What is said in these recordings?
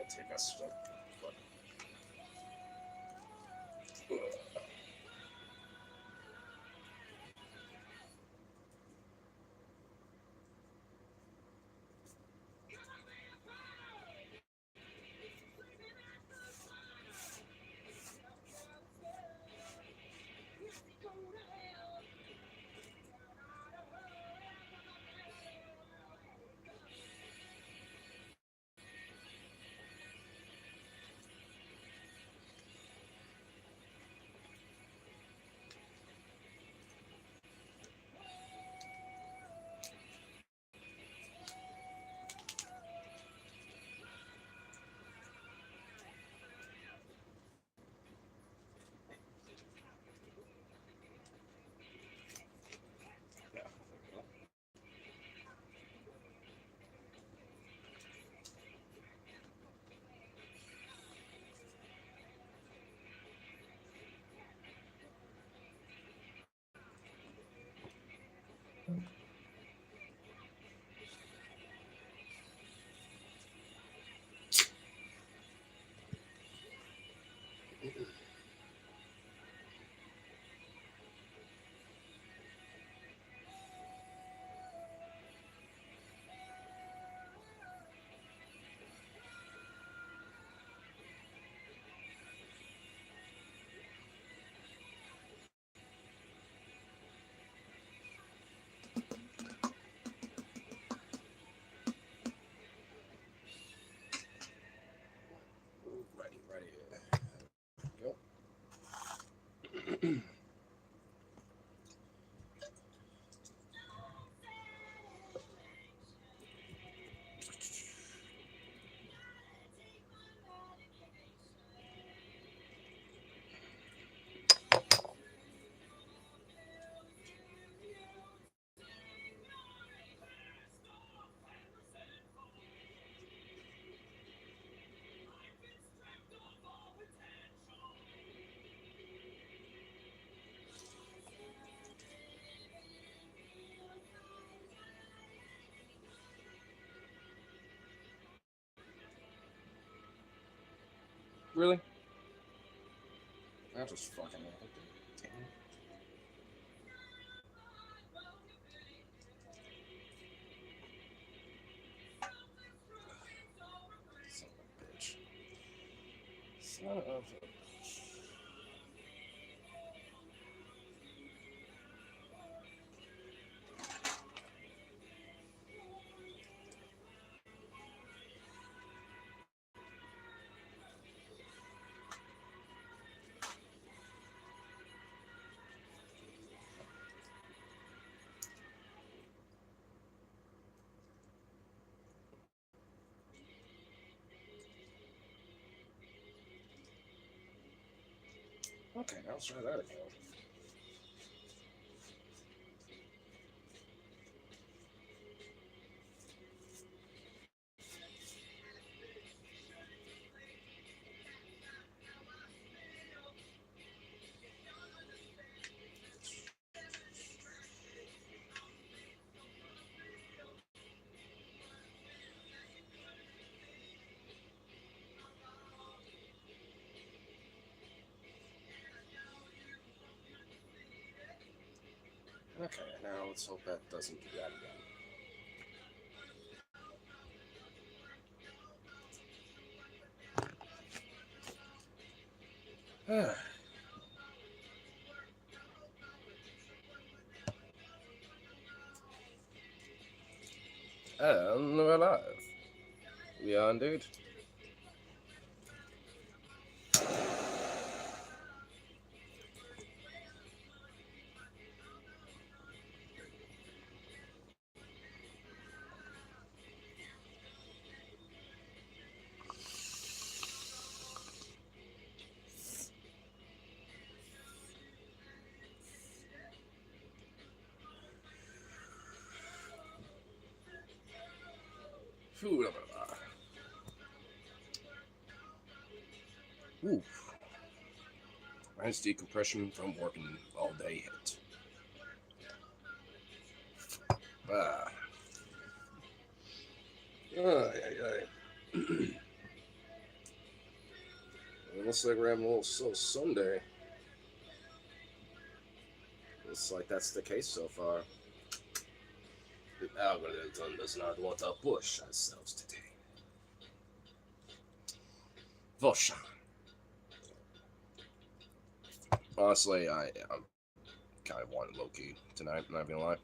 take us. Really? That just fucking happened. Damn. Son of a bitch. Son of a bitch. Okay, now let's try that again. Okay, now let's hope that doesn't do that again. And we're live. We are indeed. Ooh. Nice decompression from working all day hit. Ay, ay, ay. Looks like we're having a little Sunday. Looks like that's the case so far. The algorithm does not want to push ourselves today. Voshan. Honestly, I'm kind of wanting low-key tonight, I'm not gonna lie.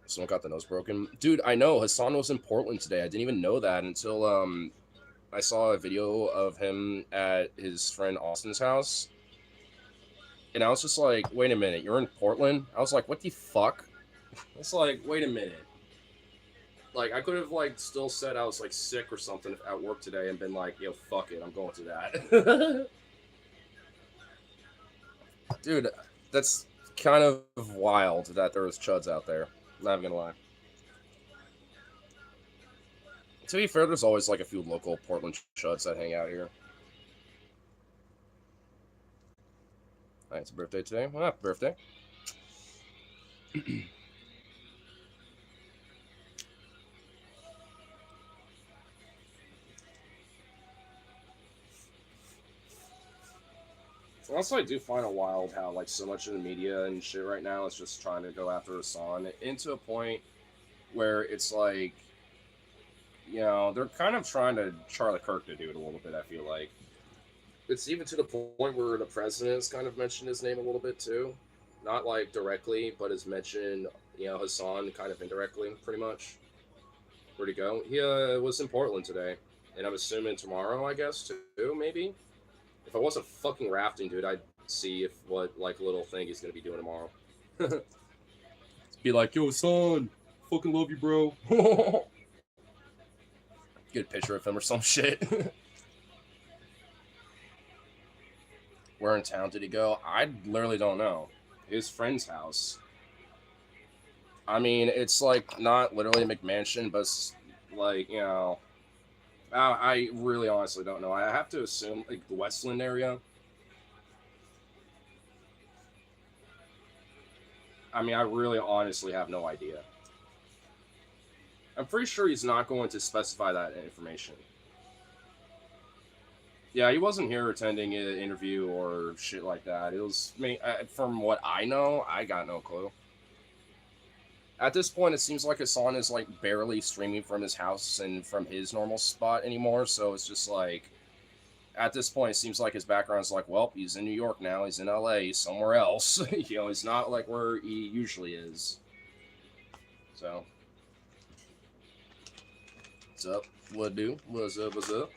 Someone got the nose broken. Dude, I know, Hassan was in Portland today. I didn't even know that until I saw a video of him at his friend Austin's house. And I was just like, wait a minute, you're in Portland? I was like, what the fuck? It's like, wait a minute. Like, I could have, like, still said I was, like, sick or something at work today and been like, yo, fuck it, I'm going to that. Dude, that's kind of wild that there was chuds out there. Not even gonna lie. To be fair, there's always, like, a few local Portland chuds that hang out here. Alright, it's a birthday today. Well, happy birthday. Also, I do find it wild how, like, so much of the media and shit right now is just trying to go after Hassan into a point where it's like, you know, they're kind of trying to Charlie Kirk to do it a little bit, I feel like. It's even to the point where the president's kind of mentioned his name a little bit, too. Not, like, directly, but has mentioned, you know, Hassan kind of indirectly, pretty much. Where'd he go? He was in Portland today. And I'm assuming tomorrow, I guess, too, maybe? If I wasn't fucking rafting, dude, I'd see if what, like, little thing he's gonna be doing tomorrow. Be like, yo, son, fucking love you, bro. Get a picture of him or some shit. Where in town did he go? I literally don't know. His friend's house. I mean, it's like not literally a McMansion, but it's like, you know, I really honestly don't know. I have to assume like the Westland area. I mean, I really honestly have no idea. I'm pretty sure he's not going to specify that information. Yeah, he wasn't here attending an interview or shit like that. It was, from what I know, I got no clue. At this point, it seems like Hassan is like barely streaming from his house and from his normal spot anymore. So it's just like, at this point, it seems like his background's like, well, he's in New York now, he's in LA, he's somewhere else. You know, he's not like where he usually is. So, what's up? What do? What's up? What's up?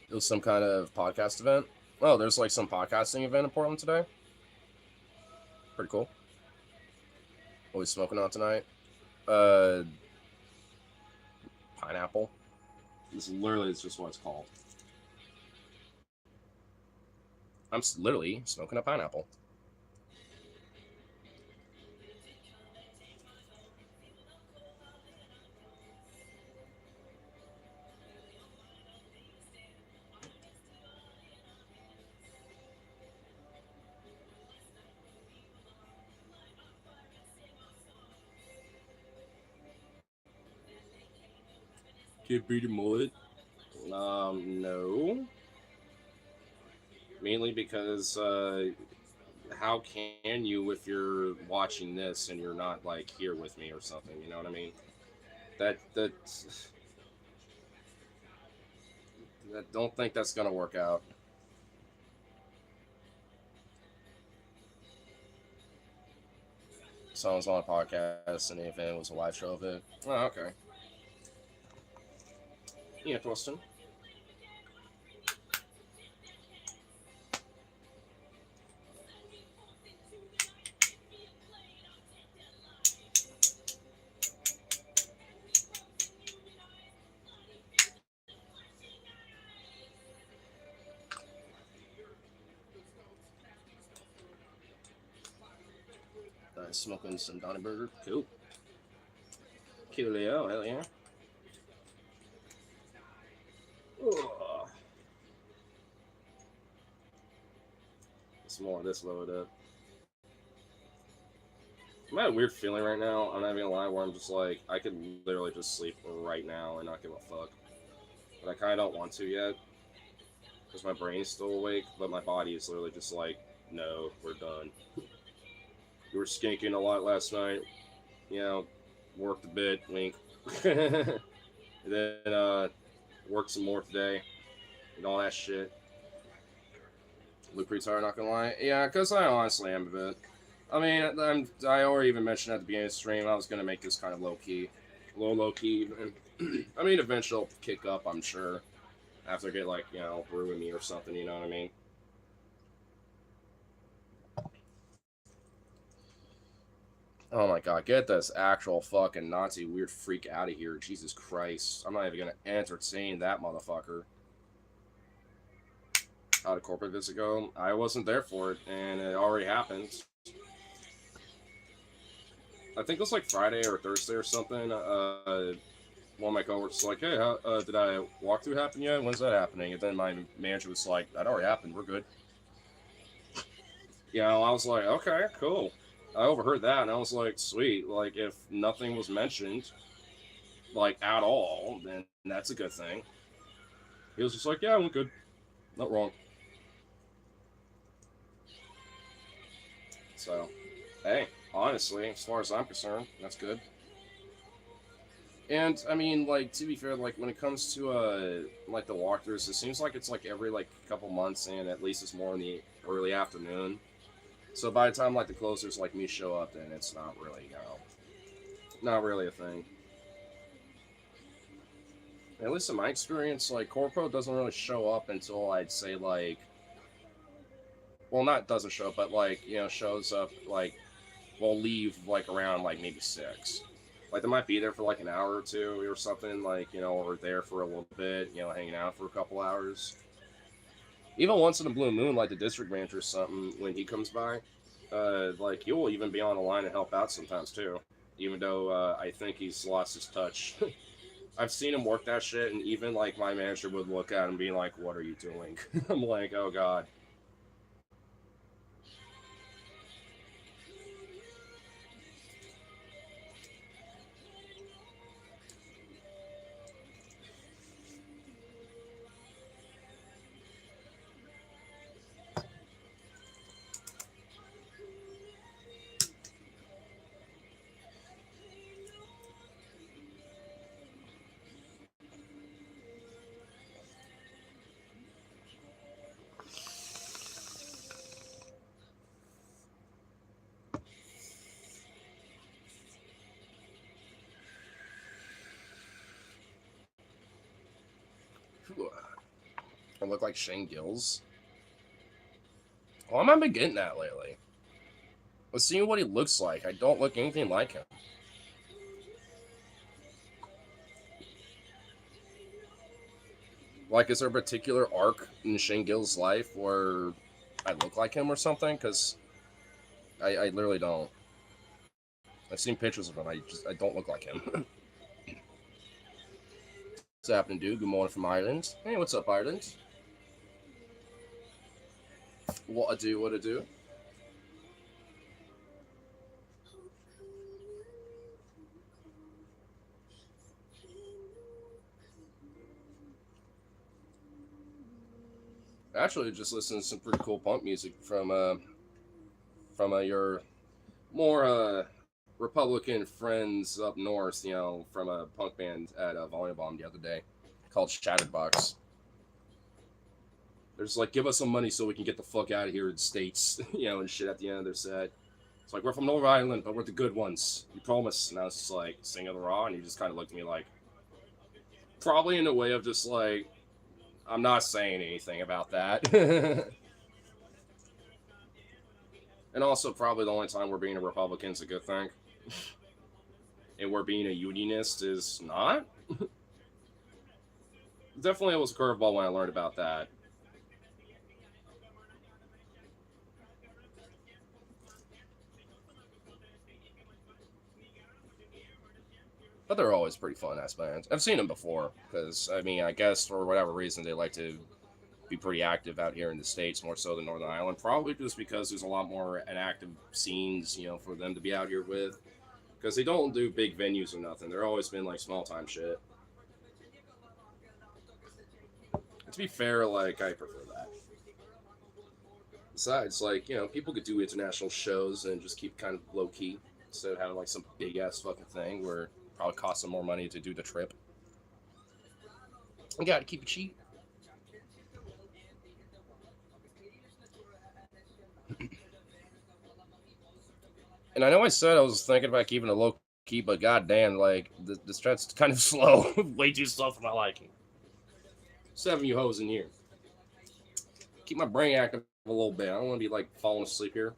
It was some kind of podcast event. Oh, there's like some podcasting event in Portland today. Pretty cool. What are we smoking on tonight? Uh, Pineapple. This literally is just what it's called. I'm literally smoking a pineapple. Can't beat a mullet. No. Mainly because how can you if you're watching this and you're not like here with me or something? You know what I mean? That that don't think that's gonna work out. Someone's on a podcast and the event was a live show of it. Oh, okay. Yeah, Interesting. smoking some Donny Burger. Cool. Coolio, hell yeah. Ugh. Some more of this loaded up. I'm at a weird feeling right now. I'm not even gonna lie, where I'm just like, I could literally just sleep right now and not give a fuck. But I kind of don't want to yet. Because my brain's still awake, but my body is literally just like, no, we're done. You were skinking a lot last night. You know, worked a bit, wink. And then, worked some more today. And all that shit. Look pretty tired, not gonna lie. Yeah, because I honestly am a bit. I mean, I already even mentioned at the beginning of the stream, I was gonna make this kind of low-key. Low-key. I mean, eventually it'll kick up, I'm sure. After I get, like, you know, brewing me or something, you know what I mean? Oh my god, get this actual fucking Nazi weird freak out of here. Jesus Christ. I'm not even gonna entertain that motherfucker. How did corporate visit go? I wasn't there for it, and it already happened. I think it was like Friday or Thursday or something. One of my coworkers was like, hey, did I walk through happen yet? When's that happening? And then my manager was like, that already happened. We're good. You know, I was like, okay, cool. I overheard that, and I was like, sweet. Like, if nothing was mentioned, like, at all, then that's a good thing. He was just like, yeah, I'm good. Not wrong. So, hey, honestly, as far as I'm concerned, that's good. And, I mean, like, to be fair, like, when it comes to, like, the walkthroughs, it seems like it's, like, every, like, couple months, and at least it's more in the early afternoon. So by the time, like, the closers like me show up, then it's not really, you know, not really a thing. At least in my experience, like, Corpo doesn't really show up until I'd say, like, well, not doesn't show up, but, like, you know, shows up, like, we'll leave, like, around, like, maybe 6. Like, they might be there for, like, an hour or two or something, like, you know, or there for a little bit, you know, hanging out for a couple hours. Even once in a blue moon, like the district manager or something, when he comes by, like, he will even be on the line and help out sometimes, too. Even though, I think he's lost his touch. I've seen him work that shit, and even, like, my manager would look at him and be like, what are you doing? I'm like, oh, God. I look like Shane Gills. Well, I'm not been getting that lately. Let's see what he looks like. I don't look anything like him. Like, is there a particular arc in Shane Gill's life where I look like him or something? Because I literally don't. I've seen pictures of him. I don't look like him. What's happening, dude? Good morning from Ireland. Hey, what's up, Ireland? What a do, what a do. Actually, just listening to some pretty cool punk music from your more Republican friends up north. You know, from a punk band at Volume Bomb the other day called Shatterbox. They're just like, give us some money so we can get the fuck out of here in the States, you know, and shit at the end of their set. It's like, we're from Northern Ireland, but we're the good ones. You promise. And I was just like, sing of the raw, and he just kind of looked at me like, probably in a way of just like, I'm not saying anything about that. And also, probably the only time we're being a Republican is a good thing. And we're being a unionist is not. Definitely it was a curveball when I learned about that. But they're always pretty fun ass bands. I've seen them before because I mean, I guess for whatever reason they like to be pretty active out here in the states more so than Northern Ireland. Probably just because there's a lot more an active scenes, you know, for them to be out here with. Because they don't do big venues or nothing. They're always been like small time shit. To be fair, like I prefer that. Besides, like, you know, people could do international shows and just keep kind of low key instead of having like some big ass fucking thing where it probably costs them more money to do the trip. You gotta keep it cheap. And I know I said I was thinking about keeping it low key, but goddamn, like the stret's kind of slow, way too slow for my liking. 7 you hoes in here. Keep my brain active a little bit. I don't want to be like falling asleep here.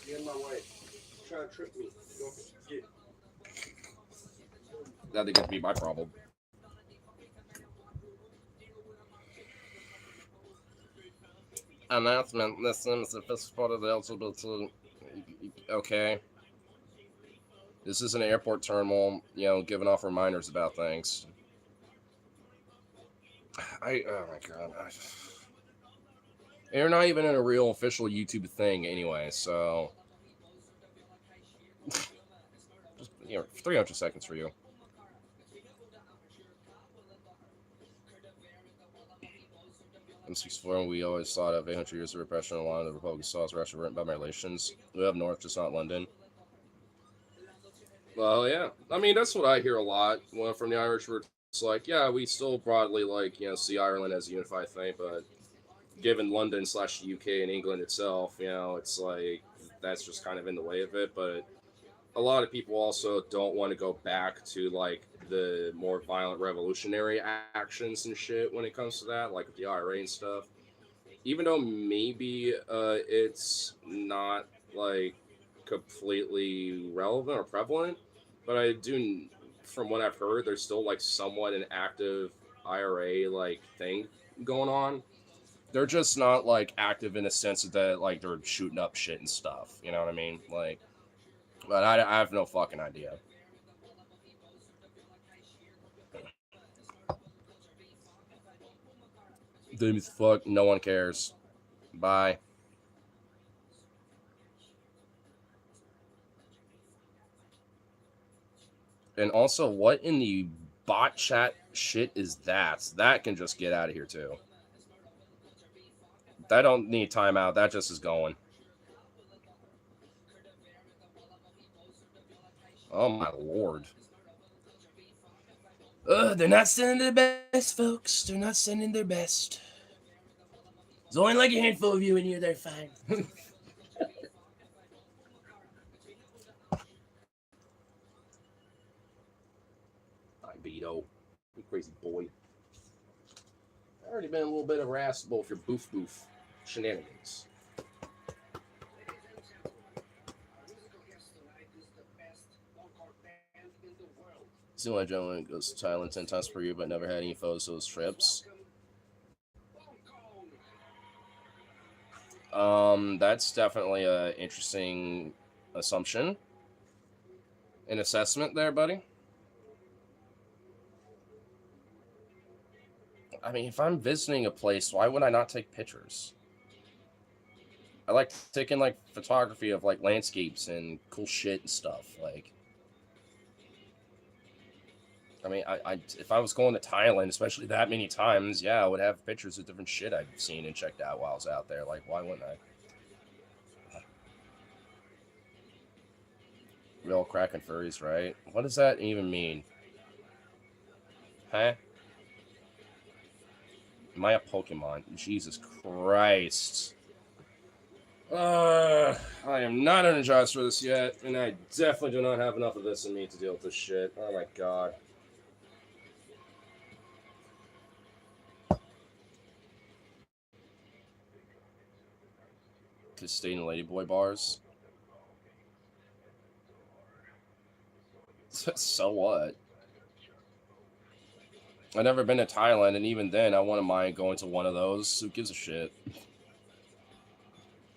Get in my way. Trying to trip me. That could be my problem. Announcement: this Sims is the first part of the LGBT. Okay. This is an airport terminal, you know, giving off reminders about things. Oh my god. You're not even in a real official YouTube thing anyway, so. Just, you know, 300 seconds for you. In 64, we always thought of 800 years of repression, a lot of the Republican saws were actually written by my relations. We have North, just not London. Well, yeah. I mean, that's what I hear a lot from the Irish. Where it's like, yeah, we still broadly like, you know, see Ireland as a unified thing, but given London slash the UK and England itself, you know, it's like that's just kind of in the way of it. But a lot of people also don't want to go back to like the more violent revolutionary actions and shit when it comes to that, like with the IRA and stuff. Even though maybe it's not like completely relevant or prevalent, but I do, from what I've heard, there's still like somewhat an active IRA like thing going on. They're just not like active in a sense that like they're shooting up shit and stuff. You know what I mean? Like, but I have no fucking idea. Dude, fuck, no one cares. Bye. And also, what in the bot chat shit is that? That can just get out of here too. That don't need timeout. That just is going. Oh my lord. They're not sending their best, folks. They're not sending their best. There's only like a handful of you in here. They're fine. Hi, Beto. You crazy boy. I already been a little bit harassable with your boof boof shenanigans. See my gentleman goes to Thailand 10 times per year, but never had any photos of those trips. That's definitely a interesting assumption, an assessment there, buddy. I mean, if I'm visiting a place, why would I not take pictures? I like taking like photography of like landscapes and cool shit and stuff. Like, I mean, if I was going to Thailand, especially that many times, yeah, I would have pictures of different shit I've seen and checked out while I was out there. Like, why wouldn't I? Real cracking furries, right? What does that even mean? Huh? Am I a Pokemon? Jesus Christ. I am not energized for this yet, and I definitely do not have enough of this in me to deal with this shit. Oh my god. To stay in ladyboy bars. So what? I've never been to Thailand, and even then, I wouldn't mind going to one of those. Who gives a shit?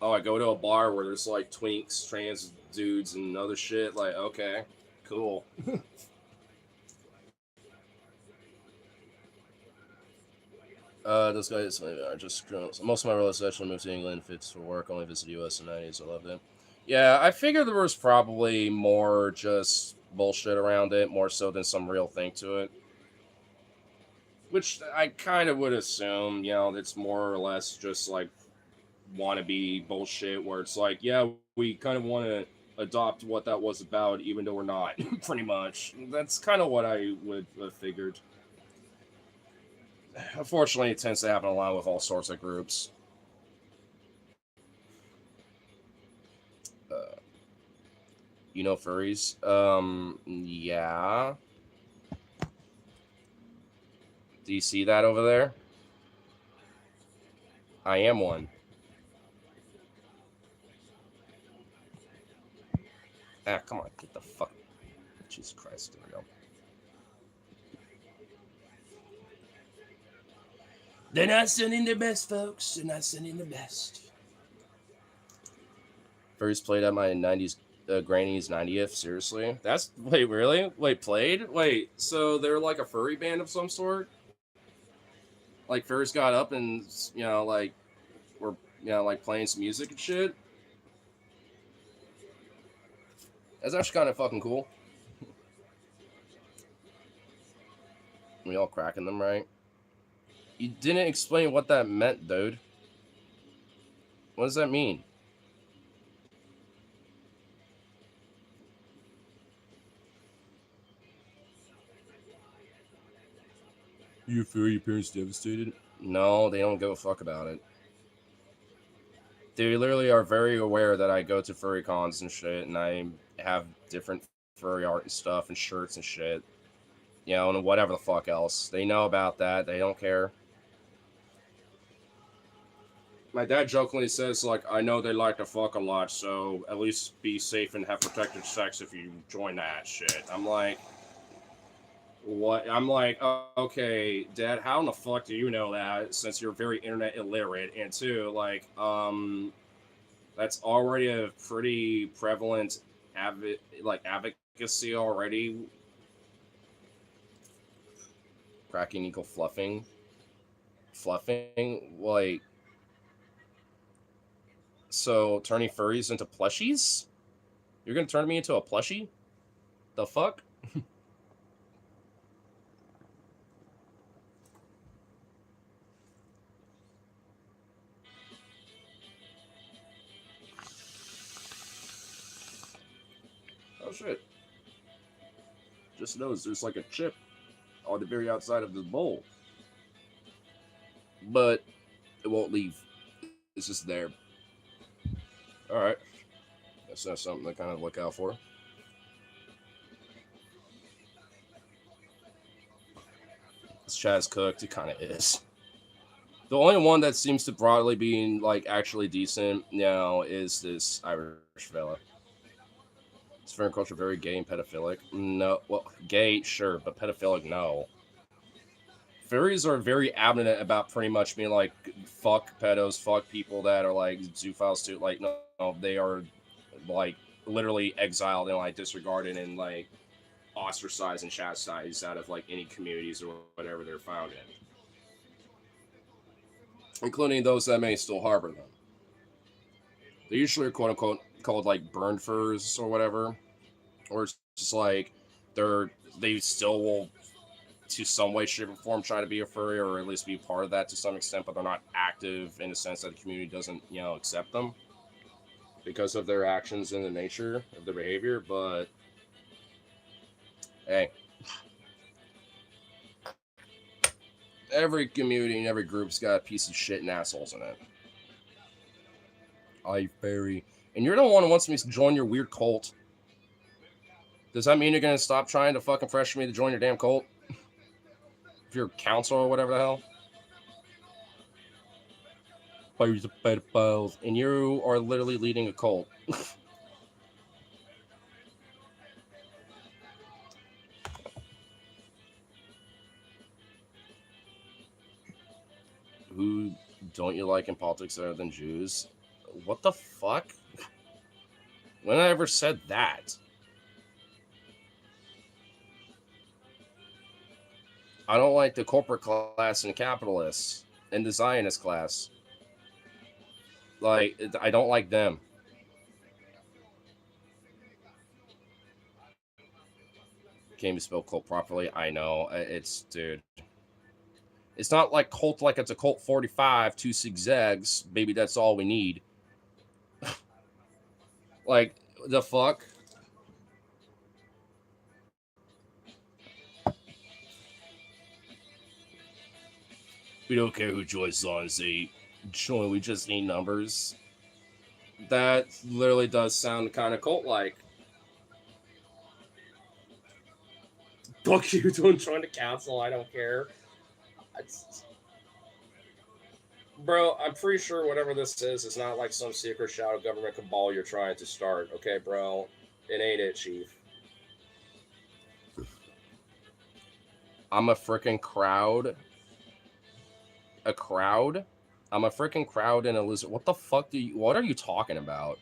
Oh, I go to a bar where there's like twinks, trans dudes, and other shit. Like, okay, cool. This guy is just most of my relatives actually moved to England. Fits for work. Only visit U.S. in the 90s. I loved it. Yeah, I figured there was probably more just bullshit around it, more so than some real thing to it. Which I kind of would assume, it's more or less just like wannabe bullshit where it's like, yeah, we kind of want to adopt what that was about, even though we're not, pretty much. That's kind of what I would have figured. Unfortunately, it tends to happen a lot with all sorts of groups. Uh, furries? Yeah. Do you see that over there? I am one. Ah, come on, get the fuck. Jesus Christ, there we go. They're not sending the best, folks. They're not sending the best. First played at my 90s, Granny's 90th. Seriously? Wait, really? Wait, played? Wait, so they're like a furry band of some sort? Like, Ferris got up and, like, were, like playing some music and shit? That's actually kind of fucking cool. We all cracking them, right? You didn't explain what that meant, dude. What does that mean? You feel your parents devastated? No, they don't give a fuck about it. They literally are very aware that I go to furry cons and shit, and I have different furry art and stuff and shirts and shit. And whatever the fuck else. They know about that. They don't care. My dad jokingly says, like, I know they like to fuck a lot, so at least be safe and have protected sex if you join that shit. I'm like, what? I'm like, okay, Dad, how in the fuck do you know that since you're very internet illiterate? And two, like, that's already a pretty prevalent advocacy already. Cracking equal fluffing. Fluffing? Like, so turning furries into plushies? You're gonna turn me into a plushie? The fuck? Oh shit. Just noticed there's like a chip on the very outside of this bowl. But it won't leave. It's just there. Alright. That's something to kind of look out for. This chat's cooked. It kind of is. The only one that seems to broadly be like actually decent now is this Irish fella. It's furry culture very gay and pedophilic. No, well, gay sure, but pedophilic no. Furries are very abstinent about pretty much being like fuck pedos, fuck people that are like zoophiles too. Like no, they are like literally exiled and like disregarded and like ostracized and chastised out of like any communities or whatever they're found in, including those that may still harbor them. They usually are quote unquote called like burn furs or whatever, or it's just like they still will to some way, shape, or form try to be a furry or at least be part of that to some extent, but they're not active in the sense that the community doesn't accept them because of their actions and the nature of their behavior. But hey, every community and every group's got a piece of shit and assholes in it. I furry. And you're the one who wants me to join your weird cult. Does that mean you're gonna stop trying to fucking pressure me to join your damn cult? If you're council or whatever the hell? Fires of pedophiles. And you are literally leading a cult. Who don't you like in politics other than Jews? What the fuck? When I ever said that? I don't like the corporate class and capitalists and the Zionist class. Like, I don't like them. Can't even spell cult properly. I know. It's, dude. It's not like cult like it's a Colt 45, 2 zigzags. Baby, that's all we need. Like, the fuck? We don't care who joins on Z. Join, we just need numbers. That literally does sound kind of cult-like. Fuck you, don't join the council, I don't care. Bro, I'm pretty sure whatever this is not like some secret shadow government cabal you're trying to start, okay, bro? It ain't it, Chief. I'm a freaking crowd. A crowd? I'm a freaking crowd in a lizard. What the fuck what are you talking about?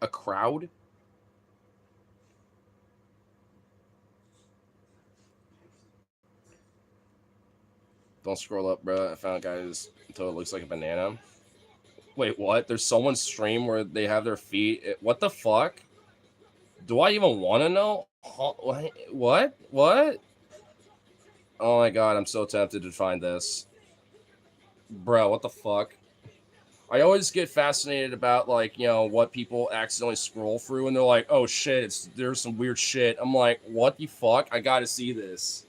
A crowd? Don't scroll up, bro. I found a guy until it looks like a banana. Wait, what? There's someone's stream where they have their feet. What the fuck? Do I even want to know? What? What? Oh my god, I'm so tempted to find this. Bro, what the fuck? I always get fascinated about, like, you know, what people accidentally scroll through, and they're like, oh shit, there's some weird shit. I'm like, what the fuck? I gotta see this.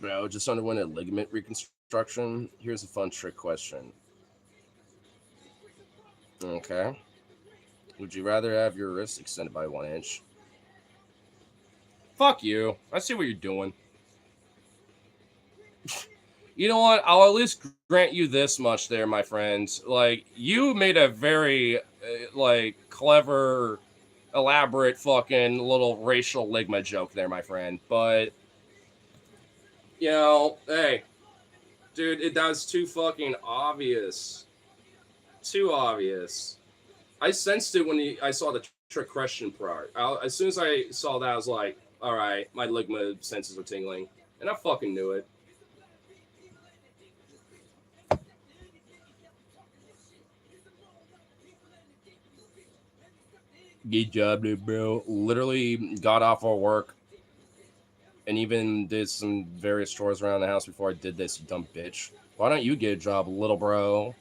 Bro, just underwent a ligament reconstruction. Here's a fun trick question. Okay. Would you rather have your wrist extended by 1 inch? Fuck you. I see what you're doing. You know what? I'll at least grant you this much there, my friend. Like, you made a very, like, clever, elaborate fucking little racial ligma joke there, my friend. But, you know, hey, dude, that's too fucking obvious. Too obvious. I sensed it when I saw the trick question part. As soon as I saw that, I was like, all right, my ligma senses are tingling. And I fucking knew it. Good job, dude, bro. Literally got off of work and even did some various chores around the house before I did this, you dumb bitch. Why don't you get a job, little bro?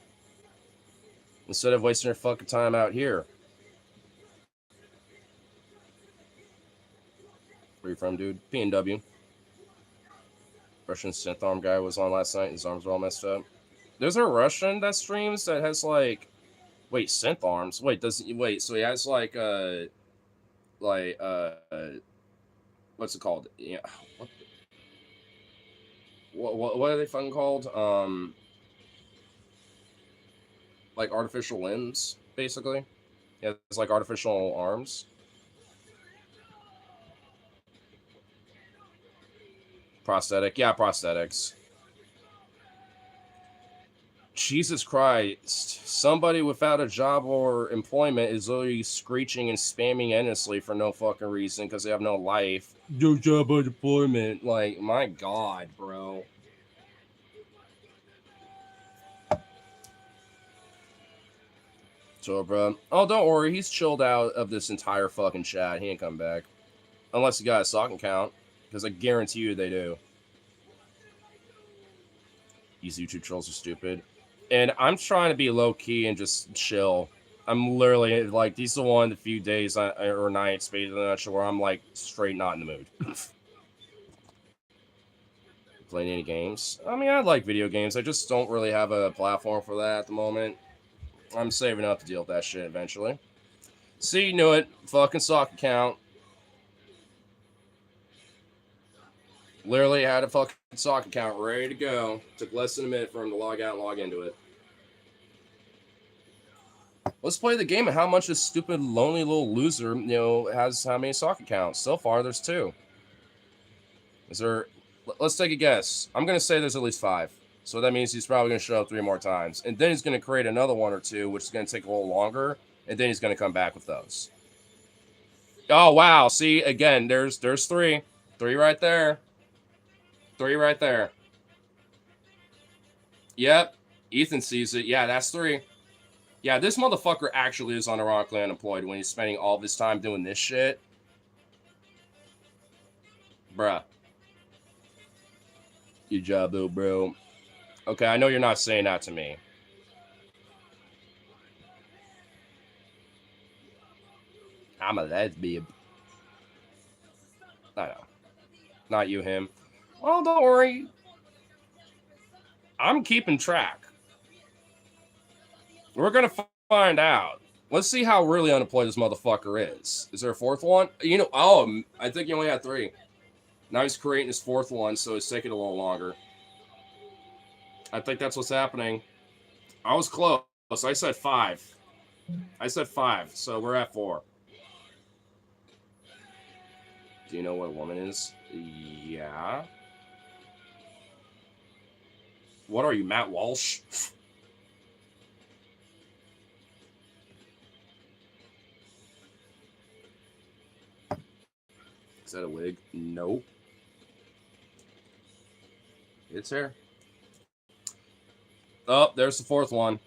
Instead of wasting your fucking time out here. Where you from, dude? P&W. Russian synth arm guy was on last night. His arms were all messed up. There's a Russian that streams that has like, wait, synth arms. Wait, so he has like what's it called? Yeah, what are they fucking called? Like artificial limbs, basically. Yeah, it's like artificial arms. Prosthetic, yeah, prosthetics. Jesus Christ. Somebody without a job or employment is literally screeching and spamming endlessly for no fucking reason because they have no life. No job or employment. Like, my God, bro. So, bro. Oh, don't worry. He's chilled out of this entire fucking chat. He ain't come back. Unless he got a sock account. Because I guarantee you they do. These YouTube trolls are stupid. And I'm trying to be low-key and just chill. I'm literally, like, these are one of the few days or nights, basically, not sure, where I'm, like, straight not in the mood. Playing any games? I mean, I like video games. I just don't really have a platform for that at the moment. I'm saving up to deal with that shit eventually. See, you knew it. Fucking sock account. Literally had a fucking sock account ready to go. Took less than a minute for him to log out and log into it. Let's play the game of how much this stupid, lonely little loser, has how many sock accounts. So far, there's 2. Is there... Let's take a guess. I'm going to say there's at least 5. So that means he's probably going to show up 3 more times. And then he's going to create another 1 or 2, which is going to take a little longer. And then he's going to come back with those. Oh, wow. See, again, there's 3. 3 right there. 3 right there. Yep. Ethan sees it. Yeah, that's 3. Yeah, this motherfucker actually is unironically unemployed when he's spending all of his time doing this shit. Bruh. Good job, though, bro. Okay, I know you're not saying that to me. I'm a lesbian. I know. Not you, him. Well, don't worry. I'm keeping track. We're going to find out. Let's see how really unemployed this motherfucker is. Is there a 4th one? I think he only had 3. Now he's creating his 4th one, so it's taking a little longer. I think that's what's happening. I was close. I said 5. So we're at 4. Do you know what a woman is? Yeah. What are you, Matt Walsh? Is that a wig? Nope. It's hair. Oh, there's the 4th one.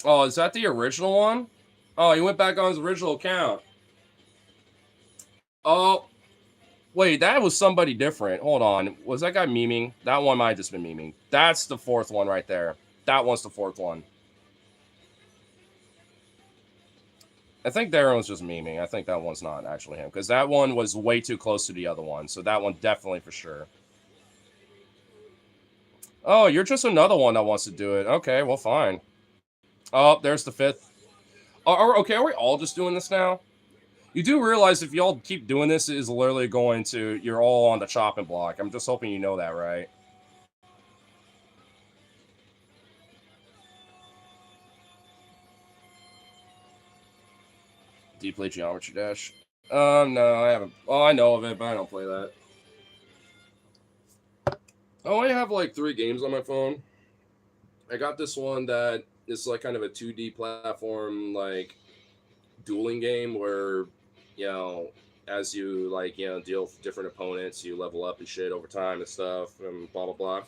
Oh, is that the original one? Oh, he went back on his original account. Oh, wait, that was somebody different. Hold on. Was that guy memeing? That one might have just been memeing. That's the 4th one right there. That one's the 4th one. I think Darren was just memeing. I think that one's not actually him. Because that one was way too close to the other one. So that one definitely for sure. Oh, you're just another one that wants to do it. Okay, well, fine. Oh, there's the 5th. Okay, are we all just doing this now? You do realize if y'all keep doing this, it is literally going to... You're all on the chopping block. I'm just hoping you know that, right? Do you play Geometry Dash? No, I haven't. Oh, I know of it, but I don't play that. I only have like 3 games on my phone. I got this one that is like kind of a 2D platform, like dueling game where, as you deal with different opponents, you level up and shit over time and stuff and blah blah blah. I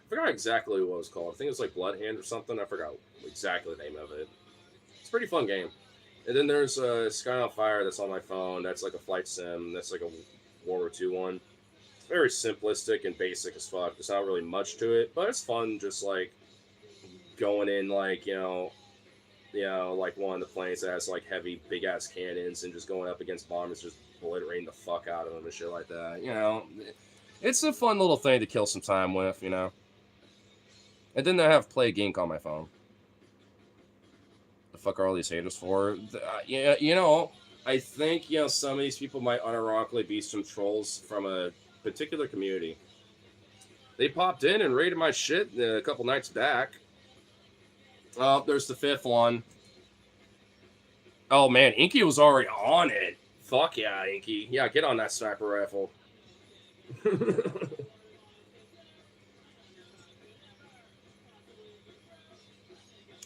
forgot exactly what it was called. I think it was like Blood Hand or something. I forgot exactly the name of it. It's a pretty fun game. And then there's Sky on Fire that's on my phone. That's like a flight sim. That's like a World War II one. It's very simplistic and basic as fuck. There's not really much to it, but it's fun. Just like going in, like like one of the planes that has like heavy, big ass cannons, and just going up against bombers, just obliterating the fuck out of them and shit like that. It's a fun little thing to kill some time with, And then I have Play Gink on my phone. The fuck are all these haters for? I think, some of these people might unironically be some trolls from a particular community. They popped in and raided my shit a couple nights back. Oh, there's the 5th one. Oh, man, Inky was already on it. Fuck yeah, Inky. Yeah, get on that sniper rifle.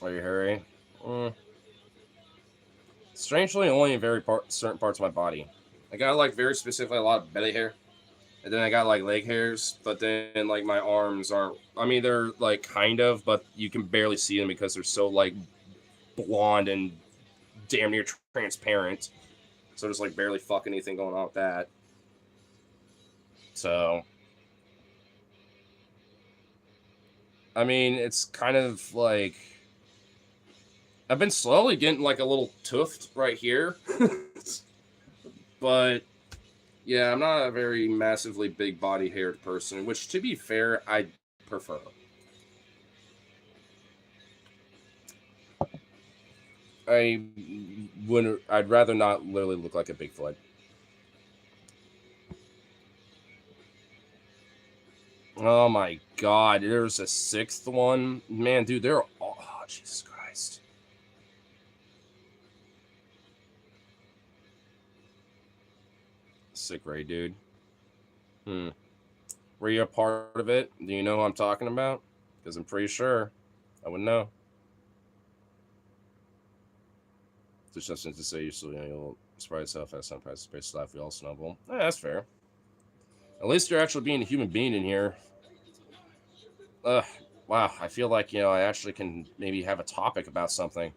Are you hurry? Strangely, only in certain parts of my body. I got like very specifically a lot of belly hair, and then I got like leg hairs. But then like my arms aren't. I mean, they're like kind of, but you can barely see them because they're so like blonde and damn near transparent. So there's like barely fucking anything going on with that. So, I mean, it's kind of like I've been slowly getting like a little tuft right here. But yeah, I'm not a very massively big body haired person, which to be fair, I prefer. I'd rather not literally look like a Bigfoot. Oh my god, there's a sixth one. Man, dude, they're all... Oh, Jesus Christ. Sick raid, dude. Hmm. Were you a part of it? Do you know who I'm talking about? Because I'm pretty sure I would know. There's nothing to say. You'll spread yourself as some price space life. We all snubble. That's fair. At least you're actually being a human being in here. Ugh. Wow. I feel like I actually can maybe have a topic about something.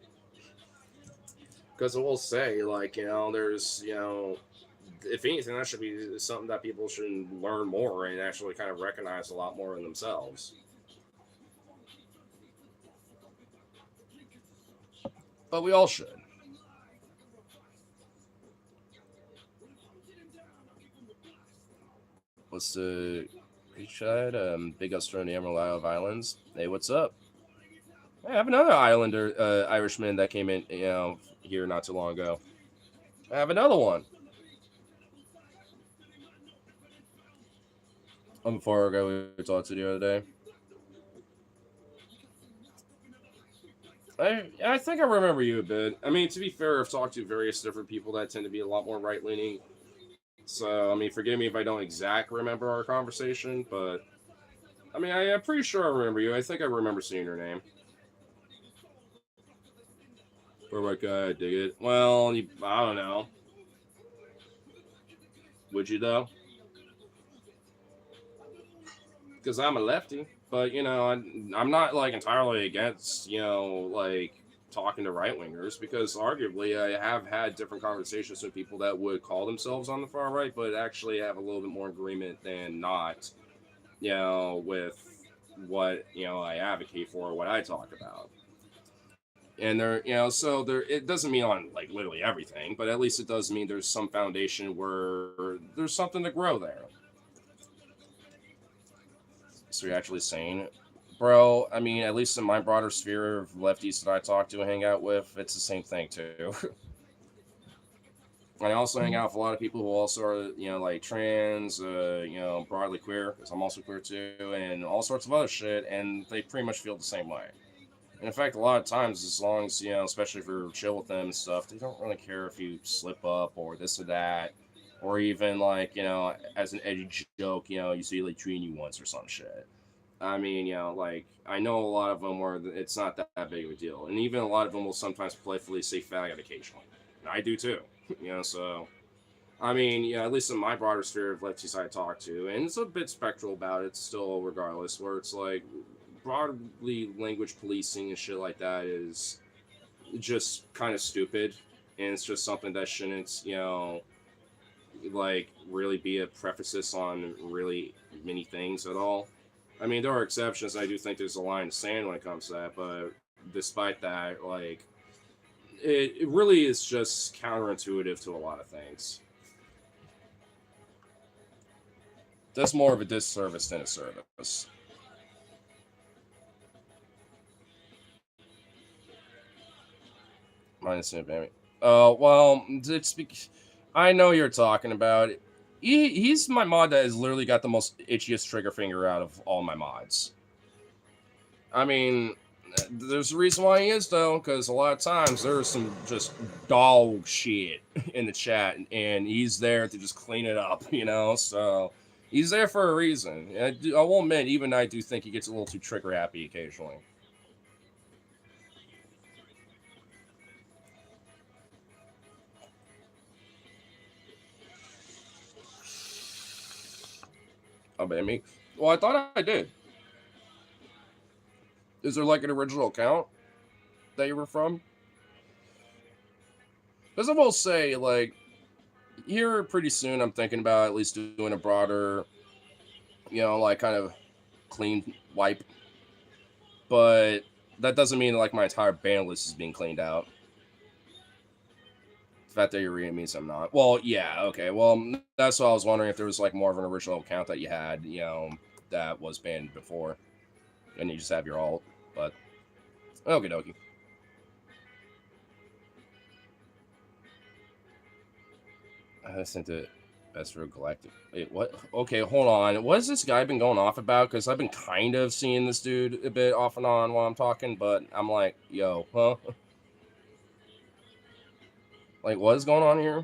Because I will say, like, there's, if anything, that should be something that people should learn more and actually kind of recognize a lot more in themselves. But we all should. What's the Creekside? Big Australian Emerald Isle of Islands. Hey, what's up? I have another Islander, Irishman that came in, here not too long ago. I have another one. Before we talked to the other day. I think I remember you a bit. I mean, to be fair, I've talked to various different people that tend to be a lot more right leaning. So, I mean, forgive me if I don't exactly remember our conversation, but I mean, I'm pretty sure I remember you. I think I remember seeing your name. Or like, I dig it. Well, I don't know. Would you though? Because I'm a lefty, but I'm not like entirely against like talking to right wingers because arguably I have had different conversations with people that would call themselves on the far right, but actually have a little bit more agreement than not, with what I advocate for, what I talk about. And so there, it doesn't mean on like literally everything, but at least it does mean there's some foundation where there's something to grow there. So you're actually saying, bro, I mean, at least in my broader sphere of lefties that I talk to and hang out with, it's the same thing too. I also hang out with a lot of people who also are, like trans, broadly queer, because I'm also queer too, and all sorts of other shit, and they pretty much feel the same way. And in fact, a lot of times, as long as, especially if you're chill with them and stuff, they don't really care if you slip up or this or that, or even like, as an edgy joke, you see like treating you once or some shit. I mean, like I know a lot of them where it's not that big of a deal, and even a lot of them will sometimes playfully say faggot occasionally. And I do too, So I mean, at least in my broader sphere of lefties I talk to, and it's a bit spectral about it still, regardless. Where it's like broadly language policing and shit like that is just kind of stupid, and it's just something that shouldn't, like really be a preface on really many things at all. I mean, there are exceptions. I do think there's a line in the sand when it comes to that, but despite that, like, it really is just counterintuitive to a lot of things. That's more of a disservice than a service. Minus it, baby. Oh, well, I know you're talking about. He's my mod that has literally got the most itchiest trigger finger out of all my mods. I mean, there's a reason why he is though, because a lot of times there's some just dog shit in the chat, and he's there to just clean it up, So he's there for a reason. I won't admit, even I do think he gets a little too trigger happy occasionally. Oh, man, me. Well, I thought I did. Is there like an original account that you were from? Because I will say, like, here pretty soon, I'm thinking about at least doing a broader, like kind of clean wipe. But that doesn't mean like my entire ban list is being cleaned out. The fact that you're reading means I'm not. Well, yeah, okay. Well, that's what I was wondering if there was like more of an original account that you had, that was banned before, and you just have your alt. But okie dokie. I sent it. Best for Galactic. Wait, what? Okay, hold on. What has this guy been going off about? Because I've been kind of seeing this dude a bit off and on while I'm talking, but I'm like, yo, huh? Like, what is going on here?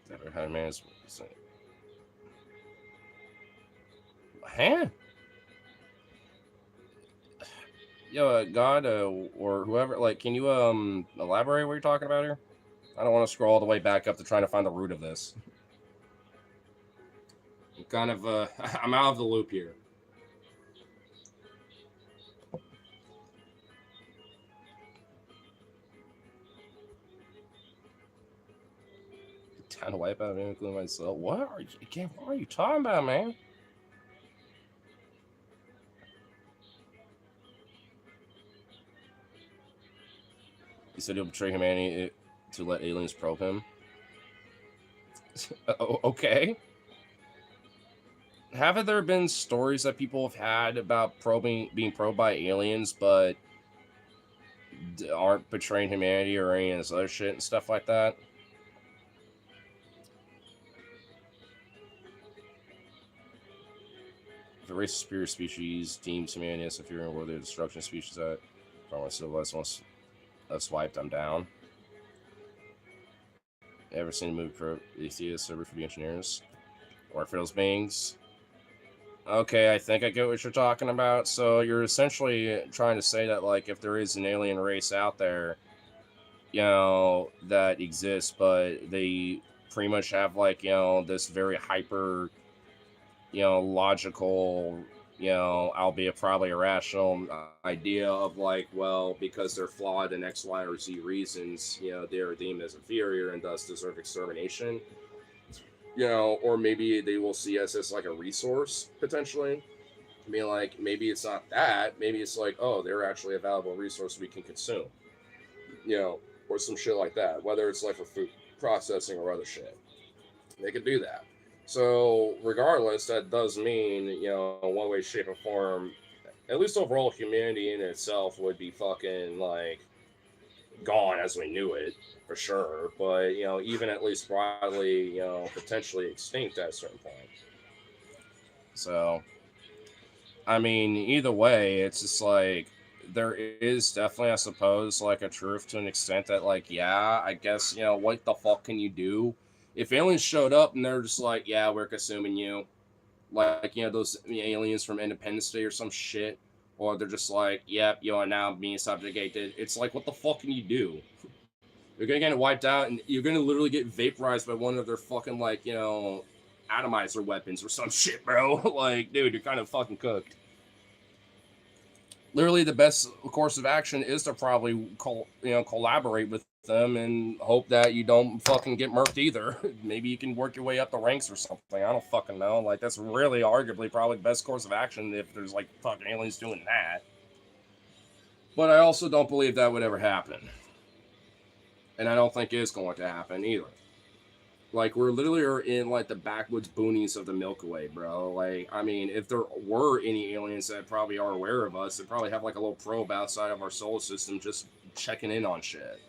Never had a man's. Huh? Yo, God, or whoever, like, can you elaborate what you're talking about here? I don't want to scroll all the way back up to trying to find the root of this. I'm kind of I'm out of the loop here. Time to wipe out including myself. What are you again? What are you talking about, man? He said he'll betray humanity to let aliens probe him. Okay. Haven't there been stories that people have had about being probed by aliens, but aren't betraying humanity or any of this other shit and stuff like that? If a race of superior species deems humanity as superior and worthy of destruction, species that are civilized once wiped them down. Ever seen a movie Prometheus server for the engineers? Or for those beings? Okay, I think I get what you're talking about. So you're essentially trying to say that, like, if there is an alien race out there, that exists, but they pretty much have, like, this very hyper, logical, albeit probably irrational idea of, like, well, because they're flawed in X, Y, or Z reasons, they're deemed as inferior and thus deserve extermination. Or maybe they will see us as like a resource potentially. I mean, like, maybe it's not that. Maybe it's like, oh, they're actually a valuable resource we can consume, or some shit like that. Whether it's like for food processing or other shit, they could do that. So, regardless, that does mean, one way, shape, or form, at least overall, humanity in itself would be fucking like gone as we knew it for sure. But even at least broadly, potentially extinct at a certain point. So, I mean, either way, it's just like there is definitely, I suppose, like a truth to an extent that, like, yeah, I guess, what the fuck can you do? If aliens showed up and they're just like, yeah, we're consuming you, like, those aliens from Independence Day or some shit, or they're just like, yep, you are now being subjugated. It's like, what the fuck can you do? You're gonna get wiped out, and you're gonna literally get vaporized by one of their fucking, like, atomizer weapons or some shit, bro. Like, dude, you're kind of fucking cooked. Literally, the best course of action is to probably collaborate with them and hope that you don't fucking get murked either. Maybe you can work your way up the ranks or something. I don't fucking know. Like, that's really arguably probably the best course of action if there's like fucking aliens doing that. But I also don't believe that would ever happen. And I don't think it's going to happen either. Like, we're literally are in like the backwoods boonies of the Milky Way, bro. Like, I mean, if there were any aliens that probably are aware of us, they probably have like a little probe outside of our solar system just checking in on shit.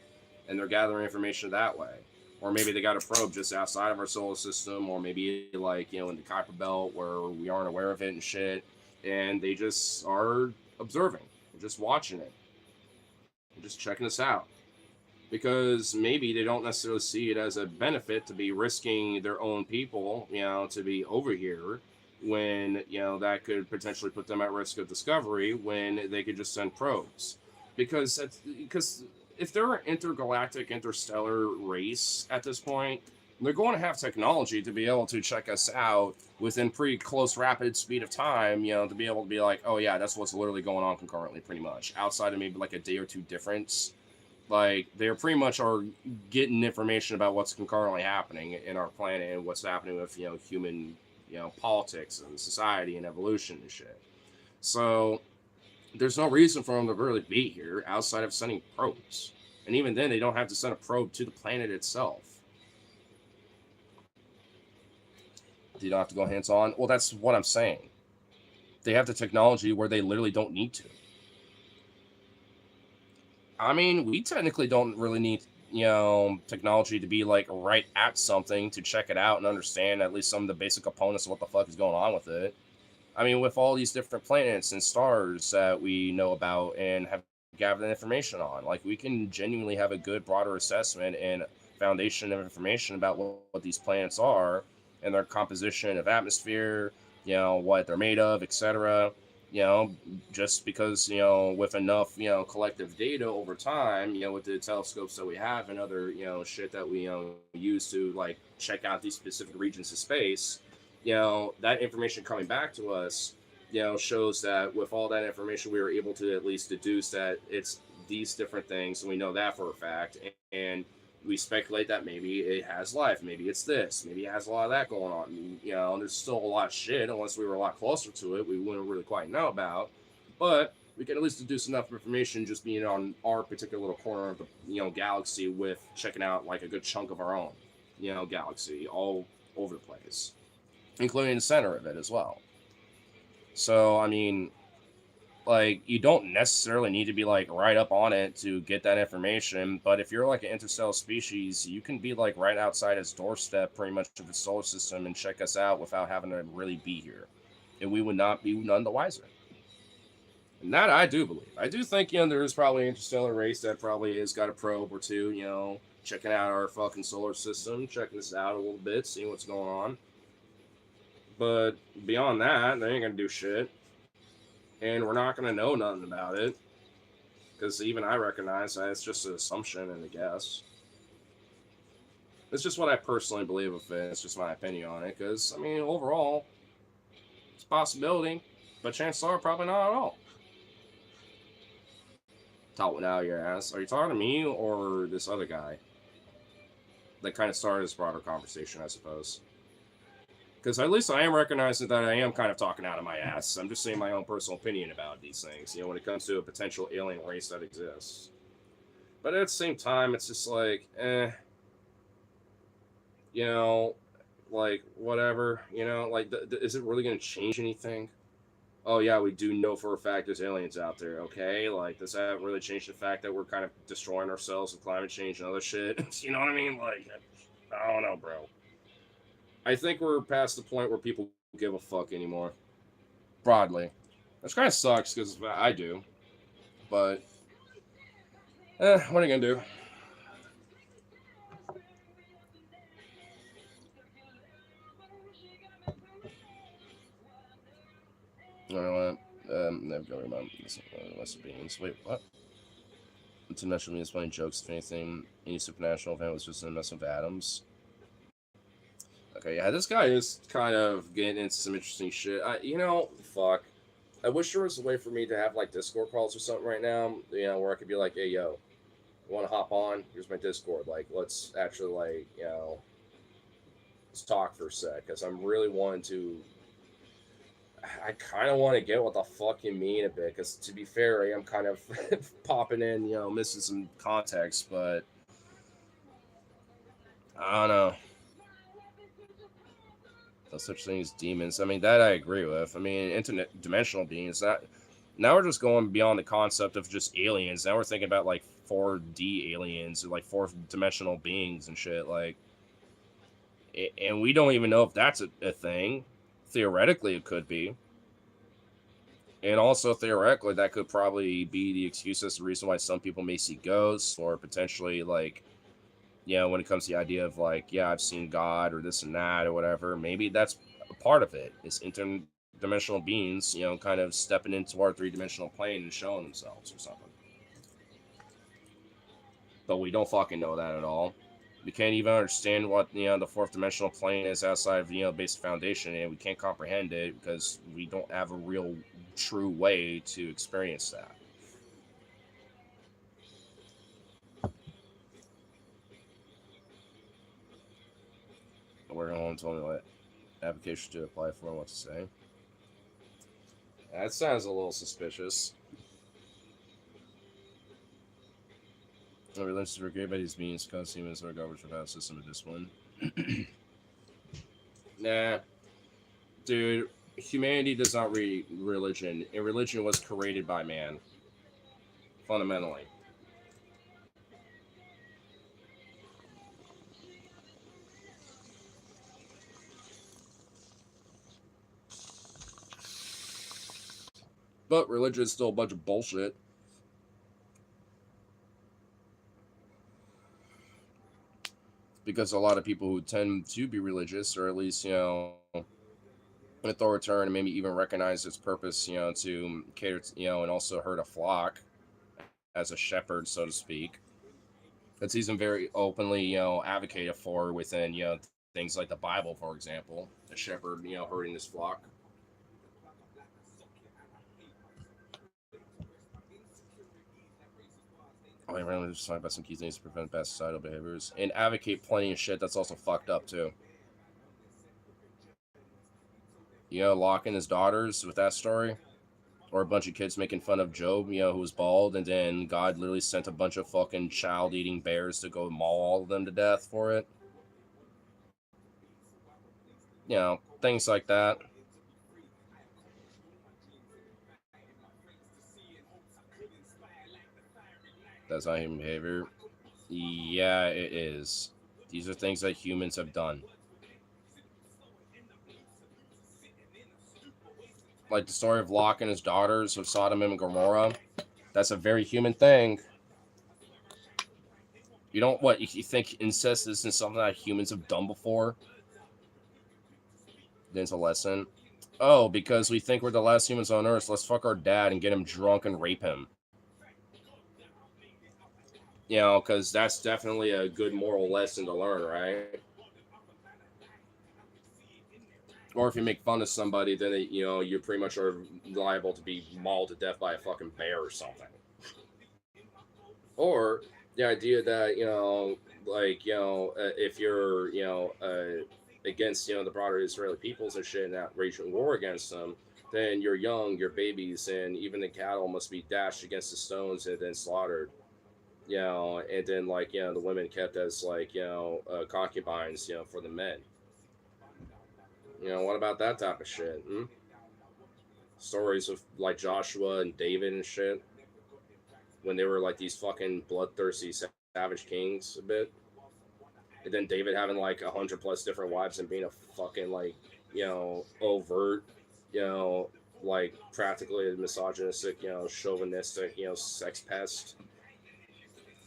And they're gathering information that way. Or maybe they got a probe just outside of our solar system, or maybe like, in the Kuiper Belt where we aren't aware of it and shit. And they just are observing, just watching it, just checking us out. Because maybe they don't necessarily see it as a benefit to be risking their own people, to be over here when, that could potentially put them at risk of discovery when they could just send probes. Because if they're an intergalactic, interstellar race at this point, they're going to have technology to be able to check us out within pretty close, rapid speed of time, to be able to be like, oh yeah, that's what's literally going on concurrently, pretty much. Outside of maybe like a day or two difference. Like, they're pretty much are getting information about what's concurrently happening in our planet and what's happening with, human, politics and society and evolution and shit. So there's no reason for them to really be here outside of sending probes. And even then, they don't have to send a probe to the planet itself. They don't have to go hands-on. Well, that's what I'm saying. They have the technology where they literally don't need to. I mean, we technically don't really need, technology to be like right at something to check it out and understand at least some of the basic components of what the fuck is going on with it. I mean, with all these different planets and stars that we know about and have gathered information on, like we can genuinely have a good, broader assessment and foundation of information about what these planets are and their composition of atmosphere, what they're made of, etc. You know, just because, with enough, collective data over time, with the telescopes that we have and other, shit that we, use to like check out these specific regions of space, that information coming back to us, shows that with all that information, we were able to at least deduce that it's these different things, and we know that for a fact. And we speculate that maybe it has life, maybe it's this, maybe it has a lot of that going on. And there's still a lot of shit. Unless we were a lot closer to it, we wouldn't really quite know about. But we can at least deduce enough information just being on our particular little corner of the galaxy with checking out like a good chunk of our own galaxy all over the place, including the center of it as well. So, I mean, like, you don't necessarily need to be like right up on it to get that information, but if you're like an interstellar species, you can be like right outside its doorstep pretty much of the solar system and check us out without having to really be here. And we would not be none the wiser. And that I do believe. I do think, there is probably an interstellar race that probably has got a probe or two, checking out our fucking solar system, checking this out a little bit, seeing what's going on. But beyond that, they ain't gonna do shit. And we're not gonna know nothing about it. Because even I recognize that it's just an assumption and a guess. It's just what I personally believe of it. It's just my opinion on it. Because, I mean, overall, it's a possibility. But chances are probably not at all. Talk now your ass. Are you talking to me or this other guy? That kind of started this broader conversation, I suppose. Because at least I am recognizing that I am kind of talking out of my ass. I'm just saying my own personal opinion about these things, when it comes to a potential alien race that exists. But at the same time, it's just like, like, whatever, like, is it really going to change anything? Oh, yeah, we do know for a fact there's aliens out there, okay? Like, does that really change the fact that we're kind of destroying ourselves with climate change and other shit? You know what I mean? Like, I don't know, bro. I think we're past the point where people give a fuck anymore. Broadly. Which kind of sucks, because I do. But, what are you going to do? I don't know what. Never go remember. Lesser beings. Wait, what? International beings playing jokes, if anything. Any supernatural event was just a mess of atoms. Okay, yeah, this guy is kind of getting into some interesting shit. Fuck. I wish there was a way for me to have like Discord calls or something right now, where I could be like, hey, yo, you want to hop on? Here's my Discord. Like, let's actually, like, let's talk for a sec, because I'm really wanting to. I kind of want to get what the fuck you mean a bit, because to be fair, I am kind of popping in, missing some context, but I don't know. No such thing as demons. I mean, that I agree with. I mean, interdimensional beings. That now we're just going beyond the concept of just aliens. Now we're thinking about like 4D aliens or like fourth dimensional beings and shit. Like, and we don't even know if that's a thing. Theoretically, it could be. And also theoretically, that could probably be the excuse as the reason why some people may see ghosts, or potentially like, when it comes to the idea of like, yeah, I've seen God or this and that or whatever, maybe that's a part of it. It's interdimensional beings, kind of stepping into our three-dimensional plane and showing themselves or something. But we don't fucking know that at all. We can't even understand what, the fourth dimensional plane is outside of, basic foundation, and we can't comprehend it because we don't have a real, true way to experience that. We're going to tell me what application to apply for and what to say. That sounds a little suspicious. The religions were great by these beings because humans are garbage without a system of discipline. Nah. Dude, humanity does not read religion, and religion was created by man. Fundamentally. But religion is still a bunch of bullshit. Because a lot of people who tend to be religious, or at least, authoritarian, and maybe even recognize its purpose, to cater, and also herd a flock as a shepherd, so to speak. That's even very openly, advocated for within, things like the Bible, for example. A shepherd, herding his flock. Oh, I randomly just talking about some key things to prevent bad societal behaviors and advocate plenty of shit that's also fucked up too. Locking his daughters with that story, or a bunch of kids making fun of Job, who was bald, and then God literally sent a bunch of fucking child-eating bears to go maul all of them to death for it. Things like that. That's not human behavior. Yeah, it is. These are things that humans have done. Like the story of Lot and his daughters of Sodom and Gomorrah. That's a very human thing. You don't what you think incest isn't something that humans have done before? Then it's a lesson. Oh, because we think we're the last humans on Earth, let's fuck our dad and get him drunk and rape him. Because that's definitely a good moral lesson to learn, right? Or if you make fun of somebody, then you pretty much are liable to be mauled to death by a fucking bear or something. Or the idea that if you're against the broader Israeli peoples and shit, and that raging war against them, then your young, your babies, and even the cattle must be dashed against the stones and then slaughtered. And then the women kept as concubines, for the men. What about that type of shit? Hmm? Stories of like Joshua and David and shit when they were like these fucking bloodthirsty savage kings a bit, and then David having like 100 plus different wives and being a fucking overt, you know like practically a misogynistic, chauvinistic, sex pest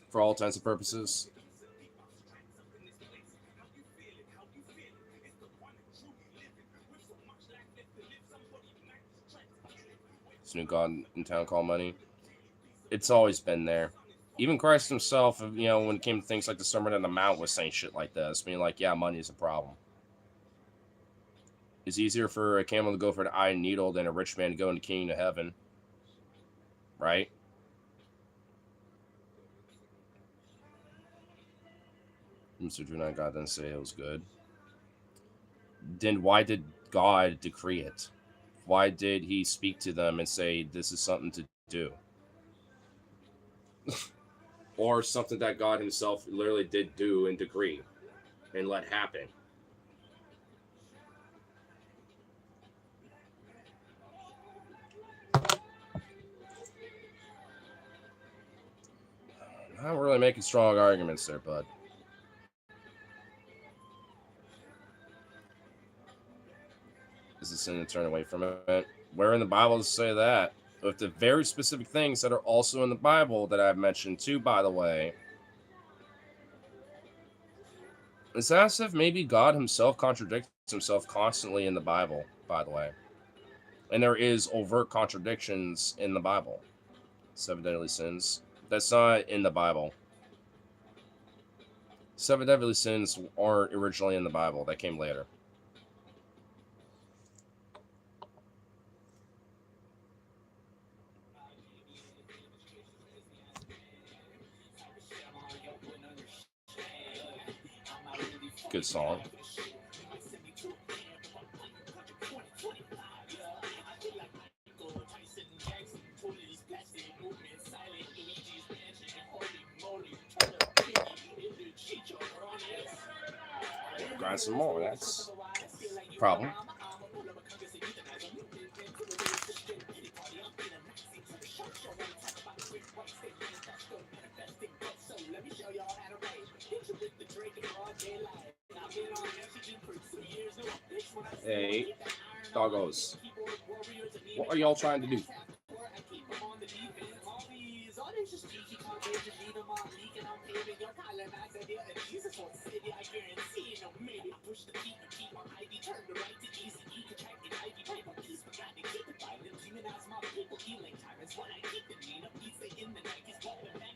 for all intents and purposes. This new god in town called money. It's always been there. Even Christ himself, when it came to things like the Sermon on the Mount, was saying shit like this, being like, "Yeah, money is a problem. It's easier for a camel to go for an iron needle than a rich man to go into kingdom of heaven, right?" Mr. Junai God didn't say it was good. Then why did God decree it? Why did he speak to them and say this is something to do? Or something that God himself literally did do and decree and let happen? Not really making strong arguments there, bud. Is it sin to turn away from it? Where in the Bible does it say that? With the very specific things that are also in the Bible that I've mentioned too, by the way. It's as if maybe God himself contradicts himself constantly in the Bible, by the way. And there is overt contradictions in the Bible. Seven deadly sins. That's not in the Bible. Seven deadly sins aren't originally in the Bible. That came later. Good song. Grind some more. That's a problem. Hey, doggos. What are y'all trying to do?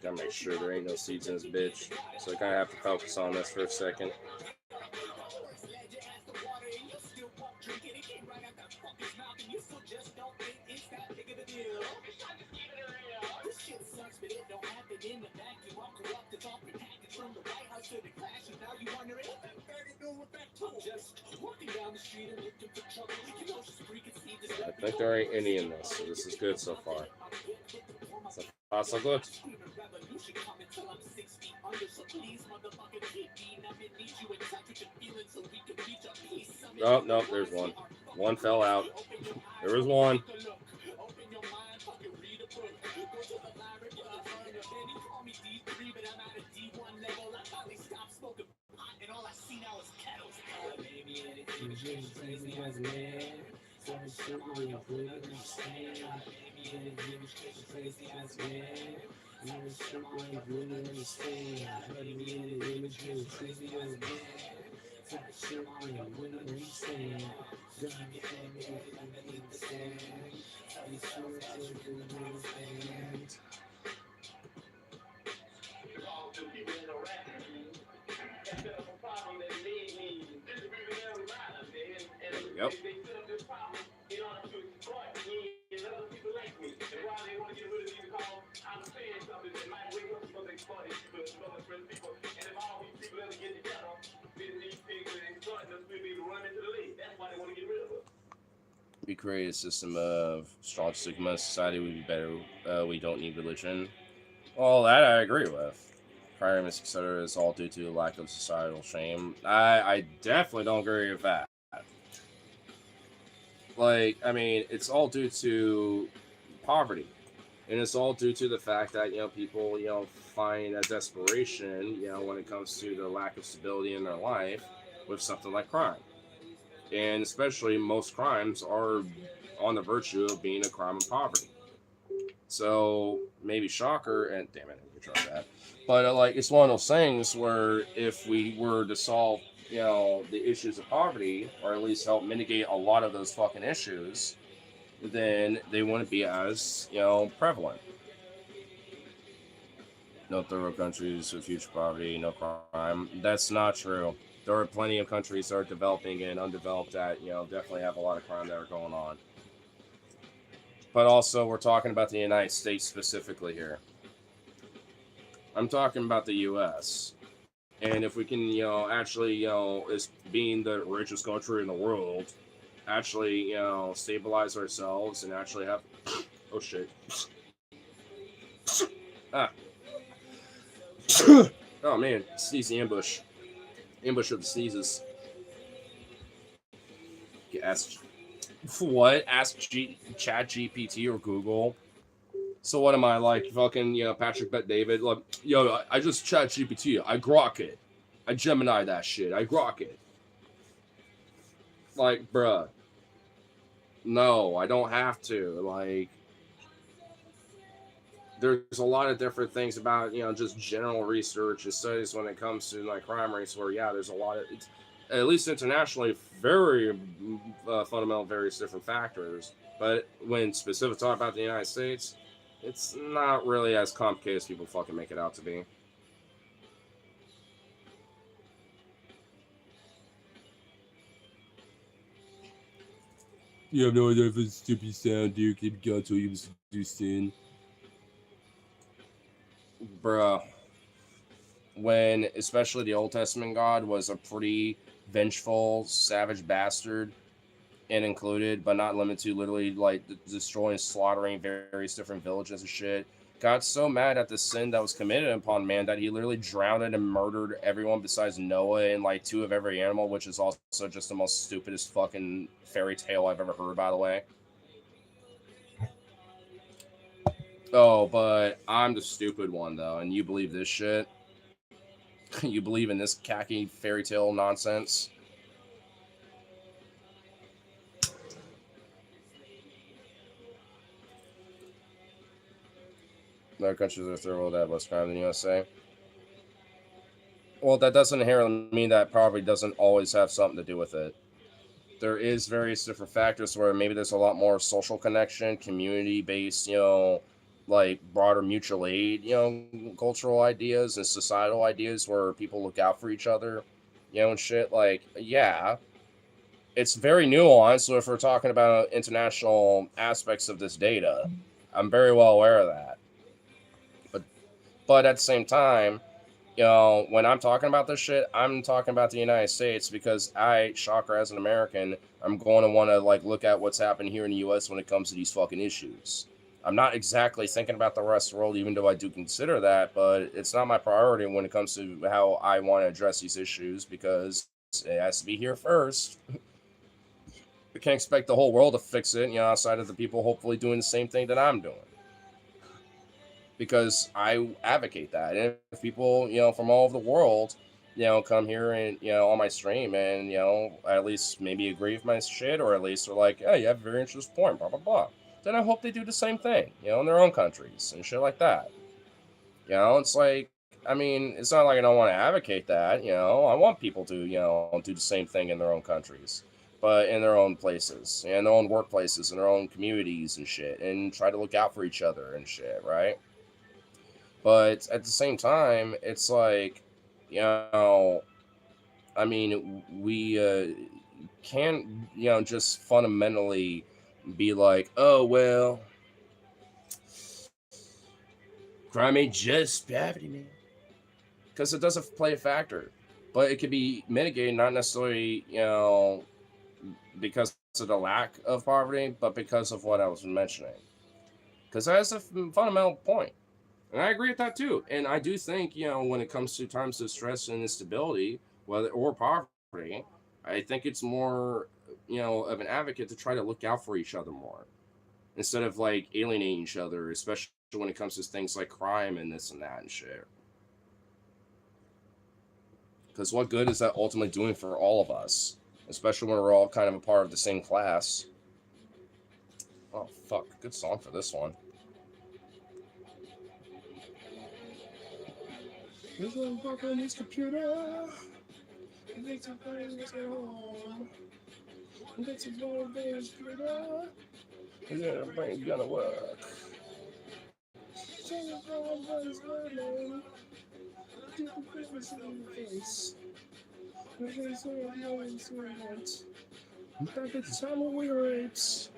Gotta make sure there ain't no seeds in this bitch. So I kind of have to focus on this for a second. I think there ain't any in this, so this is good so far. So far, so good. Oh, no, there's one. One fell out. There was one. Yep. We create a system of strong stigma. Society would be better. We don't need religion. Well, that I agree with. Crime, etc., is all due to a lack of societal shame. I definitely don't agree with that. Like, I mean, it's all due to poverty. And it's all due to the fact that, people, find a desperation, when it comes to the lack of stability in their life with something like crime. And especially most crimes are on the virtue of being a crime of poverty. So maybe shocker, and damn it, I try that. But like, it's one of those things where if we were to solve, the issues of poverty, or at least help mitigate a lot of those fucking issues, then they wouldn't be as, prevalent. No third world countries with huge poverty, no crime. That's not true. There are plenty of countries that are developing and undeveloped that, definitely have a lot of crime that are going on. But also, we're talking about the United States specifically here. I'm talking about the U.S. And if we can, actually, as being the richest country in the world, actually, stabilize ourselves and actually have... Oh, shit. Ah. Oh, man. Sneeze the ambush. Ambush of the sneezes. Ask... What? Ask Chat GPT or Google. So what am I, like, fucking, Patrick Bet David? Like, I just Chat GPT. I grok it. I Gemini that shit. I grok it. Like, bruh. No, I don't have to. Like, there's a lot of different things about, just general research and studies when it comes to, like, crime rates where, there's a lot of, it's, at least internationally, very fundamental, various different factors. But when specific talk about the United States, it's not really as complicated as people fucking make it out to be. You have no idea if it's stupid sound, dude. Keep going until you do sin. Bruh. When, especially the Old Testament God was a pretty vengeful, savage bastard, and included, but not limited to, literally, like, destroying, slaughtering various different villages and shit. Got so mad at the sin that was committed upon man that he literally drowned and murdered everyone besides Noah and, like, 2 of every animal, which is also just the most stupidest fucking fairy tale I've ever heard, by the way. Oh, but I'm the stupid one, though, and you believe this shit? You believe in this khaki fairy tale nonsense? Other countries are third world have less crime than the USA. Well, that doesn't inherently mean that poverty doesn't always have something to do with it. There is various different factors where maybe there's a lot more social connection, community-based, like broader mutual aid, cultural ideas and societal ideas where people look out for each other, and shit. Like, yeah, it's very nuanced. So if we're talking about international aspects of this data, I'm very well aware of that. But at the same time, when I'm talking about this shit, I'm talking about the United States because shocker, as an American, I'm going to want to like look at what's happened here in the U.S. when it comes to these fucking issues. I'm not exactly thinking about the rest of the world, even though I do consider that, but it's not my priority when it comes to how I want to address these issues because it has to be here first. We can't expect the whole world to fix it, outside of the people hopefully doing the same thing that I'm doing. Because I advocate that. And if people, from all over the world, come here and, on my stream and, at least maybe agree with my shit, or at least are like, hey, you have a very interesting point, blah, blah, blah. Then I hope they do the same thing, in their own countries and shit like that. It's like, I mean, it's not like I don't want to advocate that, I want people to, do the same thing in their own countries, but in their own places, in their own workplaces, in their own communities and shit, and try to look out for each other and shit, right? But at the same time, it's like, I mean, we can't, just fundamentally be like, oh, well, crime ain't just poverty, man. Because it doesn't play a factor. But it could be mitigated, not necessarily, because of the lack of poverty, but because of what I was mentioning. Because that's a fundamental point. And I agree with that too. And I do think, when it comes to times of stress and instability, or poverty, I think it's more, of an advocate to try to look out for each other more instead of like alienating each other, especially when it comes to things like crime and this and that and shit. Because what good is that ultimately doing for all of us, especially when we're all kind of a part of the same class? Oh, fuck. Good song for this one. There's one fuck on this computer. It makes a phone at home. It makes a phone on this computer. And then our brain's gonna work. I'm back at the time of we rates.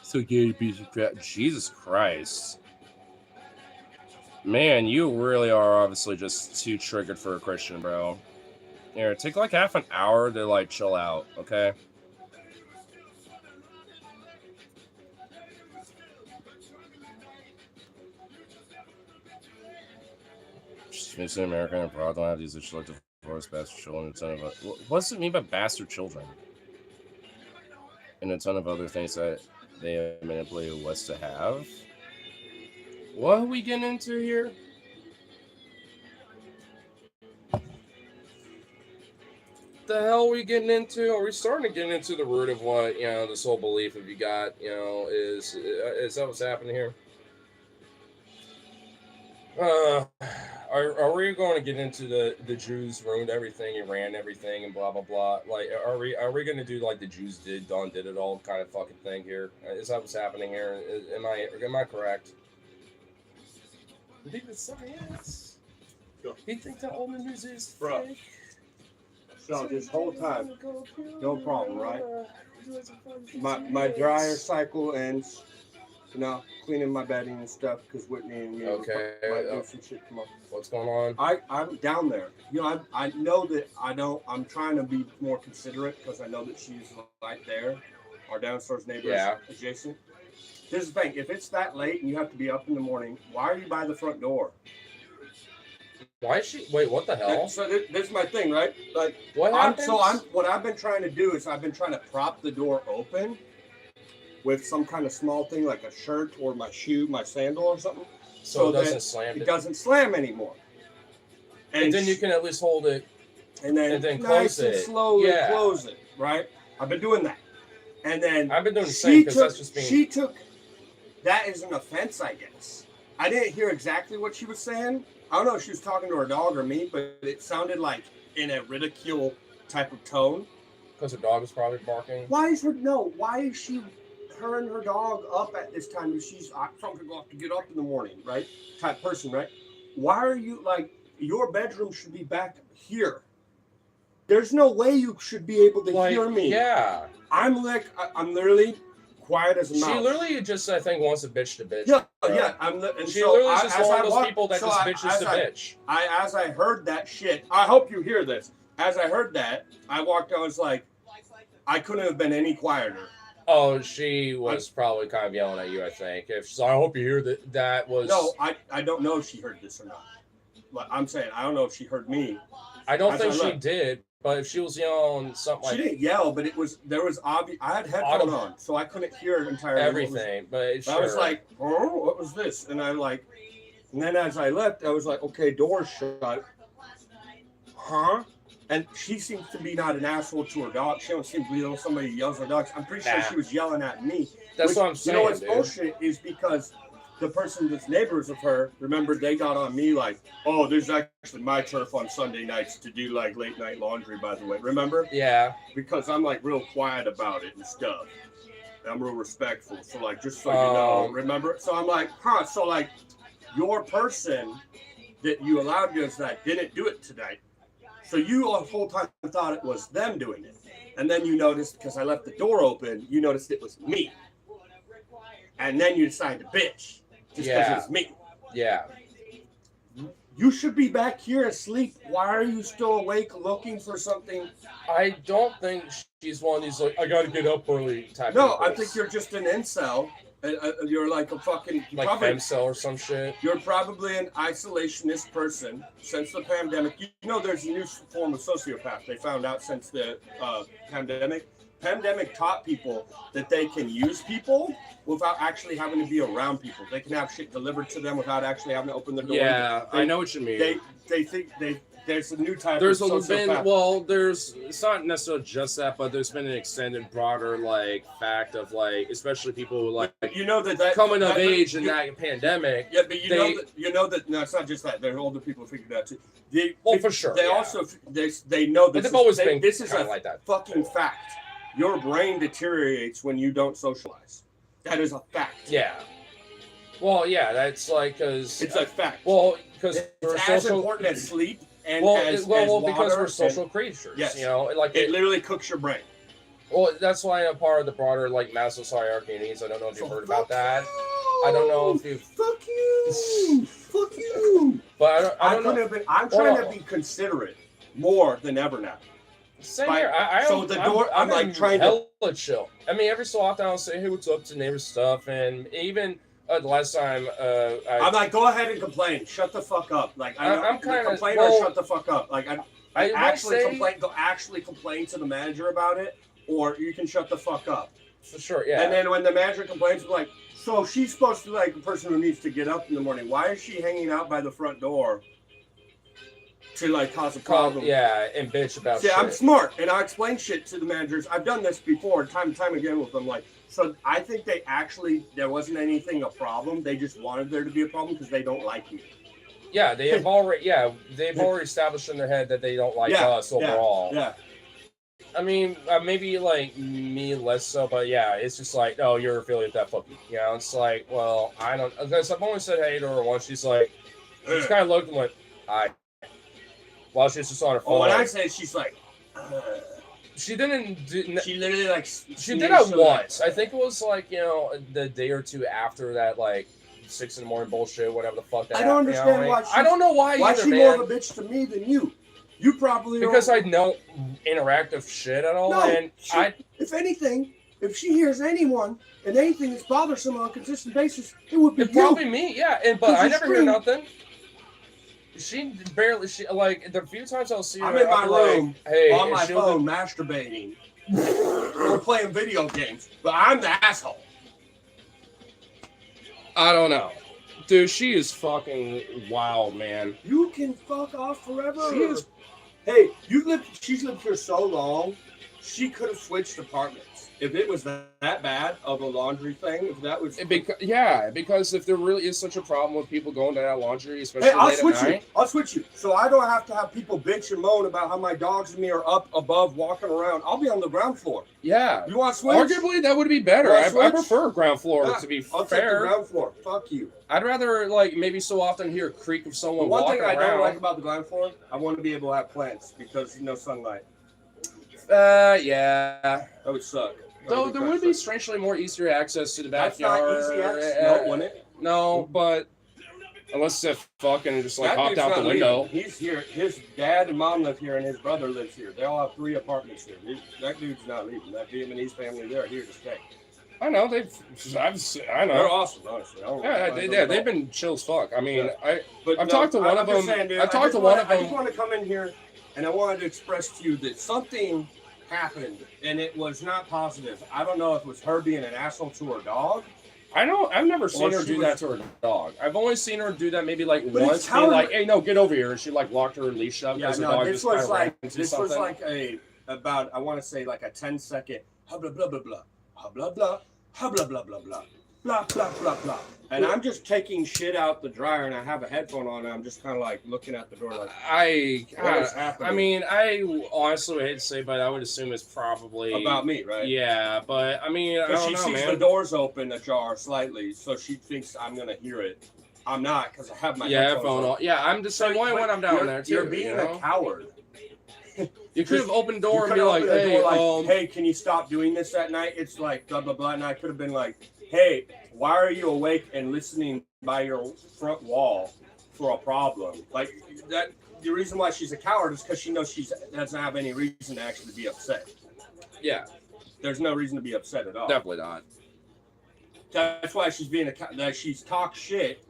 So gay piece of crap. Jesus Christ. Man, you really are obviously just too triggered for a Christian, bro. Here, take like half an hour to like chill out, okay? Just American and abroad don't have these issues like divorce, bastard children, and a ton of what does it mean by bastard children? And a ton of other things that they have manipulated West to have. What are we getting into here? The hell are we getting into? Are we starting to get into the root of what, this whole belief of you got, is that what's happening here? Are we going to get into the Jews ruined everything and ran everything and blah blah blah? Like, are we going to do like the Jews did it all kind of fucking thing here? Is that what's happening here? Am I correct? You think it's science? Sure. You think the old news is Bro. fake? So this whole time, no problem, right? My dryer cycle ends, cleaning my bedding and stuff because Whitney and me might do some shit tomorrow. What's going on? I'm down there. I know that I'm trying to be more considerate because I know that she's right there. Our downstairs neighbor is adjacent. Here's the thing: if it's that late and you have to be up in the morning, why are you by the front door? Why is she? Wait, what the hell? So this is my thing, right? Like, what happens? What I've been trying to do is I've been trying to prop the door open with some kind of small thing like a shirt or my shoe, my sandal or something, so it doesn't slam. It doesn't slam anymore. And then you can at least hold it, and then close nice it, and slowly close it. Right? I've been doing that, And then I've been doing the same because that's just being. She took that as an offense, I guess. I didn't hear exactly what she was saying. I don't know if she was talking to her dog or me, but it sounded like in a ridicule type of tone. Because her dog is probably barking. Why is she her and her dog up at this time? If she's something to get up in the morning, right? Type person, right? Why are you like your bedroom should be back here? There's no way you should be able to hear me. Yeah. I'm literally quiet as a mouse. She literally just, I think, wants a bitch to bitch. Yeah, bro. yeah. She literally is just one of those people that just bitches to bitch. As I heard that shit, I hope you hear this. As I heard that, I walked. I was like, I couldn't have been any quieter. Oh, she was probably kind of yelling at you, I think. If she's like, I hope you hear that. That was. No, I don't know if she heard this or not. But I'm saying I don't know if she heard me. I don't think she did. But if she was yelling something like... She didn't yell, but there was obvious... I had headphones on, so I couldn't hear entirely everything, but sure. I was like, oh, what was this? And I'm like... And then as I left, I was like, okay, door's shut. Huh? And she seems to be not an asshole to her dog. She don't seem to be somebody who yells at her dogs. I'm pretty sure she was yelling at me. That's what I'm saying, You know what's bullshit is because... The person that's neighbors of her, remember, they got on me like, oh, there's actually my turf on Sunday nights to do like late night laundry, by the way. Remember? Yeah. Because I'm like real quiet about it and stuff. I'm real respectful. So like, just so you know, remember? So I'm like, so like your person that you allowed to do that didn't do it tonight. So you the whole time thought it was them doing it. And then you noticed, because I left the door open, you noticed it was me. And then you decided to bitch. Just because it's me. Yeah. You should be back here asleep. Why are you still awake looking for something? I don't think she's one of these, like, I gotta get up early type No, of I think you're just an incel. You're like a fucking... Like femcel or some shit. You're probably an isolationist person since the pandemic. You know there's a new form of sociopath they found out since the pandemic. Pandemic taught people that they can use people without actually having to be around people. They can have shit delivered to them without actually having to open the door. Yeah, I know what you mean. They think there's a new type of sociopath. It's not necessarily just that, but there's been an extended, broader fact of especially people who that coming of age in that pandemic. Yeah, but you know that no, it's not just that. There are older people who figured that too. For sure. They also they know that this is like that. Fucking fact. Your brain deteriorates when you don't socialize. That is a fact. Yeah. Well, yeah, that's because it's a fact. Well, because we're as important as sleep and as because water we're social creatures. Yes. It literally cooks your brain. Well, that's why I'm part of the broader Maslow's hierarchy of needs. I don't know if you've heard about that. I don't know if you've. Fuck you. Fuck you. But I don't know. I'm trying to be considerate more than ever now. Same here. I'm like trying to hella chill. I mean, every so often I'll say, "Hey, what's up?" to neighbor stuff, and even the last time I'm like, "Go ahead and complain. Shut the fuck up." Like I'm kind of complain or shut the fuck up. Like I actually complain. Go actually complain to the manager about it, or you can shut the fuck up. For sure, yeah. And then when the manager complains, we're like, "So she's supposed to be like a person who needs to get up in the morning. Why is she hanging out by the front door?" To cause a problem. Yeah, and bitch about shit. Yeah, I'm smart, and I explain shit to the managers. I've done this before, time and time again with them. So I think there wasn't anything a problem. They just wanted there to be a problem because they don't like me. Yeah, they've already established in their head that they don't like us overall. Yeah. I mean, maybe me less so, but yeah, it's just oh, you're affiliated with that fucking. It's well, I don't, because I've only said hey to her once. She's kind of looked and went, hi. While she's just on her phone. Oh, when I say she's she didn't. She literally She did it once. I think it was the day or two after that 6 a.m. bullshit, whatever the fuck that. I don't understand why. I don't know why. Why she more of a bitch to me than you? You probably because I don't interactive shit at all. No, and if anything, if she hears anyone and anything that's bothersome on a consistent basis, it would be you. Probably me. Yeah, but I never hear nothing. She barely. The few times I'll see her, I'm in my room hey, on my phone masturbating or playing video games, but I'm the asshole. I don't know, dude. She is fucking wild, man. You can fuck off forever. She is. Hey, she's lived here so long. she could have switched apartments. If it was that bad of a laundry thing, if that was... Because if there really is such a problem with people going to that laundry, especially late at night... I'll switch you. So I don't have to have people bitch and moan about how my dogs and me are up above walking around. I'll be on the ground floor. Yeah. You want to switch? Arguably, that would be better. I prefer ground floor, to be fair. I'll take the ground floor. Fuck you. I'd rather, like, maybe so often hear a creak of someone walking around. One thing I don't like about the ground floor, I want to be able to have plants because no sunlight. Yeah. That would suck. Though there would be strangely more easier access to the backyard. That's not easy access. No, wouldn't it? No, but unless if fucking just like hopped out the window. He's here. His dad and mom live here, and his brother lives here. They all have 3 apartments here. That dude's not leaving. That Vietnamese family, they're here to stay. I know I know. They're awesome, honestly. They've been chill as fuck. I mean, yeah. I've talked to one of them. I talked to one of them. I just want to come in here, and I wanted to express to you that something happened, and it was not positive. I don't know if it was her being an asshole to her dog. I've never seen her do that to her dog. I've only seen her do that maybe like once, be like, "Hey, no, get over here," and she like locked her leash up. Yeah, no, this was like about I want to say like a 10-second blah blah blah blah blah blah blah blah blah blah blah blah blah blah blah blah. And I'm just taking shit out the dryer, and I have a headphone on, and I'm just kind of like looking at the door, like what is happening? I mean, I honestly would hate to say, but I would assume it's probably about me, right? Yeah, but I mean, I don't know, she sees the doors open ajar slightly, so she thinks I'm gonna hear it. I'm not, because I have my headphones on. Yeah, I'm the same way when I'm down there too. You're being a coward. You could have opened the door and be like, "Hey, hey, can you stop doing this at night?" It's like blah blah blah, and I could have been like, "Hey, why are you awake and listening by your front wall for a problem?" Like that. The reason why she's a coward is because she knows she doesn't have any reason to actually be upset. Yeah, there's no reason to be upset at all. Definitely not. That's why she's being she's talk shit.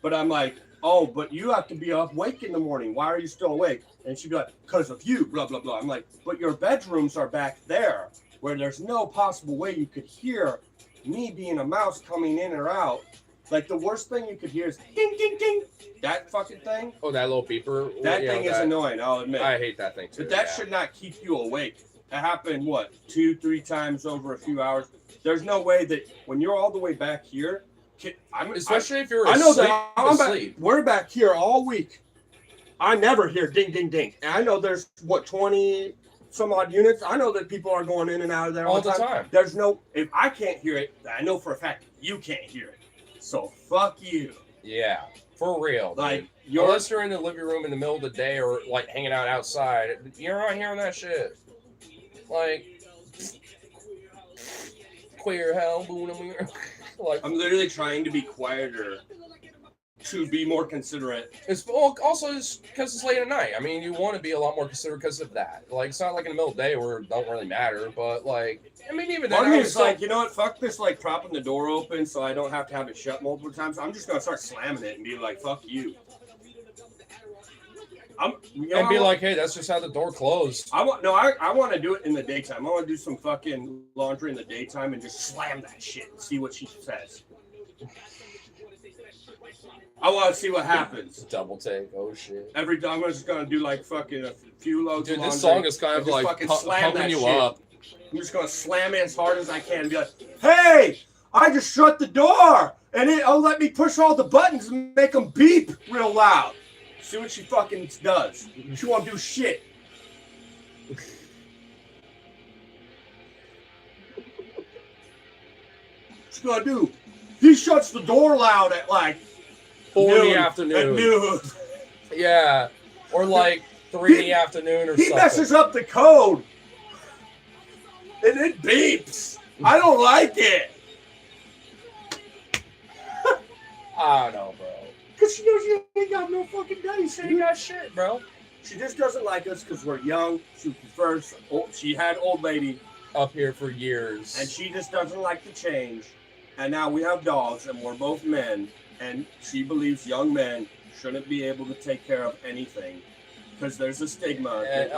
But I'm like, oh, but you have to be awake in the morning. Why are you still awake? And she'd be like, because of you, blah, blah, blah. I'm like, but your bedrooms are back there where there's no possible way you could hear me being a mouse coming in or out. Like, the worst thing you could hear is ding, ding, ding. That fucking thing. Oh, that little beeper. That thing is annoying, I'll admit. I hate that thing, too. But that should not keep you awake. That happened, 2-3 times over a few hours. There's no way that when you're all the way back here, especially if you're asleep. We're back here all week. I never hear ding, ding, ding. And I know there's, 20 some odd units. I know that people are going in and out of there all the time. There's no, if I can't hear it, I know for a fact you can't hear it. So fuck you. Yeah, for real. Like, unless you're in the living room in the middle of the day or like hanging out outside, you're not hearing that shit. Like, queer hell, like, I'm literally trying to be quieter, to be more considerate. It's also because it's late at night. I mean, you want to be a lot more considerate because of that. Like, it's not like in the middle of the day where it don't really matter, but like, I mean, even then, it's like, you know what? Fuck this, like propping the door open so I don't have to have it shut multiple times. I'm just gonna start slamming it and be like, fuck you. And be like, hey, that's just how the door closed. I want to do it in the daytime. I want to do some fucking laundry in the daytime and just slam that shit and see what she says. I want to see what happens. Double take. Oh shit. Every time I'm just gonna do like fucking a few loads of laundry. This song is kind of like pumping you up. I'm just gonna slam it as hard as I can and be like, hey, I just shut the door and it'll let me push all the buttons and make them beep real loud. See what she fucking does. She won't do shit. What's she gonna do? He shuts the door loud at like 4 in the afternoon. At noon. Yeah. Or like 3 in the afternoon or something. He messes up the code. And it beeps. I don't like it. I don't know, bro. Because she knows you ain't got no fucking dice. She ain't got shit, bro. She just doesn't like us because we're young. She prefers, she had old lady up here for years. And she just doesn't like to change. And now we have dogs and we're both men. And she believes young men shouldn't be able to take care of anything. Because there's a stigma that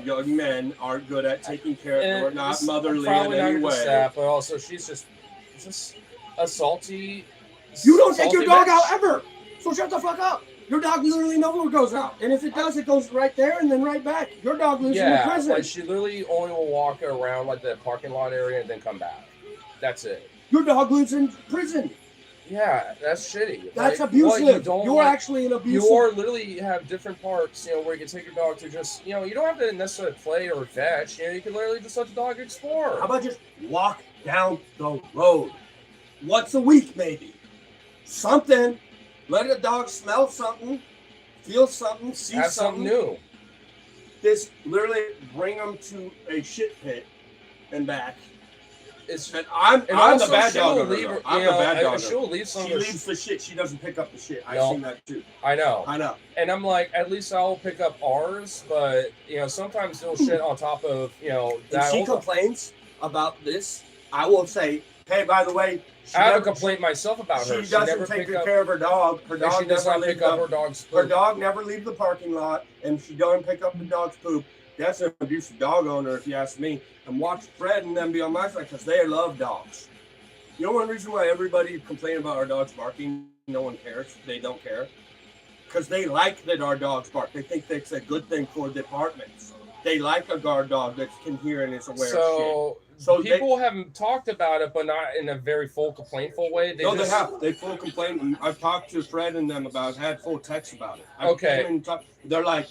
young men aren't good at taking care of, or not motherly in any way. That, but also she's just a salty. You don't take your dog out ever, so shut the fuck up. Your dog literally never goes out. And if it does, it goes right there and then right back. Your dog lives in the prison. Like she literally only will walk around like the parking lot area and then come back. That's it. Your dog lives in prison. Yeah, that's shitty. That's like, abusive. You're actually an abusive. You literally have different parts, where you can take your dog to just, you don't have to necessarily play or fetch. You can literally just let the dog explore. How about just walk down the road once a week, maybe? Something. Let the dog smell something, feel something, see have something new. This literally bring them to a shit pit and back. I'm the bad dog. I'm the bad dog. She'll leave some. She leaves the shit. She doesn't pick up the shit. I've seen that too. I know. And I'm like, at least I'll pick up ours, but sometimes they'll shit on top of that. If she complains about this, I will say, hey, by the way, I have a complaint myself about her. She doesn't take good care of her dog. Her dog never pick up her dog's poop. Her dog never leaves the parking lot, and she doesn't pick up the dog's poop. That's an abusive dog owner, if you ask me. And watch Fred and them be on my side because they love dogs. You know one reason why everybody complain about our dogs barking? No one cares. They don't care. Because they like that our dogs bark. They think that's a good thing for the apartments. They like a guard dog that can hear and is aware of shit. So people haven't talked about it, but not in a very full complaintful way. They have. They full complain. I've talked to Fred and them about it. Had full texts about it. They're like,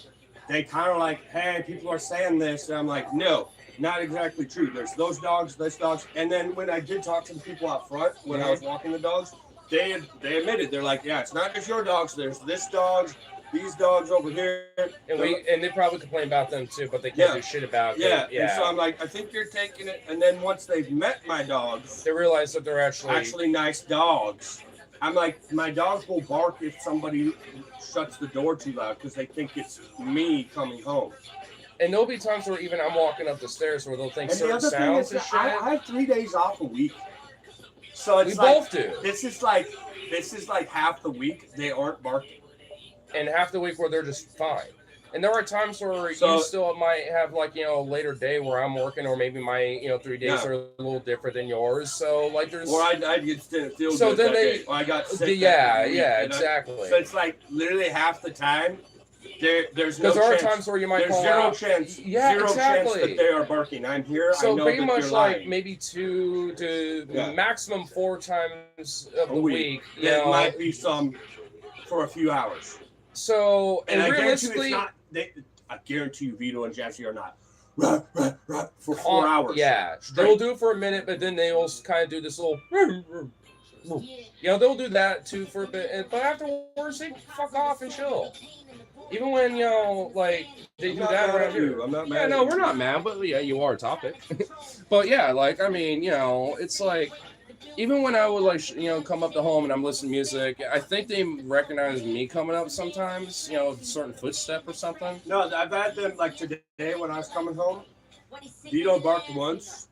they kind of like, hey, people are saying this. And I'm like, no, not exactly true. There's those dogs, this dogs. And then when I did talk to the people out front, when I was walking the dogs, they admitted, they're like, yeah, it's not just your dogs. There's this dogs, these dogs over here. And they probably complain about them too, but they can't do shit about it. Yeah. And so I'm like, I think you're taking it. And then once they've met my dogs, they realize that they're actually nice dogs. I'm like, my dogs will bark if somebody shuts the door too loud because they think it's me coming home. And there'll be times where even I'm walking up the stairs where they'll think certain sounds and shit. I have 3 days off a week. So it's we both do. This is like half the week they aren't barking. And half the week where they're just fine. And there are times where you still might have a later day where I'm working, or maybe my 3 days are a little different than yours. So there's. Or I just didn't feel good that day. I got sick. Yeah, exactly. So it's like literally half the time. There's no chance. Because there are times where you might call out. Chance. Yeah, zero chance that they are barking. I'm here. So I know pretty much lying. Maybe 2 to maximum 4 times of the week. There might be some for a few hours. So and realistically. I guarantee you, Vito and Jesse are not for 4 hours. Yeah, they'll do it for a minute, but then they will kind of do this little. They'll do that too for a bit, but afterwards they fuck off and chill. Even when they do that around here. I'm not mad. Yeah, no, we're not mad, but yeah, you are a topic. But yeah, it's like. Even when I would come up to home and I'm listening to music, I think they recognize me coming up sometimes, certain footstep or something. No, I've had them today when I was coming home. Vito barked once,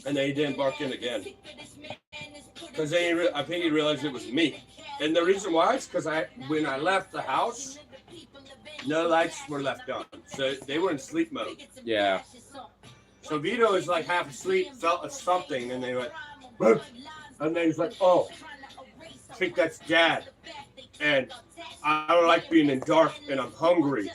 and then he didn't bark in again. Because I think he realized it was me. And the reason why is because when I left the house, no lights were left on. So they were in sleep mode. Yeah. So Vito is half asleep, felt something, and they went, and then he's like, oh, I think that's Dad. And I don't like being in dark, and I'm hungry.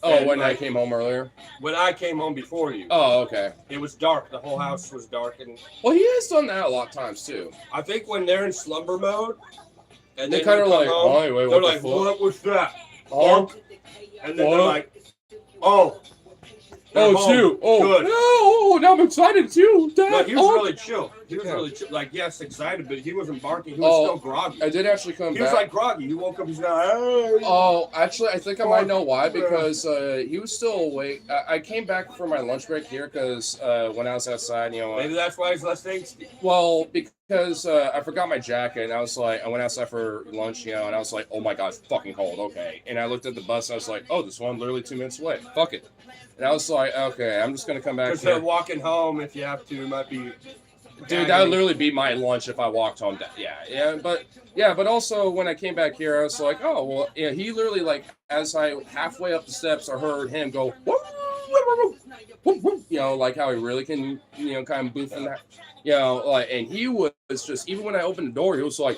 Oh, when I came home earlier? When I came home before you. Oh, okay. It was dark. The whole house was dark. Well, he has done that a lot of times, too. I think when they're in slumber mode, and they kind of like, home, wait, they're like, what was that? Bark. And then they're like, oh. Oh, it's you. Oh, good. No, now I'm excited too. Dad. No, he was really chill. He was really chill. Yes, excited, but he wasn't barking. He was still groggy. I did actually come back. He was groggy. He woke up, he's like, hey. Oh, actually, I think I might know why, because he was still awake. I came back for my lunch break here because when I was outside, maybe that's why he's less angsty. Well, because I forgot my jacket, and I went outside for lunch, and I was like, oh my God, it's fucking cold, okay. And I looked at the bus, and I was like, oh, this one literally 2 minutes away. Fuck it. And I was like, okay, I'm just going to come back here. Because they're walking home if you have to. It might be... Dude, that would literally be my lunch if I walked home. But also when I came back here, I was like, oh, well, he literally, as I halfway up the steps, I heard him go, like how he really can, kind of boof in that, and he was just, even when I opened the door, he was like,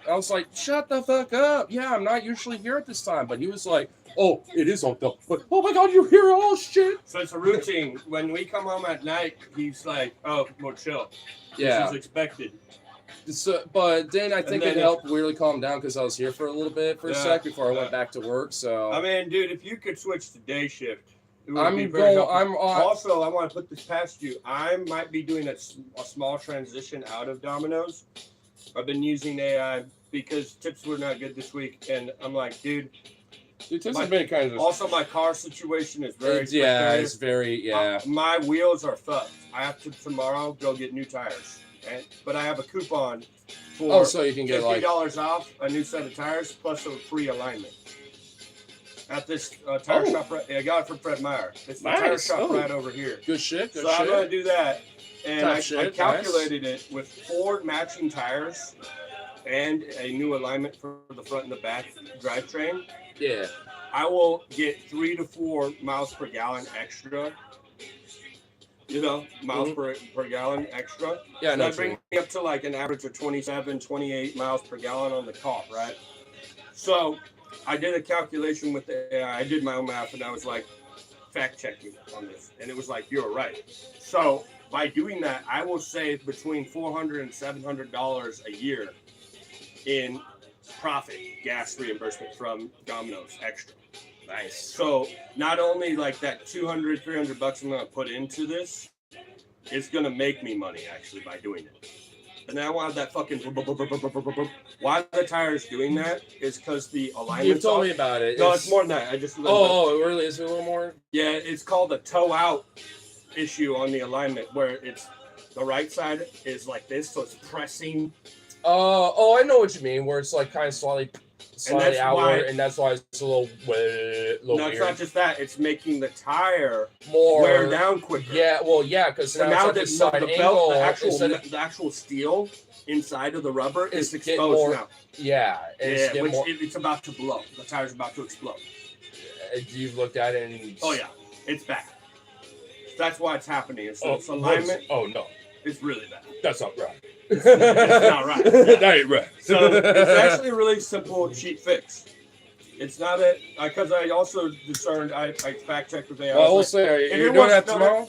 I was like, shut the fuck up. Yeah, I'm not usually here at this time. But he was like, oh, it is on the, but oh my God, you're here. Oh shit. So it's a routine. When we come home at night, he's like, oh, well, chill. Yeah. This is expected. So, but then I think it helped really calm down because I was here for a little bit for a sec before I went back to work. So I mean, dude, if you could switch to day shift, it would I'm be very going. helpful. I'm on. Also, I want to put this past you. I might be doing a small transition out of Domino's. I've been using AI because tips were not good this week, and I'm like, dude. Tips have been kind of. Also, my car situation is very. It's very. My wheels are fucked. I have to tomorrow go get new tires. But I have a coupon for so you can get $50 off a new set of tires plus a free alignment at this tire shop. I got it from Fred Meyer. It's the tire shop right over here. Good shit. So I'm gonna do that, and I calculated it with 4 matching tires and a new alignment for the front and the back drivetrain. Yeah, I will get 3 to 4 miles per gallon extra. Miles per gallon extra. Yeah, so that brings me up to like an average of 27, 28 miles per gallon on the car, right? So I did a calculation with the AI. I did my own math, and I was like, fact checking on this. And it was like, you're right. So by doing that, I will save between $400 and $700 a year in profit gas reimbursement from Domino's extra. Nice. So not only like that $200, $300 I'm gonna put into this, it's gonna make me money actually by doing it. And then I want that fucking. Why the tire's doing that is because the alignment. You told me about it. No, it's more than that. I just. Oh, really? Is it a little more? Yeah, it's called the toe out issue on the alignment, where it's the right side is like this, so it's pressing. I know what you mean. Where it's like kind of slightly outward, and that's why it's a little weird. No, it's not just that. It's making the tire more wear down quicker. Yeah, well, yeah, because so now the actual steel inside of the rubber is exposed now. Yeah, it's about to blow. The tire's about to explode. You've looked at it, and oh yeah, it's bad. That's why it's happening. It's alignment. Oh no, it's really bad. That's not right. It's not right. That ain't right. So it's actually a really simple cheap fix. It's not because I also discerned, I fact checked with AI. Well, you're doing that tomorrow?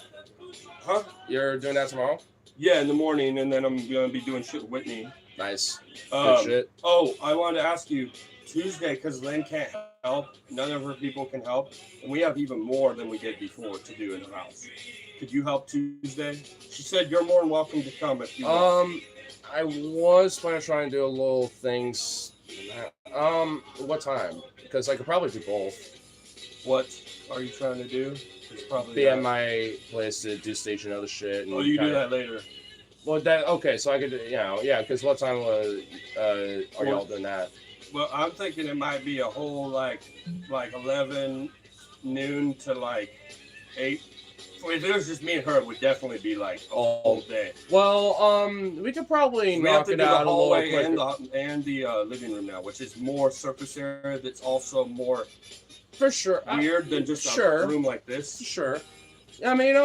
Huh? You're doing that tomorrow? Yeah, in the morning, and then I'm going to be doing shit with Whitney. Nice. Good shit. Oh, I wanted to ask you, Tuesday, because Lynn can't help, none of her people can help, and we have even more than we did before to do in the house. Could you help Tuesday? She said you're more than welcome to come if you want. I was planning on trying to do a little things. What time? Because I could probably do both. What are you trying to do? It's probably be at my place to do station other shit. And you do that later. Well, so I could, because what time are y'all doing that? Well, I'm thinking it might be a whole like 11 noon to like 8. If it was just me and her, it would definitely be like all day. Well, we could probably knock it out a little quicker. And the living room now, which is more surface area. That's also more for sure weird than just a room like this. Sure. I mean,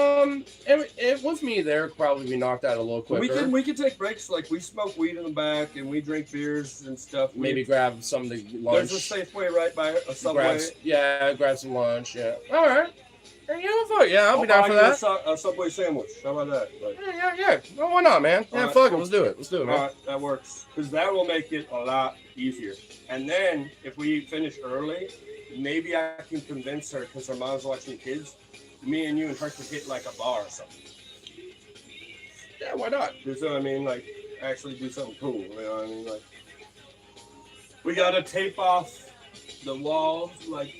it with me there could probably be knocked out a little quicker. We could take breaks. Like we smoke weed in the back and we drink beers and stuff. Maybe grab some of the lunch. There's a Safeway right by a Subway. Grab some lunch. Yeah. All right. I'll be down for that. A Subway sandwich. How about that? Like, yeah. Well, why not, man? Yeah, fuck it. Let's do it, man. All right, that works. Because that will make it a lot easier. And then, if we finish early, maybe I can convince her, because her mom's watching kids, me and you and her could hit like a bar or something. Yeah, why not? You know what I mean? Like, actually do something cool. You know what I mean? Like, we got to tape off the walls, like,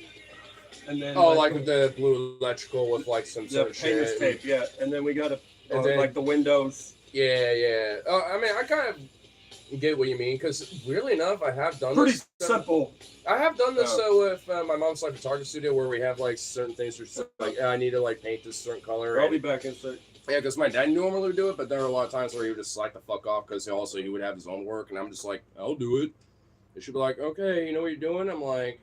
and then like the blue electrical with like some sort of painter's tape, yeah. And then we got to like the windows. Yeah. I mean, I kind of get what you mean because weirdly enough, I have done pretty simple. I have done this with my mom's like photography studio where we have like certain things like I need to like paint this certain color. I'll be back in a sec. Yeah, because my dad normally would do it, but there were a lot of times where he would just slack the fuck off because he would have his own work, and I'm just like, I'll do it. And she'd be like, okay, you know what you're doing? I'm like,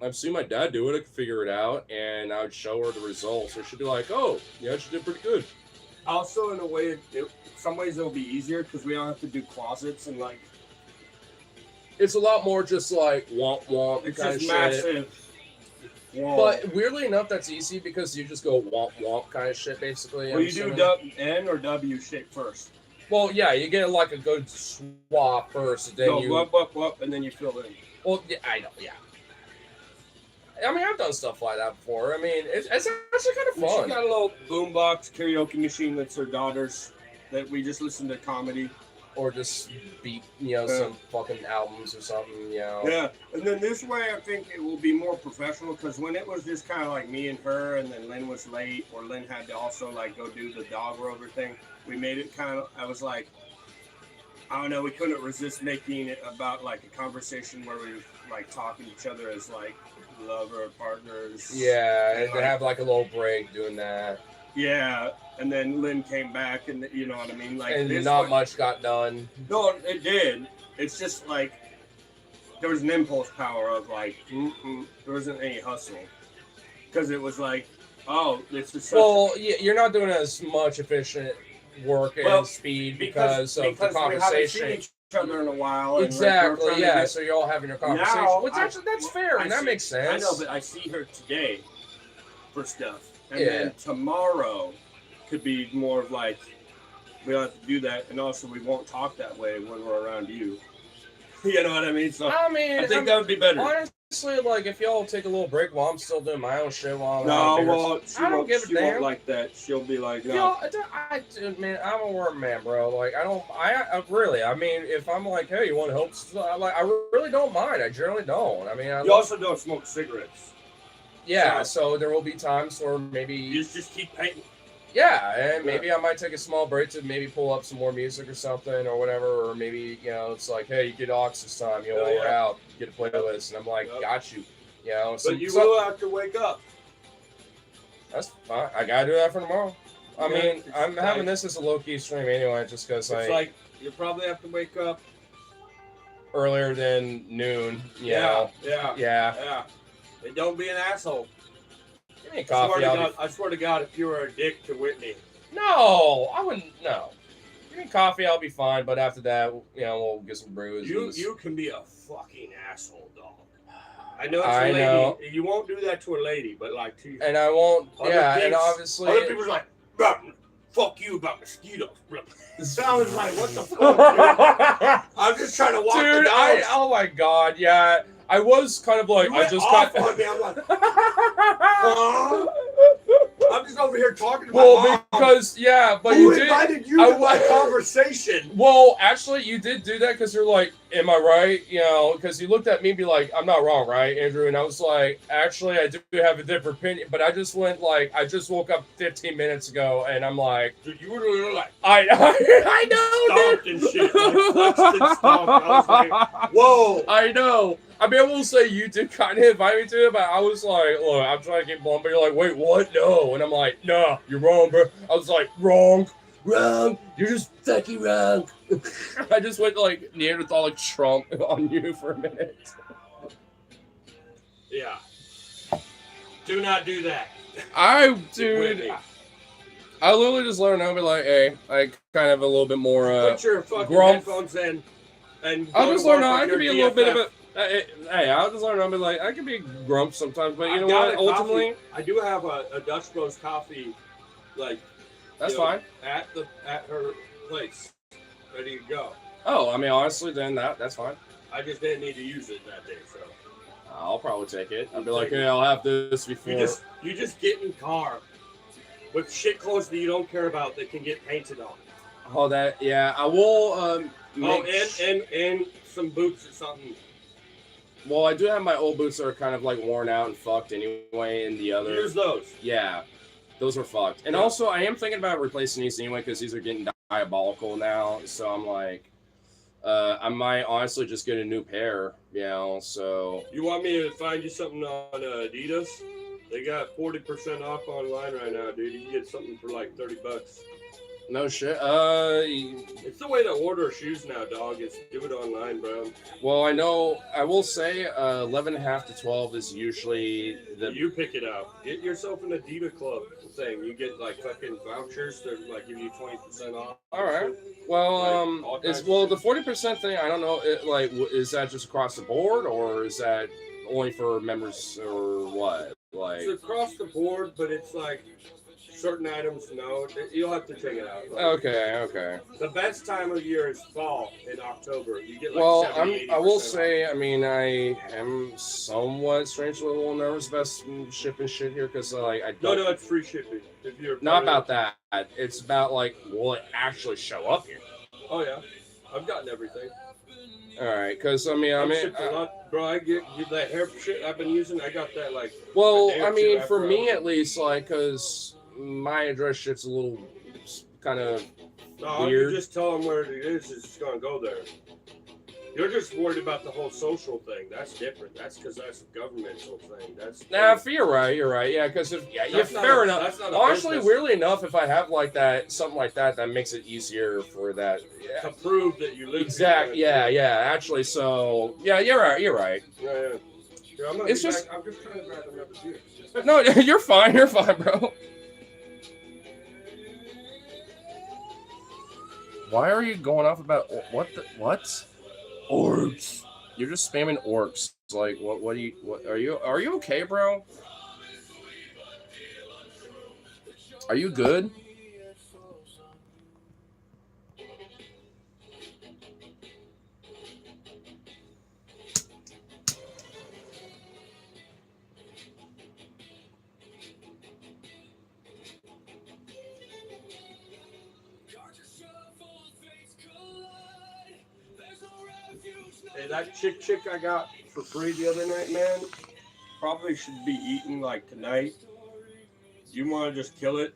I've seen my dad do it. I could figure it out, and I would show her the results. So she'd be like, "Oh, yeah, she did pretty good." Also, in a way, some ways it'll be easier because we don't have to do closets and like It's a lot more just like womp womp It's kind of just shit. massive. Whoa. But weirdly enough, that's easy because you just go womp womp kind of shit, basically. Well, you do N or W shape first. Well, yeah, you get like a good swap first, and then Go you up, and then you fill in. Well, yeah, I know, yeah. I mean, I've done stuff like that before. I mean, it's actually kind of fun. She got a little boombox karaoke machine that's her daughter's that we just listen to comedy. Or just beat, some fucking albums or something, Yeah, and then this way I think it will be more professional because when it was just kind of like me and her and then Lynn was late or Lynn had to also like go do the dog rover thing, we made it kind of, I was like, I don't know, we couldn't resist making it about like a conversation where we were like talking to each other as like lover partners. Yeah, and to have like a little break doing that. Yeah, and then Lynn came back, and you know what I mean, like, and not much got done. No, it did. It's just like there was an impulse power of like there wasn't any hustle because it was like, oh, this is such. Well, you're not doing as much efficient work and speed because of the conversation. We haven't seen each other in a while. Exactly. And yeah. So you're all having your conversation, which actually that's fair, and that makes sense. I know, but I see her today for stuff. And then tomorrow could be more of like, we don't have to do that. And also, we won't talk that way when we're around you. You know what I mean? So I think that would be better. Honestly, like, if y'all take a little break while I'm still doing my own shit while I'm I don't give a damn. She won't like that. She'll be like, no. Man, I'm a worm man, bro. Like, I really, I mean, if I'm like, hey, you want to help? Like, I really don't mind. I generally don't. I mean, you also don't smoke cigarettes. Yeah, so there will be times where maybe you just keep painting. Yeah, and maybe I might take a small break to maybe pull up some more music or something or whatever, or maybe it's like, hey, you get aux this time, we're out, get a playlist, and I'm like, got you, But you will have to wake up. That's fine. I gotta do that for tomorrow. I mean, I'm having this as a low key stream anyway, just because it's like you probably have to wake up earlier than noon. Yeah. And don't be an asshole. Give me a coffee. I swear to God, if you were a dick to Whitney. No, I wouldn't. No. Give me coffee, I'll be fine. But after that, we'll get some brews. You can be a fucking asshole, dog. I know it's a lady. Know. You won't do that to a lady, but like to. And I won't. And obviously. Other people's like, fuck you about mosquitoes. So I was like, what the fuck? I'm just trying to walk the dogs. Oh my God, yeah. I was kind of like, I just got. On me. I'm like, I'm just over here talking to my mom. Because but Who invited you to my conversation? Well, actually, you did do that because you're like, am I right? Because you looked at me and be like, I'm not wrong, right, Andrew? And I was like, actually, I do have a different opinion, but I just went like, I just woke up 15 minutes ago, and I'm like, dude, you were really like, I know, dude. And shit, like, I was like, whoa. I know. I mean, I will say you did kind of invite me to it, but I was like, look, I'm trying to get blunt, but you're like, wait, what? No. And I'm like, nah, you're wrong, bro. I was like, wrong. You're just fucking wrong. I just went like Neanderthalic Trump on you for a minute. Yeah. Do not do that. Dude, I literally just let her know, be like, hey, I kind of a little bit more, put your fucking headphones in, and I'll just learn how I can be a little bit of a, hey, I'll just learn. I'll be like, I can be grump sometimes, but you know what? Ultimately, I do have a Dutch Bros coffee, like that's fine at her place, ready to go. Oh, I mean, honestly, then that's fine. I just didn't need to use it that day, so I'll probably take it. I'll be like, hey, I'll have this before. You just get in car with shit clothes that you don't care about that can get painted on. Oh, I will. And some boots or something. Well, I do have my old boots that are kind of like worn out and fucked anyway, and the other. Use those. Yeah, those are fucked. And also, I am thinking about replacing these anyway because these are getting diabolical now. So I'm like, I might honestly just get a new pair. So. You want me to find you something on Adidas? They got 40% off online right now, dude. You can get something for like $30. No shit. It's the way to order shoes now, dog. It's do it online, bro. Well, I know. I will say, 11.5 to 12 is usually the. You pick it out. Get yourself an Adidas club thing. You get like fucking vouchers that like give you 20% off. All right. Well, all is kinds of the shit. 40% thing? I don't know. Is that just across the board, or is that only for members, or what? Like, It's across the board, but it's like certain items. No, you'll have to check it out. Like, okay. the best time of year is fall in October. You get like Well, 70, I will 80% off. say, I mean, I am somewhat strangely a little nervous about shipping shit here because, like, I don't. No, it's free shipping. If you're Not about that. It's about like, will it actually show up here? Oh yeah, I've gotten everything. All right, because I mean, shipped a lot, bro. I get that hair shit I've been using. I got that like. well, a day or I two mean, after for I me was- at least, like, because my address shit's a little kind of No, weird. you just tell them where it is. It's just gonna go there. You're just worried about the whole social thing. That's different. That's because that's a governmental thing. That's Nah, you're right. Yeah, because That's not fair a- enough. that's not a Honestly, business. weirdly enough, if I have like that, something like that, that makes it easier for that. Yeah. to prove that you live. Exactly. here. Yeah. Actually, so yeah, you're right. Yeah. Yeah, I'm It's just- I'm just trying to grab another beer. No, you're fine, bro. Why are you going off about what? Orcs. You're just spamming orcs. Like, what do you? What are you okay, bro? Are you good? Hey, that chick I got for free the other night, man, probably should be eaten like tonight. You want to just kill it?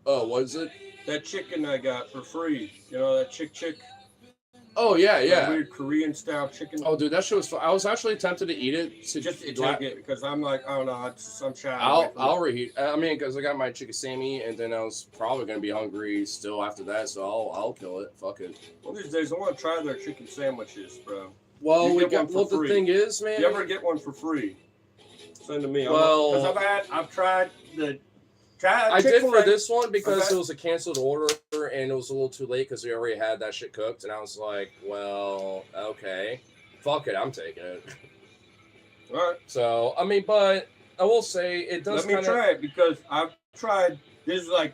Oh, what is it? That chicken I got for free. You know that chick? Oh yeah, That yeah. weird Korean style chicken. Oh, dude, that shit was fun. I was actually tempted to eat it. Just to take it because I'm like, I don't know, I'm shy. I'll reheat. I mean, because I got my chicken sammy, and then I was probably gonna be hungry still after that, so I'll kill it. Fuck it. One of these days, I want to try their chicken sandwiches, bro. Well, You we get got. one for Well, the free. thing is, man. You ever get one for free? Send to me. Well- because I've tried the. I did for Chick-fil-A. this one because Okay. it was a canceled order and it was a little too late because we already had that shit cooked, and I was like, well, okay, fuck it, I'm taking it. All right. So I mean, but I will say it does. Let me try it because I've tried. This is like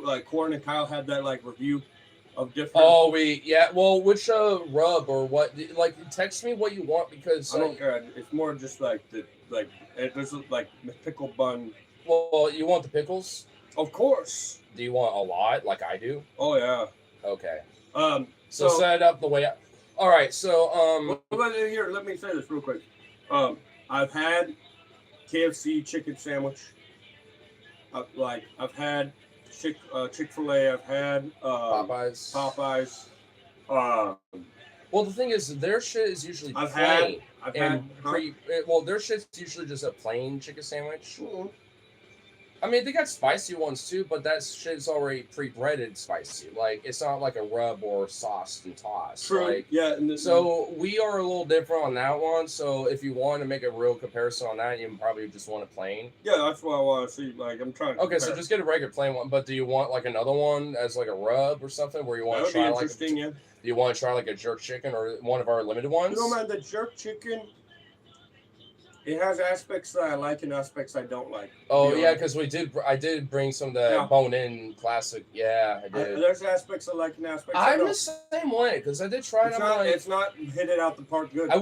like Corn and Kyle had that like review of different. Oh, well, which rub or what? Like, text me what you want because I don't care. It's more just like there's like pickle bun. well, you want the pickles? Of course. Do you want a lot, like I do? Oh yeah. Okay. So set it up the way. All right. So here, let me say this real quick. I've had KFC chicken sandwich. I've had Chick-fil-A. I've had Popeyes. Well, the thing is, their shit is usually plain. Their shit's usually just a plain chicken sandwich. Mm-hmm. I mean, they got spicy ones too, but that shit's already pre-breaded spicy. Like, it's not like a rub or sauce and toss. True. Like, yeah. so we are a little different on that one. So if you want to make a real comparison on that, you probably just want a plain. Yeah, that's what I want to see. Like, I'm trying to. Okay, so compare. just get a regular plain one. But do you want like another one as like a rub or something where you want to try like? Yeah. Do you want to try like a jerk chicken or one of our limited ones? You know, man, the jerk chicken. It has aspects that I like and aspects I don't like. Oh yeah, because I did bring some of the bone-in classic. Yeah, I did. There's aspects I like and aspects I I'm don't. the same way because I did try it. It's not hit it out the park good. I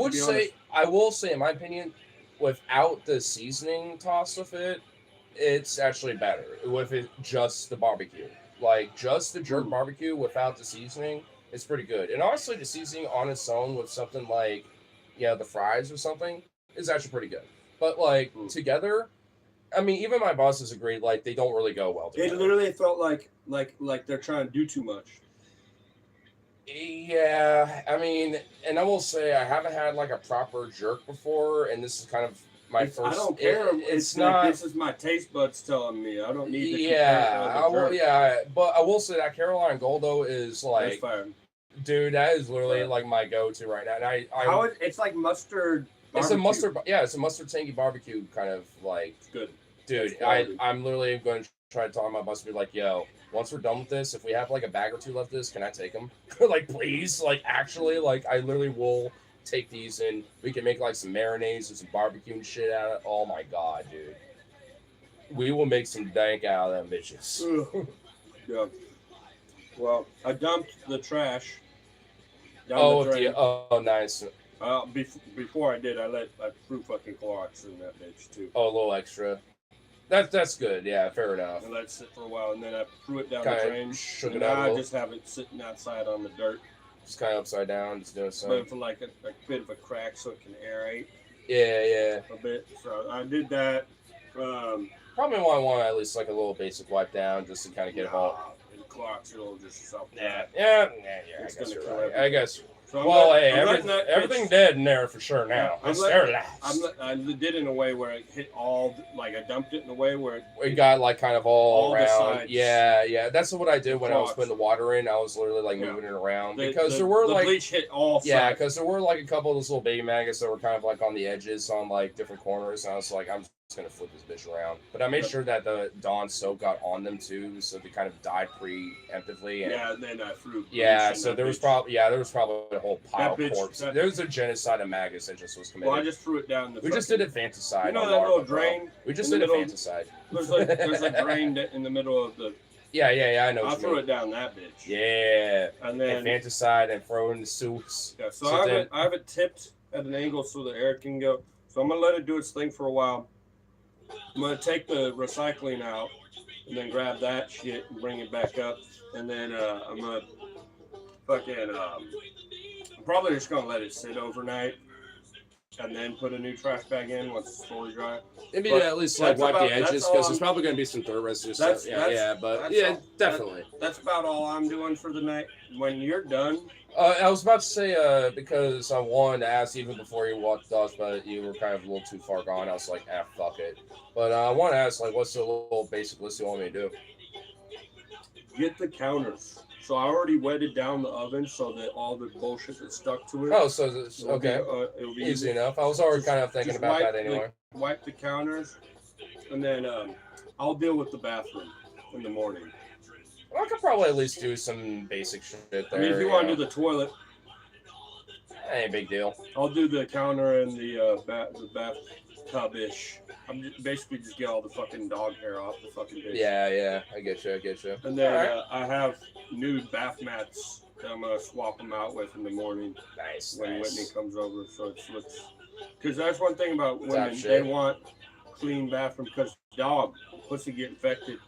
will say, in my opinion, without the seasoning tossed with it, it's actually better with it just the barbecue. Like just the jerk barbecue without the seasoning, it's pretty good. And honestly, the seasoning on its own with something like, the fries or something is actually pretty good. But like together, I mean, even my bosses agreed like they don't really go well together. It literally felt like they're trying to do too much. Yeah, I mean, and I will say I haven't had like a proper jerk before, and this is kind of I don't care. It's not. Like, this is my taste buds telling me. I don't need to. But I will say that Carolina Gold though is like, dude, that is literally like my go-to right now. And it's like mustard. Barbecue. It's a mustard. Yeah, it's a mustard tangy barbecue kind of like. It's good. Dude, I'm literally going to try to talk to my boss and be like, yo, once we're done with this, if we have like a bag or two left of this, can I take them? Like, please, like, actually, like, I literally will take these and we can make like some marinades and some barbecue and shit out of it. Oh my god, dude. We will make some dank out of them bitches. Yeah. Well, I dumped the trash. Nice. Before I did, I threw fucking Clorox in that bitch too. Oh, a little extra. That's good. Yeah, fair enough. I let it sit for a while, and then I threw it down the drain. And now I just have it sitting outside on the dirt. Just kind of upside down, just doing something. But for like a bit of a crack so it can aerate. Yeah. A bit. So I did that. Probably want at least like a little basic wipe down just to kind of get it all. And Clorox, it'll just self. Yeah. I guess you're right. I guess. So everything dead in there for sure now. I did in a way where it hit all, like I dumped it in a way where it got like kind of all around. Yeah. That's what I did when I was putting the water in. I was literally like moving it around because there were like bleach hit all sides. Yeah, because there were like a couple of those little baby maggots that were kind of like on the edges on like different corners. And I was like, I'm just gonna flip this bitch around. But I made sure that the Dawn soap got on them too, so they kind of died preemptively. And then I threw. Yeah, so there was probably a whole pile of corpse. There was a genocide of maggots that just was committed. Well, I just threw it down. We just did it fantaside. You know that little drain? We just did it fantaside. There's a drain in the middle of the. Yeah. I know. I threw it down that bitch. Yeah. And then fantaside and throw in the soups. Yeah. So I have it tipped at an angle so the air can go. So I'm gonna let it do its thing for a while. I'm going to take the recycling out and then grab that shit and bring it back up. And then I'm going to I'm probably just going to let it sit overnight and then put a new trash bag in once it's fully dry. Maybe at least like wipe the edges because there's probably going to be some dirt residue stuff. Definitely. That's about all I'm doing for the night. When you're done. I was about to say, because I wanted to ask even before you walked off, but you were kind of a little too far gone. I was like, fuck it. But I want to ask, like, what's the little basic list you want me to do? Get the counters. So I already wetted down the oven so that all the bullshit that's stuck to it. Oh, so it's okay. It'll be easy enough. I was already kind of thinking about that anyway. Wipe the counters, and then I'll deal with the bathroom in the morning. I could probably at least do some basic shit there. I mean, if you want to do the toilet, ain't a big deal. I'll do the counter and the bathtub-ish. I'm basically just get all the fucking dog hair off the fucking dish. Yeah, I get you. And then I have new bath mats that I'm gonna swap them out with in the morning. Nice. When Whitney comes over, so it looks. Because that's one thing about women, they want clean bathroom because dog pussy get infected.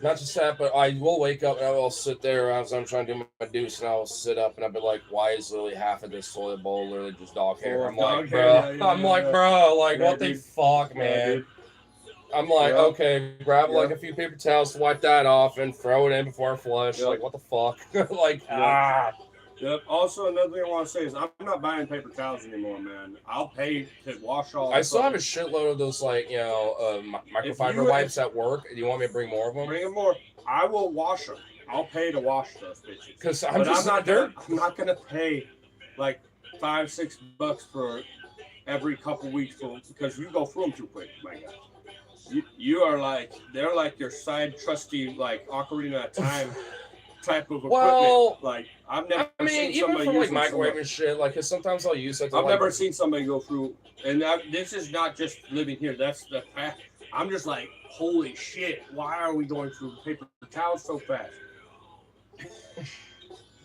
Not just that, but I will wake up and I will sit there as I'm trying to do my deuce, and I'll sit up and I'll be like, "Why is literally half of this toilet bowl literally just dog hair?" I'm like, bro, what the fuck, man? I'm like, okay, grab like a few paper towels to wipe that off and throw it in before I flush. Like, what the fuck? Yep. Also, another thing I want to say is I'm not buying paper towels anymore, man. I'll pay to wash all. I still have a shitload of those, like, microfiber wipes at work. Do you want me to bring more of them? Bring them more. I will wash them. I'll pay to wash those bitches. Because I'm not gonna pay like $5-6 for every couple weeks because you go through them too quick, my God. You are like they're like your side trusty like Ocarina of Time. Type of equipment. Well, like I've never seen even somebody from use like microwave and shit, like, cause sometimes I'll use it. I've never seen somebody go through, and this is not just living here. That's the fact. I'm just like, holy shit! Why are we going through paper towels so fast?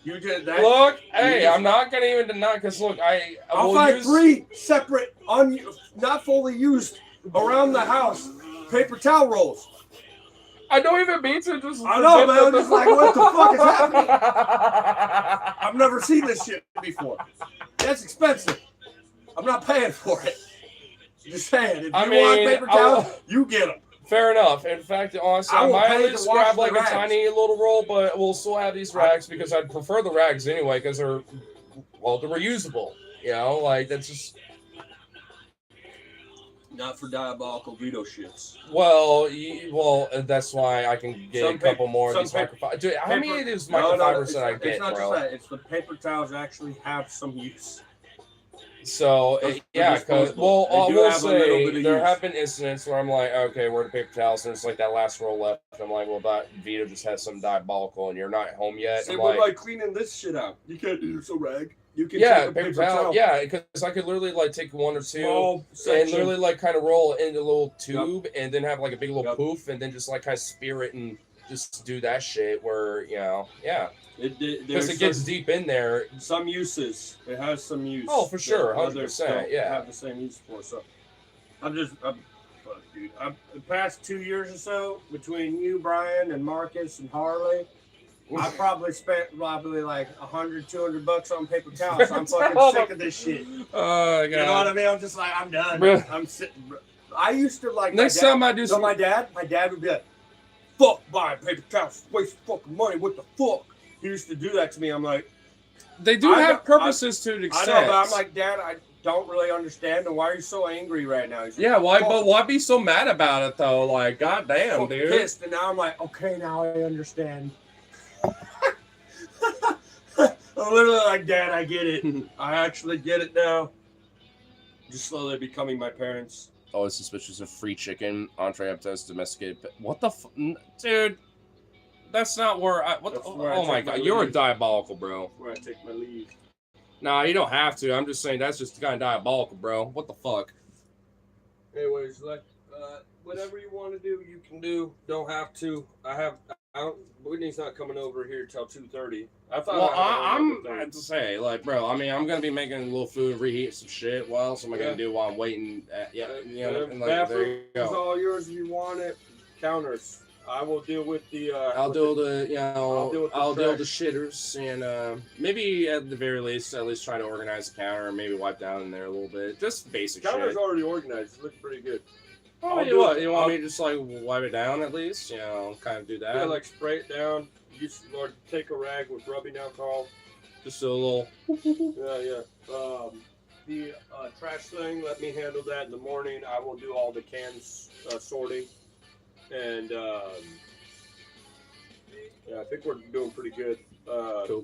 You did that. Look, hey, I'm not gonna even deny, cause look, I'll find 3 separate, not fully used around the house paper towel rolls. I don't even mean to just. I know, man. I'm just like, what the fuck is happening? I've never seen this shit before. That's expensive. I'm not paying for it. Just saying. If you want paper towels, you get them. Fair enough. In fact, honestly, I might at least grab like a tiny little roll, but we'll still have these rags because I'd prefer the rags anyway because they're reusable. You know, like that's just. Not for diabolical veto shits. Well, that's why I can get a couple more of these microfibers. Dude, how many of these microfibers did I get, it's not bro? just that. It's the paper towels actually have some use. So, yeah, because, I will say, there have been incidents where I'm like, okay, where are the paper towels? And it's like that last roll left. I'm like, well, that Vito just has some diabolical and you're not home yet. Same with like cleaning this shit out. You can't use a rag. You can take a paper towel. Yeah, because I could literally like take one or two and literally like kind of roll it into a little tube and then have like a big little poof and then just like kind of spear it and just do that shit where, because it gets deep in there. Some uses. It has some use. Oh, for sure. 100%. Yeah. Have the same use for. So dude, the past 2 years or so, between you, Brian, and Marcus and Harley, I probably spent like $100-$200 on paper towels. I'm fucking sick of this shit. Oh, God. You know what I mean? I'm just like, I'm done. I'm sitting. I used to like. Next time I do my dad would be like, fuck buying paper towels, waste fucking money. What the fuck? He used to do that to me. I'm like, they do have purposes to an extent. I know, but I'm like, Dad, I don't really understand. And why are you so angry right now? Like, yeah, why? But why be so mad about it though? Like, goddamn, dude. Pissed, and now I'm like, okay, now I understand. I'm literally like, Dad, I get it. I actually get it now. Just slowly becoming my parents. Always suspicious of free chicken, entree appetizers, domesticated. What the dude? That's not where I. Oh my God, you're a diabolical, bro. That's where I take my leave. Nah, you don't have to. I'm just saying that's just kind of diabolical, bro. What the fuck? Anyways, like, whatever you want to do, you can do. Don't have to. Whitney's not coming over here till 2:30. I'm to say, like, bro. I mean, I'm gonna be making a little food, reheat some shit. What else am I gonna do while I'm waiting? And like, there you go. It's all yours if you want it. Counters. I will deal with the. I'll deal with the shitters, and maybe at the very least, try to organize the counter, and maybe wipe down in there a little bit. Just basic shit. Counter's already organized. It's looking pretty good. Oh, you want me to just like wipe it down at least? Kind of do that. Yeah, like spray it down. Or take a rag with rubbing alcohol. Just a little. Yeah. The trash thing, let me handle that in the morning. I will do all the cans sorting. And I think we're doing pretty good.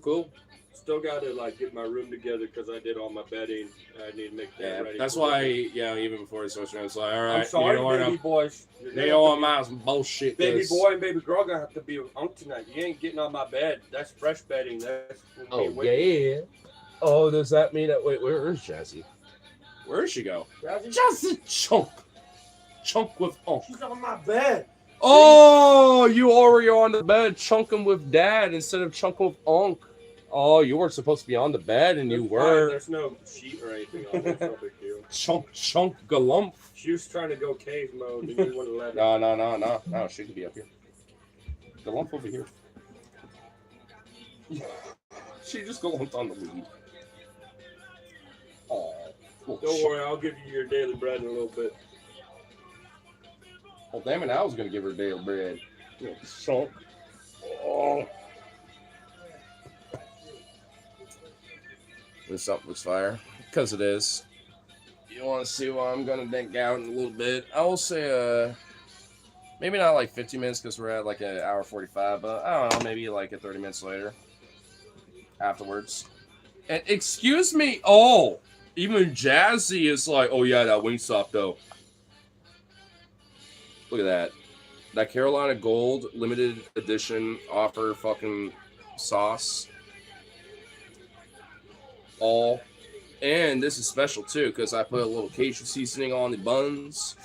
Cool. Still got to like get my room together because I did all my bedding. I need to make that ready. That's why, even before it's social, it's like, all right, I'm sorry, baby boys. They don't want some bullshit. Baby boy and baby girl gonna have to be on tonight. You ain't getting on my bed. That's fresh bedding. That's yeah. Oh, does that mean that? Wait, where is Jazzy? Where does she go? Jazzy chunk with Unc. She's on my bed. Oh, you already on the bed chunking with Dad instead of chunking with Unc. Oh, you weren't supposed to be on the bed, and you were. There's no sheet or anything on it. No big deal. Chunk galump. She was trying to go cave mode, and you wouldn't let her. No. She could be up here. Galump over here. She just galumped on the lead. Oh. Don't worry, I'll give you your daily bread in a little bit. Well, damn it, I was going to give her daily bread. Chunk. Oh. This something looks fire. Because it is. You want to see why I'm going to dink out in a little bit? I will say, maybe not like 50 minutes because we're at like an hour 45, but I don't know, maybe like 30 minutes later. Afterwards. And excuse me. Oh, even Jazzy is like, oh yeah, that Wingstop though. Look at that. That Carolina Gold limited edition offer fucking sauce. And this is special too because I put a little Cajun seasoning on the buns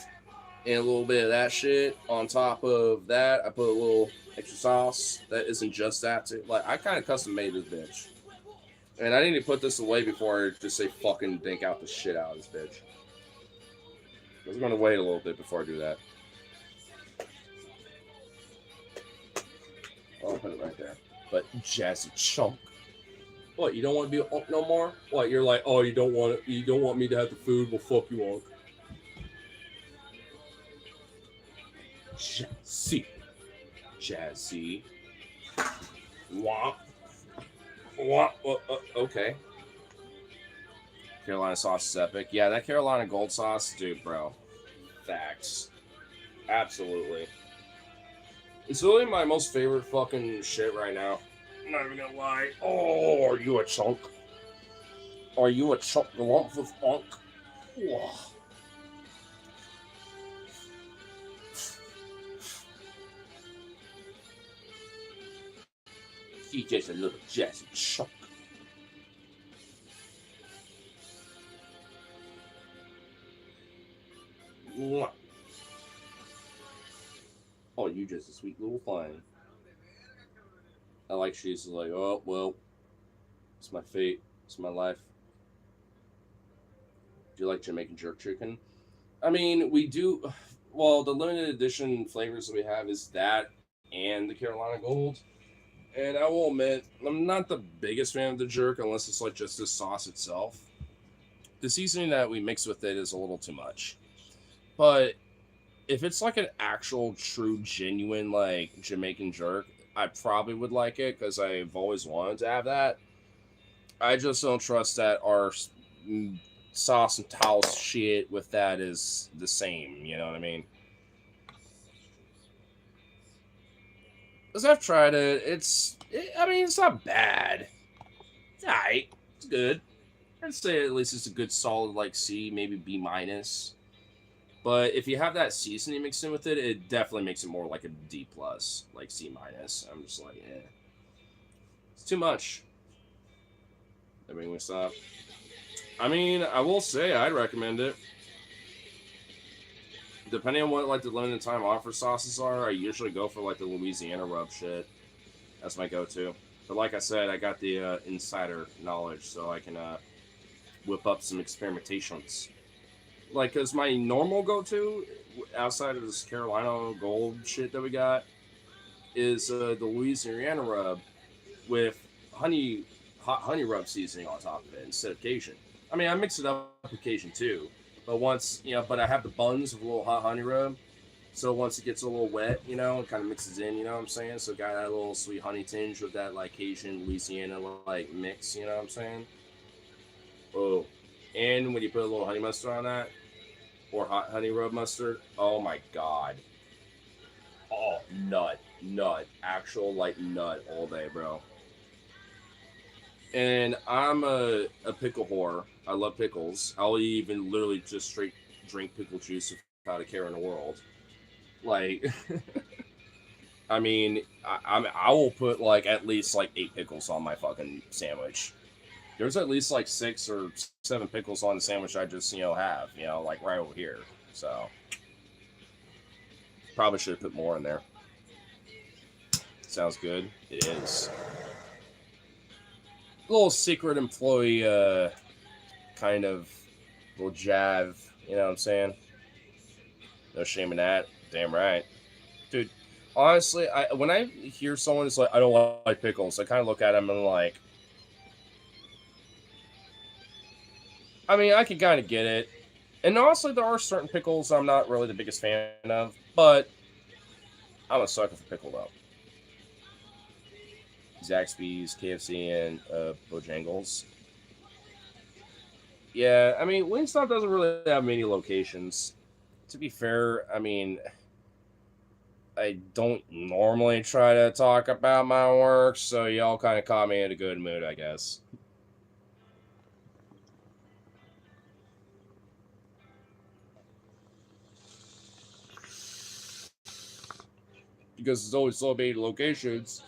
and a little bit of that shit on top of that. I put a little extra sauce that isn't just that too. Like, I kind of custom made this bitch. And I need to put this away before I just say fucking dink out the shit out of this bitch. I was going to wait a little bit before I do that. I'll put it right there. But Jazzy Chunk. What, you don't want to be Unc no more? What, you're like, oh, you don't want me to have the food? Well, fuck you, Unc. Jazzy. Womp. Okay. Carolina sauce is epic. Yeah, that Carolina Gold sauce, dude, bro. Facts. Absolutely. It's really my most favorite fucking shit right now. I'm not even gonna lie. Oh, are you a chunk? Are you a chunk lump of funk? Whoa. He's just a little jazzy chunk. Mwah. Oh, you just a sweet little thing. I like she's like, oh, well, it's my fate. It's my life. Do you like Jamaican jerk chicken? I mean, we do. Well, the limited edition flavors that we have is that and the Carolina Gold. And I will admit, I'm not the biggest fan of the jerk unless it's like just the sauce itself. The seasoning that we mix with it is a little too much. But if it's like an actual, true, genuine, like Jamaican jerk, I probably would like it because I've always wanted to have that. I just don't trust that our sauce and towel shit with that is the same. You know what I mean? Because I've tried it. I mean, it's not bad. It's alright. It's good. I'd say at least it's a good solid like C, maybe B minus. But if you have that seasoning mixed in with it, it definitely makes it more like a D plus, like C minus. I'm just like, eh. It's too much. Everything we stop. I mean, I will say I'd recommend it. Depending on what like the limited time offer sauces are, I usually go for like the Louisiana rub shit. That's my go-to. But like I said, I got the insider knowledge, so I can whip up some experimentations. Like, cause my normal go-to outside of this Carolina Gold shit that we got is the Louisiana rub with hot honey rub seasoning on top of it instead of Cajun. I mean, I mix it up with Cajun too, but but I have the buns of a little hot honey rub. So once it gets a little wet, it kind of mixes in, you know what I'm saying? So got that little sweet honey tinge with that like Cajun Louisiana like mix, you know what I'm saying? Oh, and when you put a little honey mustard on that, or hot honey rub mustard, oh my god. Oh, nut, actual like nut all day, bro. And I'm a pickle whore. I love pickles. I'll even literally just straight drink pickle juice without a care in the world. Like, I mean, I will put like at least like 8 pickles on my fucking sandwich. There's at least like 6 or 7 pickles on the sandwich I just have like right over here. So probably should have put more in there. Sounds good. It is. A little secret employee kind of little jab. You know what I'm saying? No shame in that. Damn right. Dude, honestly, when I hear someone is like, I don't like pickles, I kind of look at them and like, I mean, I can kind of get it. And honestly, there are certain pickles I'm not really the biggest fan of, but I'm a sucker for pickle though. Zaxby's, KFC, and Bojangles. Yeah, I mean, Wingstop doesn't really have many locations. To be fair, I mean, I don't normally try to talk about my work, so y'all kind of caught me in a good mood, I guess. Because there's always so many locations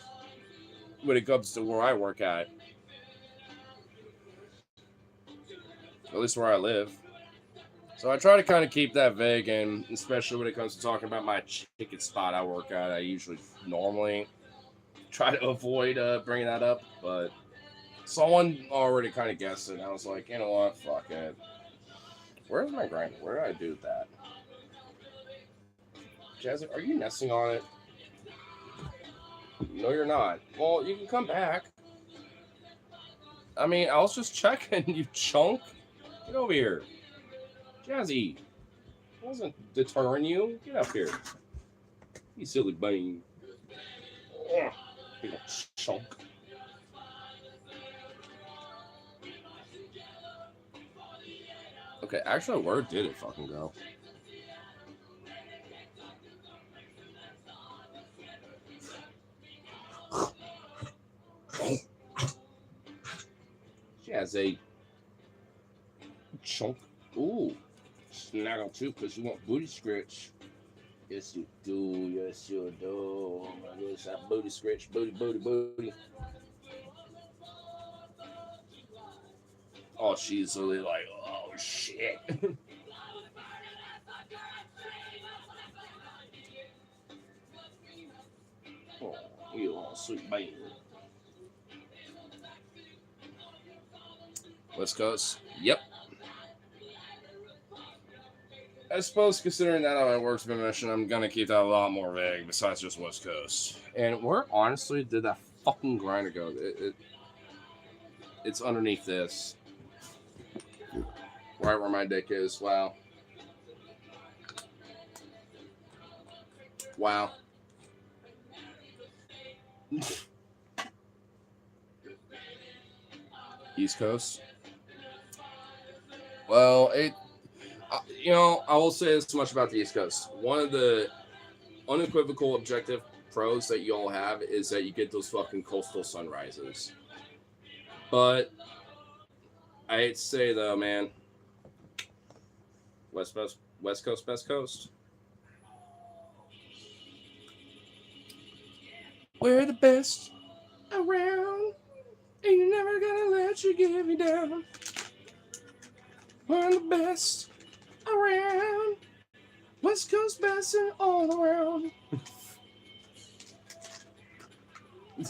when it comes to where I work at. At least where I live. So I try to kind of keep that vague, and especially when it comes to talking about my chicken spot I work at, I usually normally try to avoid bringing that up, but someone already kind of guessed it. I was like, you know what, fuck it. Where's my grinder? Where did I do that? Jazzy, are you nesting on it? No, you're not. Well, you can come back. I mean, I was just checking, you chunk. Get over here. Jazzy, I wasn't deterring you. Get up here. You silly bunny. Big chunk. Okay, actually, where did it fucking go? as a chunk. Ooh, snaggle too, because you want booty scratch. Yes, you do. Yes, you do. Yes, that booty scratch. Booty, booty, booty. Oh, she's really like, oh, shit. Oh, you little sweet baby. West Coast? Yep. I suppose considering that on my work's been mission, I'm gonna keep that a lot more vague besides just West Coast. And where honestly did that fucking grinder go? It's underneath this. Right where my dick is. Wow. Wow. East Coast? Well, I will say this much about the East Coast. One of the unequivocal objective pros that you all have is that you get those fucking coastal sunrises. But I hate to say though, man, West Coast, best coast. We're the best around, and you're never gonna let you get me down. We're the best around, West Coast best and all around. You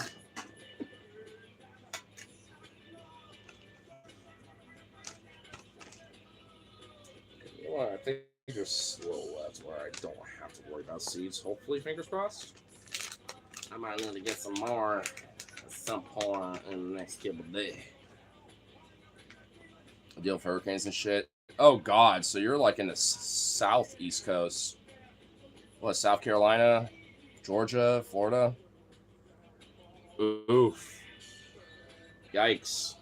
know what? I think there's slow left where I don't have to worry about seeds. Hopefully, fingers crossed. I might need to get some more at some point in the next couple days. Deal for hurricanes and shit. Oh God! So you're like in the southeast coast. What? South Carolina, Georgia, Florida. Oof! Yikes!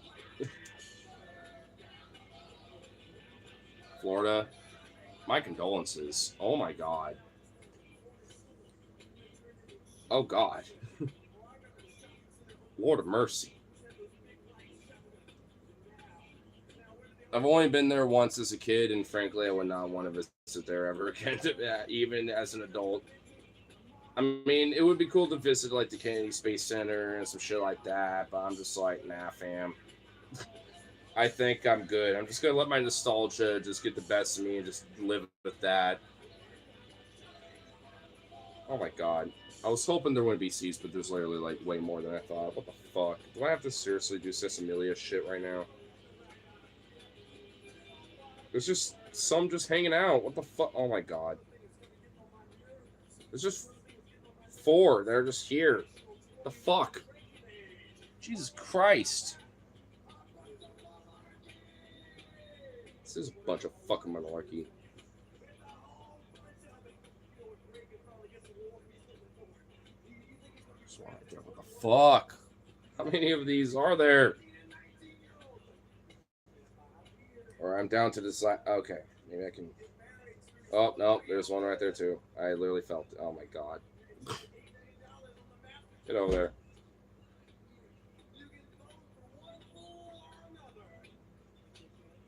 Florida. My condolences. Oh my God. Oh God. Lord of mercy. I've only been there once as a kid, and frankly, I would not want to visit there ever again, even as an adult. I mean, it would be cool to visit like the Kennedy Space Center and some shit like that, but I'm just like, nah, fam. I think I'm good. I'm just gonna let my nostalgia just get the best of me and just live with that. Oh my God. I was hoping there wouldn't be seats, but there's literally like way more than I thought. What the fuck? Do I have to seriously do Sesamilia shit right now? There's just some just hanging out. What the fuck? Oh my God. There's just 4. They're just here. The fuck? Jesus Christ. This is a bunch of fucking malarkey. What the fuck? How many of these are there? Or I'm down to the side. Okay, maybe I can. Oh no, there's one right there too. I literally felt it. Oh my God. Get over there.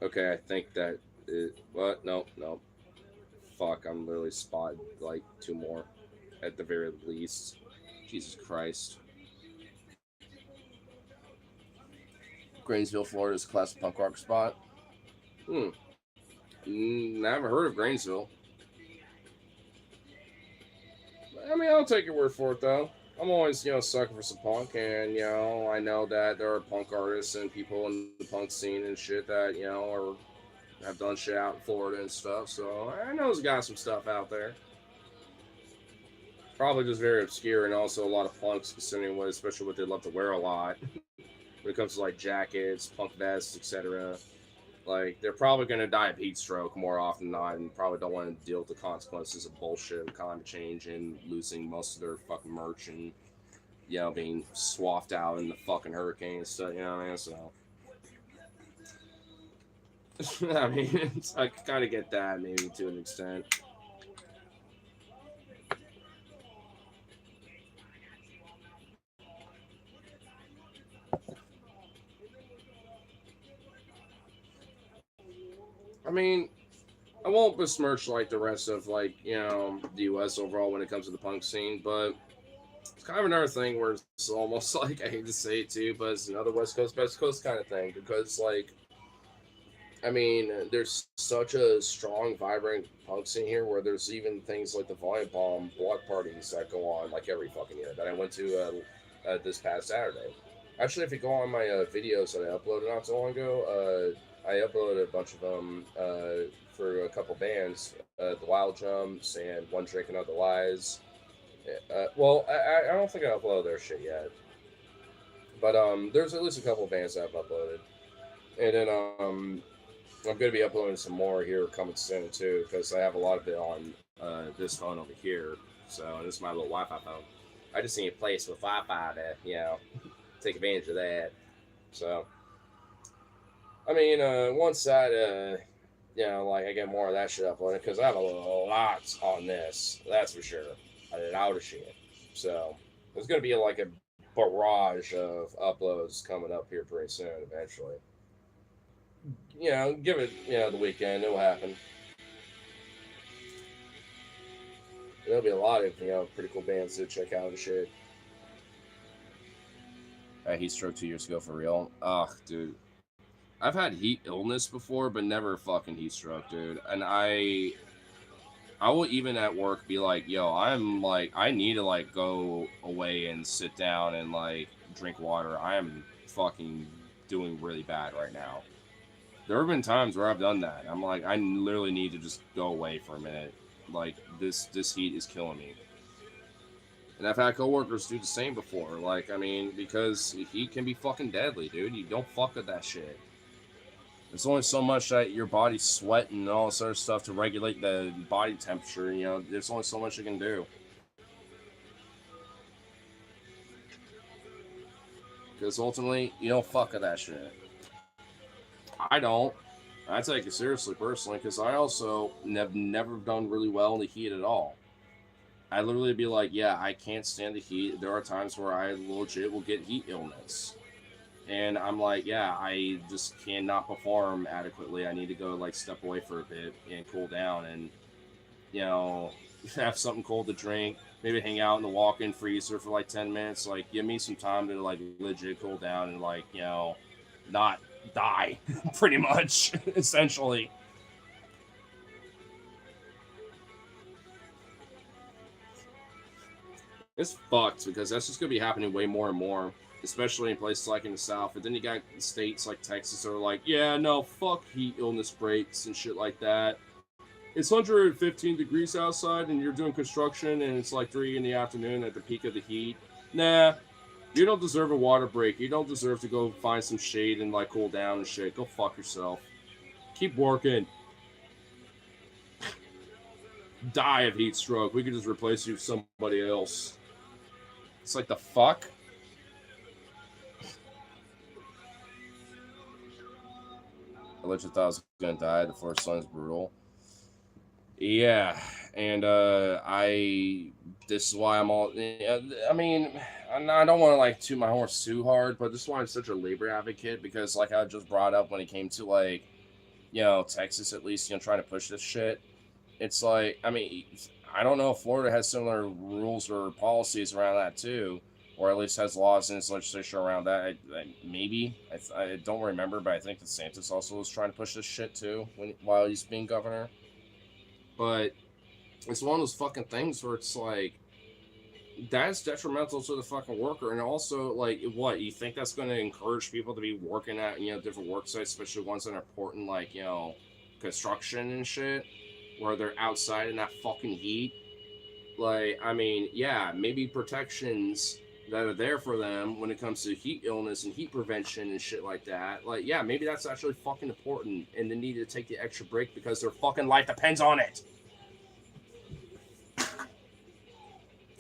Okay, I think that it. What? Nope, nope. Fuck, I'm literally spotted like 2 more at the very least. Jesus Christ. Grainsville, Florida is a classic punk rock spot. Never heard of Grainsville. I mean, I'll take your word for it, though. I'm always, sucking for some punk, and, I know that there are punk artists and people in the punk scene and shit that, have done shit out in Florida and stuff, so I know there's got some stuff out there. Probably just very obscure, and also a lot of punks, considering especially what they love to wear a lot. When it comes to, like, jackets, punk vests, etc. Like, they're probably going to die of heat stroke more often than not, and probably don't want to deal with the consequences of bullshit, climate change, and losing most of their fucking merch, and, being swapped out in the fucking hurricane and stuff, you know what I mean? So, I mean, I kind of get that, maybe, to an extent. I mean, I won't besmirch like the rest of like the U.S. overall when it comes to the punk scene, but it's kind of another thing where it's almost like I hate to say it too, but it's another West Coast kind of thing because like I mean, there's such a strong, vibrant punk scene here where there's even things like the Volume Bomb block parties that go on like every fucking year that I went to this past Saturday. Actually, if you go on my videos that I uploaded not so long ago, I uploaded a bunch of them for a couple bands, the Wild Jumps and One Drink Another Lies. Well, I don't think I uploaded their shit yet, but there's at least a couple bands that I've uploaded, and then I'm gonna be uploading some more here coming soon too, because I have a lot of it on this phone over here. So this is my little Wi-Fi phone. I just need a place with Wi-Fi to, take advantage of that. So, I mean, once that, like I get more of that shit uploaded, because I have a lot on this. That's for sure, a lot of shit. So there's gonna be like a barrage of uploads coming up here pretty soon, eventually. Give it, the weekend. It'll happen. There'll be a lot of, pretty cool bands to check out and shit. Heat stroke 2 years ago for real. Ugh, dude. I've had heat illness before, but never fucking heat stroke, dude. And I will even at work be like, yo, I'm like, I need to like go away and sit down and like drink water. I am fucking doing really bad right now. There have been times where I've done that. I'm like, I literally need to just go away for a minute. Like this heat is killing me. And I've had coworkers do the same before. Like, I mean, because heat can be fucking deadly, dude. You don't fuck with that shit. There's only so much that your body's sweating and all this other stuff to regulate the body temperature. There's only so much you can do. Because ultimately, you don't fuck with that shit. I don't. I take it seriously personally because I also have never done really well in the heat at all. I literally be like, yeah, I can't stand the heat. There are times where I legit will get heat illness. And I'm like, yeah, I just cannot perform adequately. I need to go like step away for a bit and cool down and, have something cold to drink. Maybe hang out in the walk-in freezer for like 10 minutes. Like, give me some time to like legit cool down and like, not die, pretty much, essentially. It's fucked because that's just gonna be happening way more and more, especially in places like in the South. And then you got states like Texas that are like, yeah, no, fuck heat illness breaks and shit like that. It's 115 degrees outside and you're doing construction and it's like 3 in the afternoon at the peak of the heat. Nah, you don't deserve a water break. You don't deserve to go find some shade and like cool down and shit. Go fuck yourself. Keep working. Die of heat stroke. We could just replace you with somebody else. It's like the fuck? I legit thought I was gonna die. The first son's brutal. Yeah, and this is why I'm all. I mean, I don't want to like toot my horse too hard, but this is why I'm such a labor advocate because, like I just brought up when it came to like, Texas at least, trying to push this shit. It's like, I mean, I don't know if Florida has similar rules or policies around that too, or at least has laws in its legislature around that. Maybe I don't remember, but I think DeSantis also was trying to push this shit too while he's being governor. But it's one of those fucking things where it's like, that's detrimental to the fucking worker. And also, like, what, you think that's going to encourage people to be working at, different work sites, especially ones that are important, like, construction and shit, where they're outside in that fucking heat? Like, I mean, yeah, maybe protections that are there for them when it comes to heat illness and heat prevention and shit like that. Like, yeah, maybe that's actually fucking important and they need to take the extra break because their fucking life depends on it.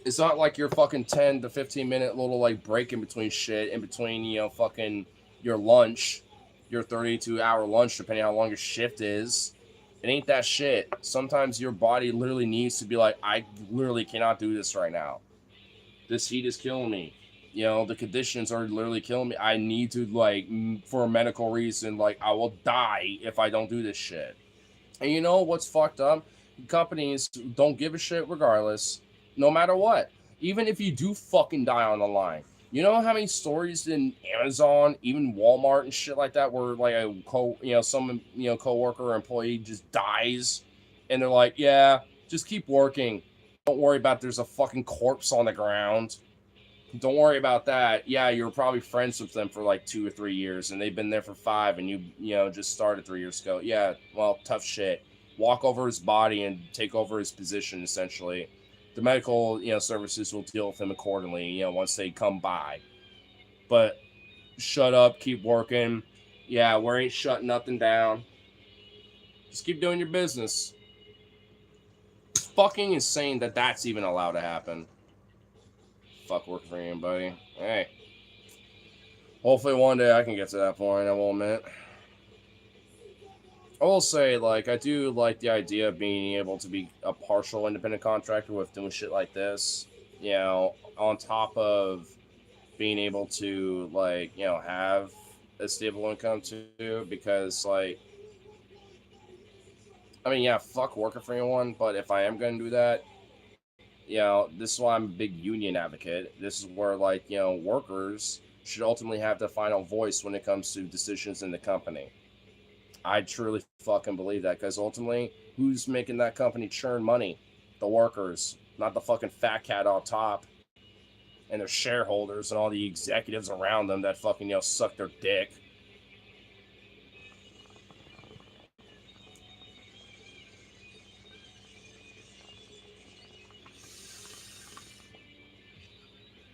It's not like your fucking 10 to 15 minute little like break in between shit, in between, fucking your lunch, your 32-hour lunch, depending on how long your shift is. It ain't that shit. Sometimes your body literally needs to be like, I literally cannot do this right now. This heat is killing me. The conditions are literally killing me. I need to, like, for a medical reason, like, I will die if I don't do this shit. And you know what's fucked up? Companies don't give a shit regardless, no matter what. Even if you do fucking die on the line. You know how many stories in Amazon, even Walmart and shit like that, where like some coworker or employee just dies, and they're like, yeah, just keep working. Don't worry about there's a fucking corpse on the ground. Don't worry about that. Yeah, you were probably friends with them for like 2 or 3 years, and they've been there for 5, and you just started 3 years ago. Yeah, well, tough shit. Walk over his body and take over his position. Essentially, the medical services will deal with him accordingly. Once they come by. But shut up, keep working. Yeah, we ain't shutting nothing down. Just keep doing your business. It's fucking insane that that's even allowed to happen. Fuck working for anybody. Hey. Hopefully one day I can get to that point, I will admit. I will say, like, I do like the idea of being able to be a partial independent contractor with doing shit like this. On top of being able to, like, have a stable income too. Because, like, I mean, yeah, fuck working for anyone, but if I am going to do that, this is why I'm a big union advocate. This is where, like, workers should ultimately have the final voice when it comes to decisions in the company. I truly fucking believe that, because ultimately, who's making that company churn money? The workers, not the fucking fat cat on top and their shareholders and all the executives around them that fucking, suck their dick.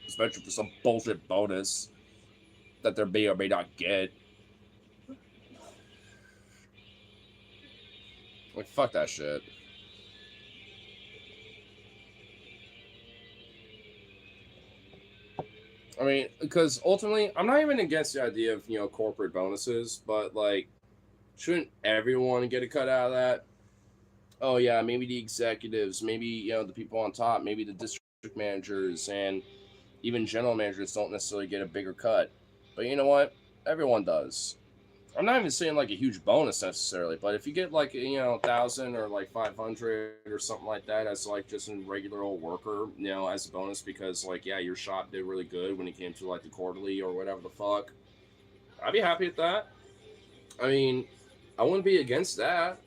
Especially for some bullshit bonus that they may or may not get. Like, fuck that shit. I mean, because ultimately, I'm not even against the idea of, corporate bonuses, but, like, shouldn't everyone get a cut out of that? Oh, yeah, maybe the executives, maybe, the people on top, maybe the district managers, and even general managers don't necessarily get a bigger cut. But you know what? Everyone does. I'm not even saying like a huge bonus necessarily, but if you get like 1,000 or like 500 or something like that as like just a regular old worker, as a bonus because like yeah, your shop did really good when it came to like the quarterly or whatever the fuck, I'd be happy with that. I mean, I wouldn't be against that,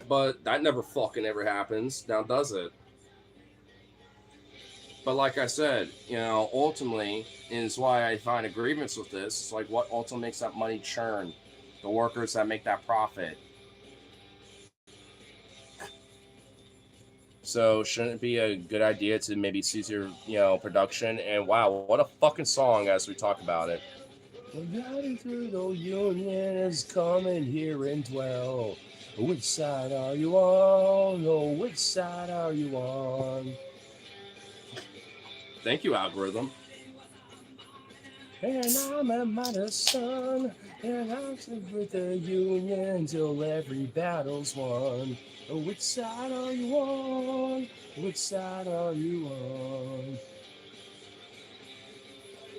but that never fucking ever happens. Now does it? But like I said, ultimately is why I find agreements with this. It's like what ultimately makes that money churn, the workers that make that profit. So shouldn't it be a good idea to maybe cease your, production? And wow, what a fucking song as we talk about it. Riding through the union is coming here and dwell. Which side are you on? Oh, which side are you on? Thank you, algorithm. And I'm a mother's son, and I'm with the union till every battle's won. Which side are you on? Which side are you on?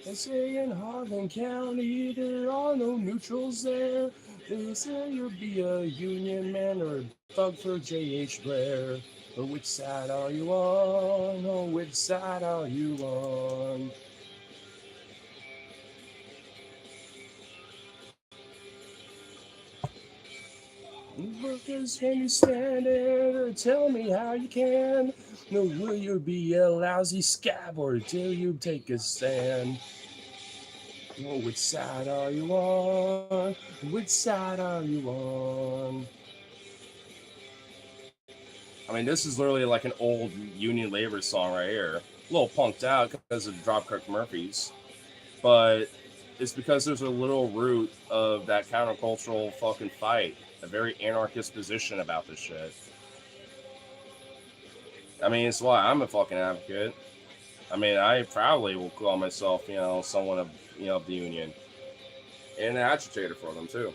They say in Harlan County there are no neutrals there. They say you'll be a union man or a thug for J.H. Blair. But which side are you on? Oh, which side are you on? Workers, can you stand it or tell me how you can? No, will you be a lousy scab or till you take a stand? Oh, which side are you on? Which side are you on? I mean, this is literally like an old Union Labor song right here. A little punked out because of Dropkick Murphys, but it's because there's a little root of that countercultural fucking fight, a very anarchist position about this shit. I mean, it's why I'm a fucking advocate. I mean, I proudly will call myself, someone of, of the union, and an agitator for them too.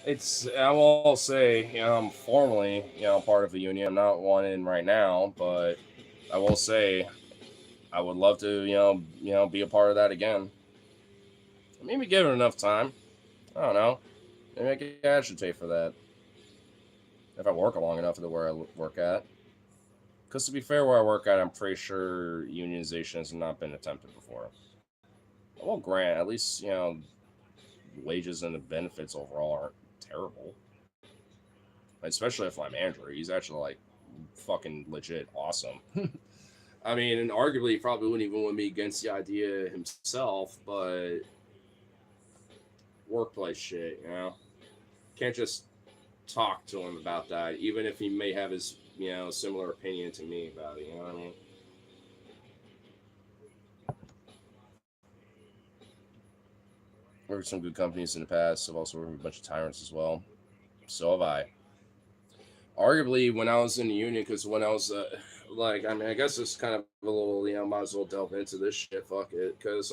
I will say, I'm formally, part of the union. I'm not one in right now, but I will say, I would love to, be a part of that again. Maybe give it enough time. I don't know. Maybe I can agitate for that. if I work long enough at where I work at. Because to be fair, where I work at, I'm pretty sure unionization has not been attempted before. Well, grant at least wages and the benefits overall aren't terrible. Especially if my manager, he's actually like fucking legit awesome. I mean, and arguably, he probably wouldn't even want me against the idea himself, but workplace shit, can't just talk to him about that, even if he may have his similar opinion to me about it. You know what I mean? Worked with some good companies in the past. I've also worked with a bunch of tyrants as well. So have I. Arguably, when I was in the union, because when I was I guess it's kind of a little, might as well delve into this shit. Fuck it, because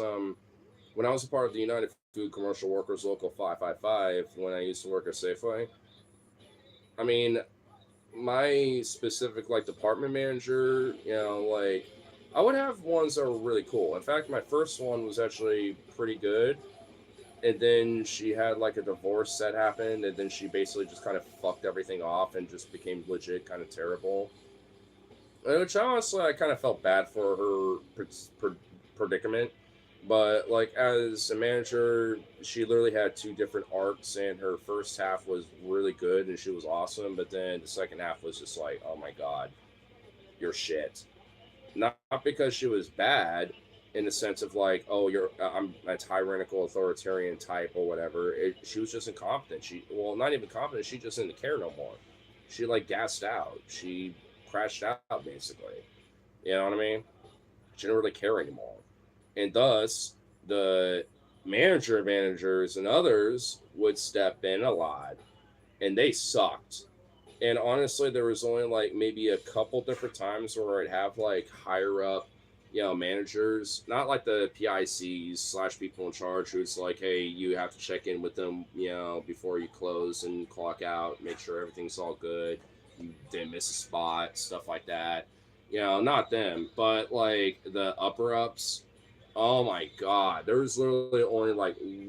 when I was a part of the United Food Commercial Workers Local 555, when I used to work at Safeway, I mean, my specific department manager, I would have ones that were really cool. In fact, my first one was actually pretty good, and then she had a divorce that happened, and then she basically just kind of fucked everything off and just became legit kind of terrible. Which honestly, I kind of felt bad for her predicament. But as a manager, she literally had two different arcs, and her first half was really good and she was awesome. But then the second half was just like, oh my god, you're shit. Not because she was bad, in the sense of I'm a tyrannical authoritarian type or whatever. She was just incompetent. Not even competent. She just didn't care no more. She gassed out. She crashed out basically. You know what I mean? She didn't really care anymore, and thus the managers and others would step in a lot, and they sucked. And honestly, there was only maybe a couple different times where I'd have higher up, managers, not like the PICs / people in charge who's like, hey, you have to check in with them, before you close and clock out, make sure everything's all good, you didn't miss a spot, stuff like that. Not them, but the upper ups. Oh my god, there's literally only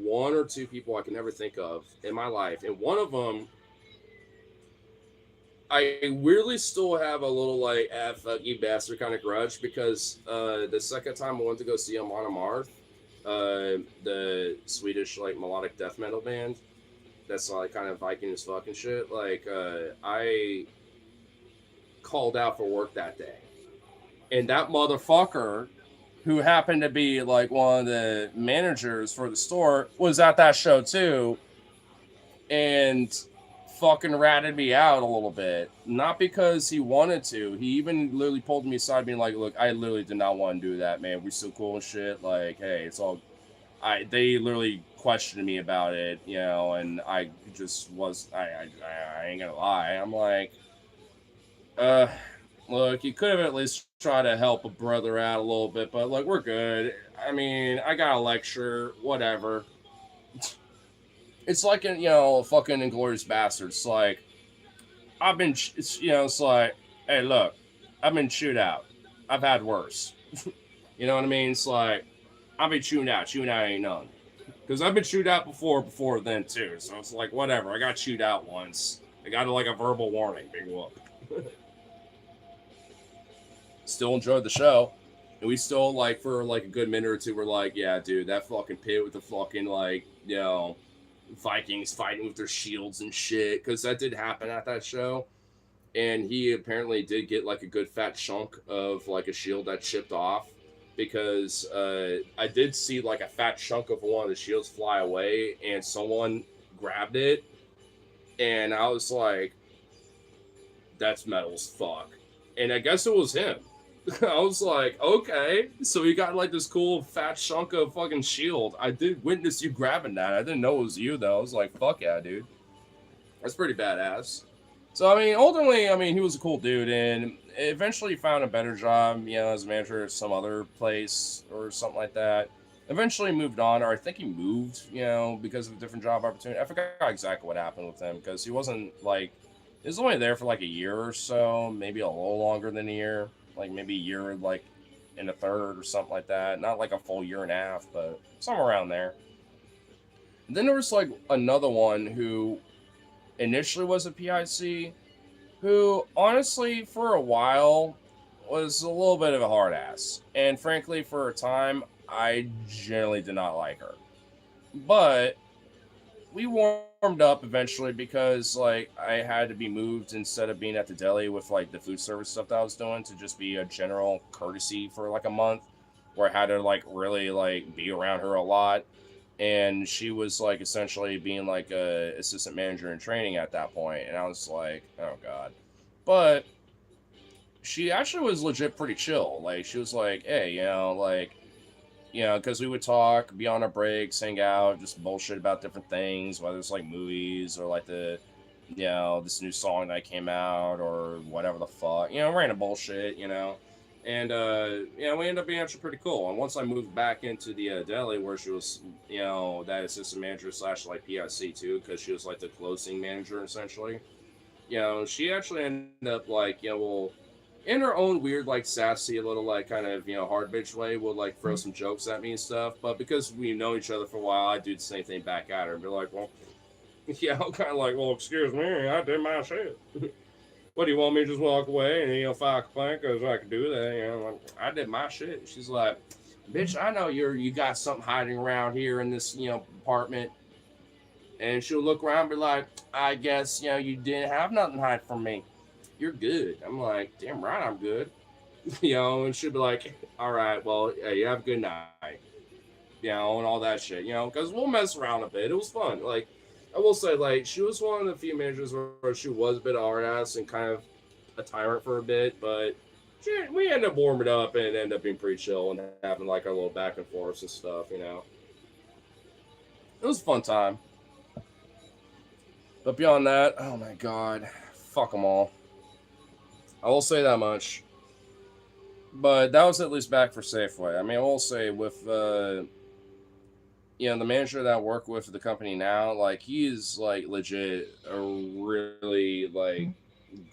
one or two people I can ever think of in my life, and one of them I weirdly still have a little fuck you bastard kind of grudge, because the second time I went to go see Amon Amarth, the Swedish melodic death metal band that's kind of Viking as fucking shit, I called out for work that day, and that motherfucker, who happened to be one of the managers for the store, was at that show too, and fucking ratted me out a little bit. Not because he wanted to. He even literally pulled me aside, being like, "Look, I literally did not want to do that, man. We're so cool and shit. Hey, it's all." They literally questioned me about it, and I just was. I ain't gonna lie. I'm like, look, you could have at least tried to help a brother out a little bit, but we're good. I mean, I got a lecture, whatever. It's in, fucking Inglorious Bastards. It's I've been, it's hey, look, I've been chewed out. I've had worse. You know what I mean? It's I've been chewed out. Chewed out ain't none. Because I've been chewed out before then too. So it's whatever. I got chewed out once. I got a verbal warning. Big whoop. Still enjoyed the show. And we still, for a good minute or two, we're yeah, dude, that fucking pit with the fucking, Vikings fighting with their shields and shit, because that did happen at that show, and he apparently did get a good fat chunk of a shield that chipped off, because I did see a fat chunk of one of the shields fly away, and someone grabbed it, and I was like, that's metal as fuck, and I guess it was him. I was like, okay, so you got this cool fat chunk of fucking shield. I did witness you grabbing that. I didn't know it was you though. I was like, fuck yeah, dude. That's pretty badass. So I mean, ultimately, he was a cool dude, and eventually found a better job, as a manager at some other place or something like that. Eventually moved on, or I think he moved, because of a different job opportunity. I forgot exactly what happened with him, because he wasn't he was only there for a year or so, maybe a little longer than a year. Maybe a year, in a third or something like that. Not a full year and a half, but somewhere around there. And then there was another one who initially was a PIC, who honestly for a while was a little bit of a hard ass. And frankly, for a time, I generally did not like her. But we warmed up eventually because like I had to be moved instead of being at the deli with like the food service stuff that I was doing to just be a general courtesy for like a month where I had to like really like be around her a lot. And she was like essentially being like a assistant manager in training at that point, and I was like, oh god. But she actually was legit pretty chill. Like she was like, hey, like because we would talk, be on our breaks, hang out, just bullshit about different things, whether it's like movies or like this new song that came out or whatever the fuck, random bullshit, And, we ended up being actually pretty cool. And once I moved back into the deli where she was, that assistant manager slash like PIC too, because she was like the closing manager essentially, she actually ended up like, well, in her own weird, like sassy, a little like kind of hard bitch way, will like throw some jokes at me and stuff. But because we know each other for a while, I do the same thing back at her and be like, well, yeah, I'm kind of like, well, excuse me, I did my shit. What do you want me to just walk away and file a complaint because I can do that? Like, I did my shit. She's like, bitch, I know you got something hiding around here in this apartment. And she'll look around and be like, I guess you didn't have nothing to hide from me. You're good. I'm like, damn right, I'm good. And she'll be like, all right, well, yeah, you have a good night, and all that shit, because we'll mess around a bit. It was fun. Like, I will say, like, she was one of the few managers where she was a bit hard ass and kind of a tyrant for a bit, but we ended up warming up and it ended up being pretty chill and having like a little back and forth and stuff, It was a fun time. But beyond that, oh my god, fuck them all. I will say that much. But that was at least back for Safeway. I mean, I will say with the manager that I work with at the company now, like he is like legit a really like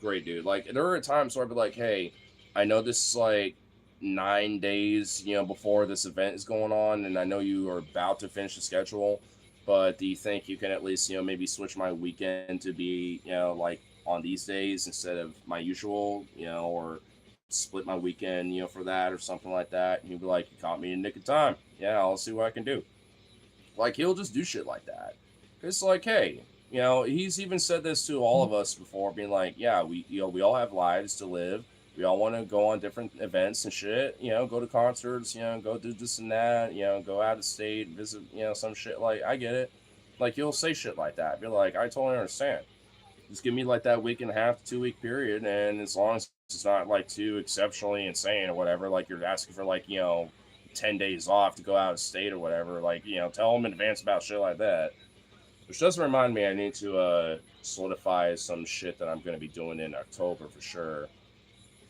great dude. Like there are times where I'd be like, hey, I know this is like 9 days, before this event is going on, and I know you are about to finish the schedule, but do you think you can at least, maybe switch my weekend to be, like on these days instead of my usual, or split my weekend, for that or something like that? And he'd be like, you caught me in the nick of time. Yeah, I'll see what I can do. Like he'll just do shit like that. It's like, hey, he's even said this to all of us before, being like, yeah, we all have lives to live. We all want to go on different events and shit. Go to concerts. Go do this and that. Go out of state, visit. Some shit. Like I get it. Like he'll say shit like that. Be like, I totally understand. Just give me like that week and a half, 2 week period, and as long as it's not like too exceptionally insane or whatever, like you're asking for like 10 days off to go out of state or whatever, like tell them in advance about shit like that. Which does remind me, I need to solidify some shit that I'm going to be doing in October for sure,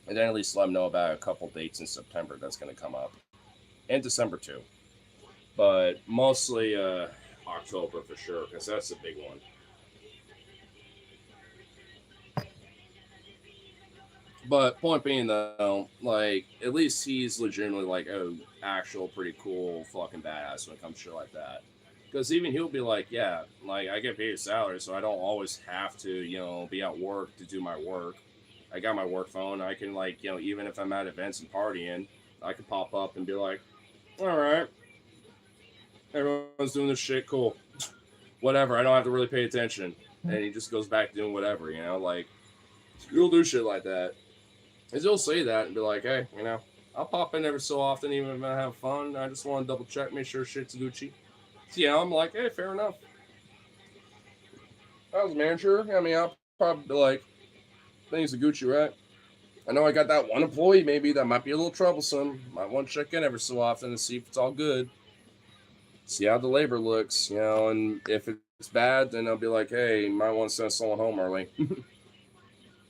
and then at least let them know about a couple dates in September that's going to come up, and December too, but mostly October for sure because that's the big one. But point being though, like at least he's legitimately like actual pretty cool fucking badass when it comes to shit like that. Because even he'll be like, yeah, like I get paid a salary, so I don't always have to be at work to do my work. I got my work phone. I can like even if I'm at events and partying, I can pop up and be like, all right, everyone's doing this shit, cool, whatever. I don't have to really pay attention, and he just goes back to doing whatever, like he'll do shit like that. Is he'll say that and be like, hey, I'll pop in every so often, even if I have fun. I just want to double check, make sure shit's Gucci. I'm like, hey, fair enough. I was manager. I mean, I'll probably be like, things are Gucci, right? I know I got that one employee maybe that might be a little troublesome. Might want to check in every so often to see if it's all good. See how the labor looks, and if it's bad, then I'll be like, hey, you might want to send someone home early.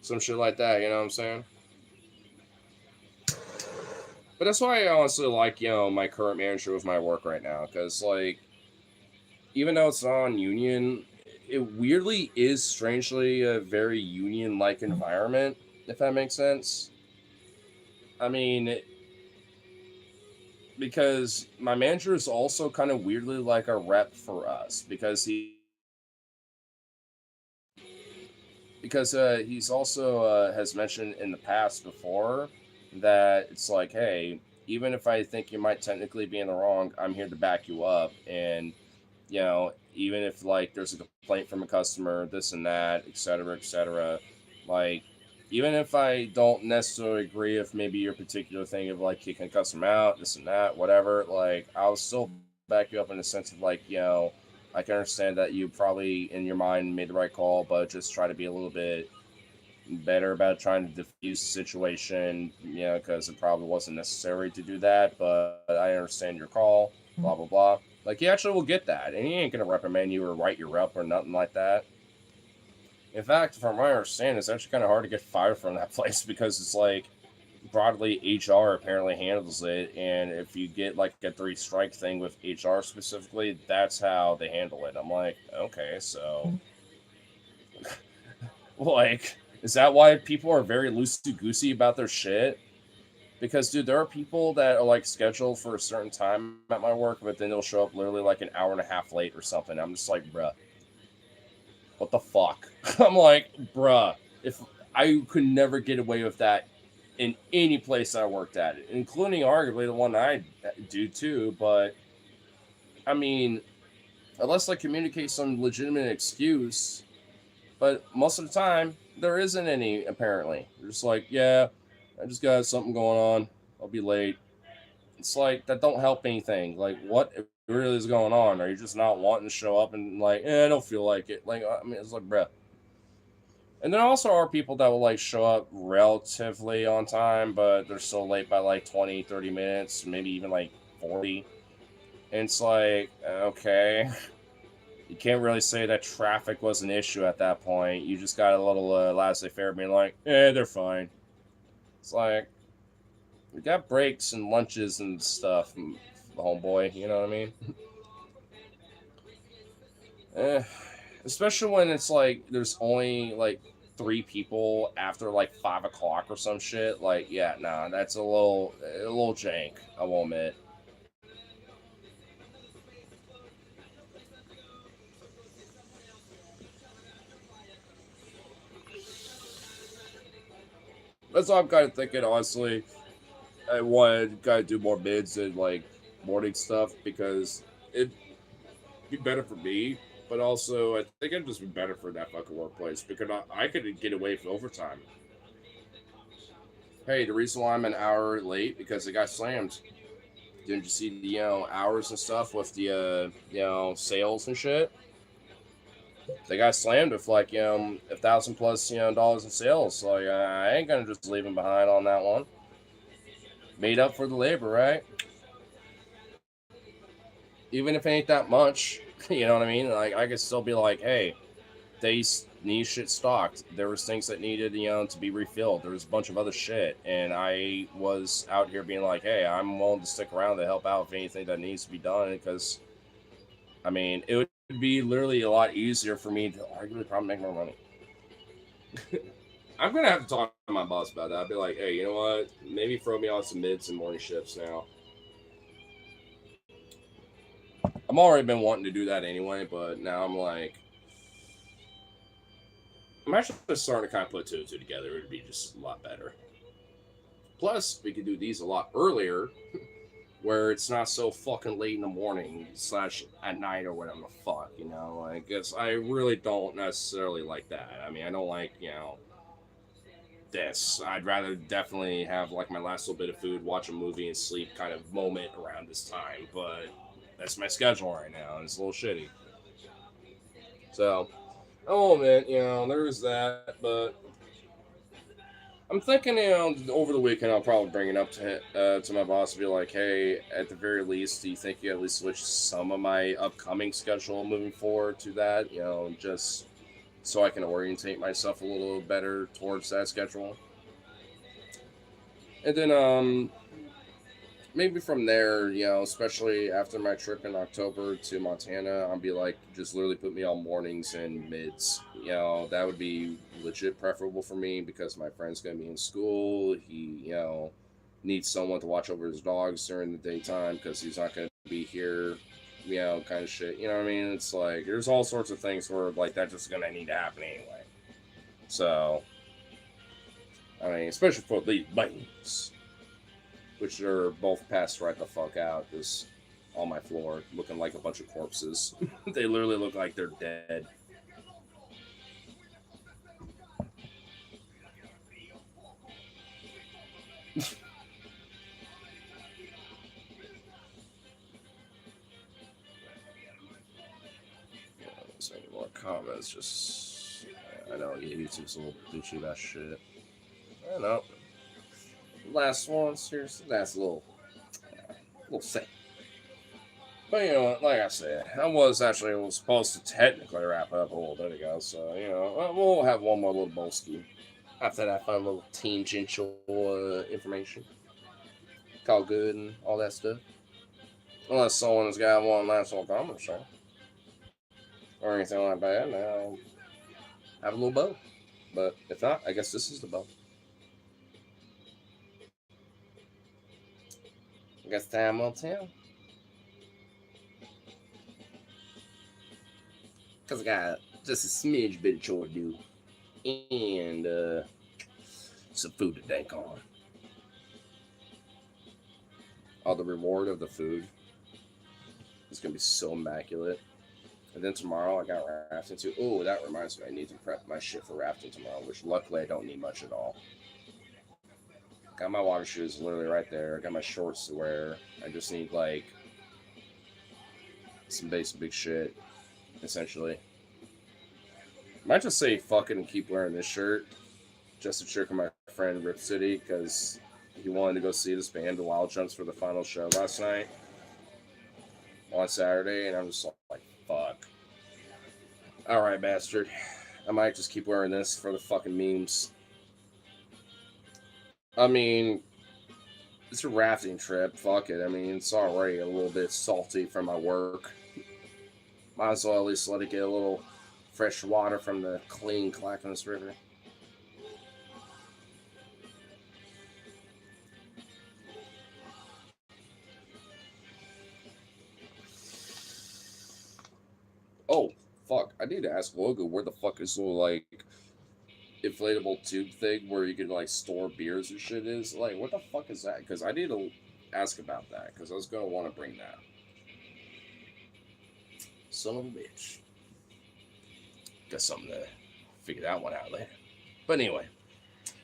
Some shit like that, you know what I'm saying? But that's why I honestly like, my current manager with my work right now. Because, like, even though it's non-union, it weirdly is strangely a very union-like environment, if that makes sense. I mean, because my manager is also kind of weirdly like a rep for us. Because because he's also has mentioned in the past before that it's like, hey, even if I think you might technically be in the wrong, I'm here to back you up, and even if like there's a complaint from a customer, this and that, et cetera, like even if I don't necessarily agree if maybe your particular thing of like kicking a customer out, this and that, whatever, like I'll still back you up in the sense of like, I can understand that you probably in your mind made the right call, but just try to be a little bit better about trying to diffuse the situation, because it probably wasn't necessary to do that, but I understand your call, blah, blah, blah. Like, he actually will get that, and he ain't going to reprimand you or write you up or nothing like that. In fact, from my understanding, it's actually kind of hard to get fired from that place because it's like, broadly, HR apparently handles it, and if you get like a 3-strike thing with HR specifically, that's how they handle it. I'm like, okay, so like, is that why people are very loosey goosey about their shit? Because, dude, there are people that are like scheduled for a certain time at my work, but then they'll show up literally like an hour and a half late or something. I'm just like, bruh, what the fuck? I'm like, bruh, if I could never get away with that in any place I worked at, including arguably the one I do too. But I mean, unless I communicate some legitimate excuse, but most of the time there isn't any. Apparently, they're just like, yeah, I just got something going on. I'll be late. It's like that don't help anything. Like, what really is going on? Are you just not wanting to show up and like, I don't feel like it? Like, I mean, it's like, bruh. And there also are people that will like show up relatively on time, but they're still late by like 20, 30 minutes, maybe even like 40. And it's like, okay, you can't really say that traffic was an issue at that point. You just got a little laissez-faire being like, they're fine. It's like, we got breaks and lunches and stuff, homeboy, you know what I mean? eh, Especially when it's like there's only like 3 people after like 5 o'clock or some shit. Like, yeah, nah, that's a little jank. I will admit. That's what I'm kind of thinking. Honestly, I want to kind of do more mids and like morning stuff because it'd be better for me. But also, I think it'd just be better for that fucking workplace because I could get away with overtime. Hey, the reason why I'm an hour late because it got slammed. Didn't you see the hours and stuff with the sales and shit? They got slammed with like 1,000 plus dollars in sales. Like I ain't gonna just leave them behind on that one. Made up for the labor, right? Even if it ain't that much, you know what I mean? Like I could still be like, hey, they need shit stocked. There was things that needed to be refilled. There was a bunch of other shit, and I was out here being like, hey, I'm willing to stick around to help out if anything that needs to be done because I mean it would be literally a lot easier for me to arguably probably make more money. I'm gonna have to talk to my boss about that. I'd be like, hey, you know what? Maybe throw me on some mids and morning shifts now. I'm already been wanting to do that anyway, but now I'm like, I'm actually starting to kind of put two and two together. It'd be just a lot better. Plus, we could do these a lot earlier, where it's not so fucking late in the morning / at night or whatever the fuck, Like, guess I really don't necessarily like that. I mean, I don't like this. I'd rather definitely have like my last little bit of food, watch a movie, and sleep kind of moment around this time. But that's my schedule right now, and it's a little shitty. So, oh man, there's that. But I'm thinking, over the weekend I'll probably bring it up to my boss and be like, hey, at the very least, do you think you at least switch some of my upcoming schedule moving forward to that? Just so I can orientate myself a little better towards that schedule. And then maybe from there, especially after my trip in October to Montana, I'll be like, just literally put me on mornings and mids. That would be legit preferable for me because my friend's gonna be in school. He, needs someone to watch over his dogs during the daytime because he's not gonna be here. Kind of shit. You know what I mean? It's like there's all sorts of things where like that's just gonna need to happen anyway. So, I mean, especially for these bangs, which are both passed right the fuck out, just on my floor, looking like a bunch of corpses. They literally look like they're dead. So any more comments? Just I know YouTube's a little bitchy about shit. I know. Last one's here's that's a little sad. But you know what? Like I said, I was supposed to technically wrap up a little bit ago. So you know, we'll have one more little bolski after that fun little tangential information, call good and all that stuff. Unless someone's got one last little comment, sure, or anything like that, now have a little bow. But if not, I guess this is the bow. I guess time will tell. Because I got just a smidge bit of chore to do. And some food to dank on. Oh, the reward of the food is going to be so immaculate. And then tomorrow I got rafting too. Oh, that reminds me, I need to prep my shit for rafting tomorrow, which luckily I don't need much at all. Got my water shoes literally right there. Got my shorts to wear. I just need like some basic big shit, essentially. Might just say fucking keep wearing this shirt just to trick my friend Rip City because he wanted to go see this band, the Wild Chunks, for the final show last night on Saturday, and I'm just like, fuck. Alright, bastard. I might just keep wearing this for the fucking memes. I mean, it's a rafting trip. Fuck it. I mean, it's already a little bit salty from my work. Might as well at least let it get a little fresh water from the clean Clackamas River. Oh, fuck. I need to ask Logan where the fuck is the, like, inflatable tube thing where you can, like, store beers and shit is. Like, what the fuck is that? Because I need to ask about that, because I was going to want to bring that. Son of a bitch. Got something to figure that one out later. But anyway,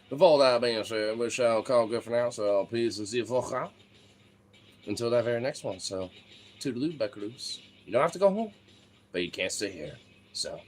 with all that being said, we shall call good for now. So, peace and see you for until that very next one. So, toodaloo, buckaroos. You don't have to go home, but you can't stay here. So,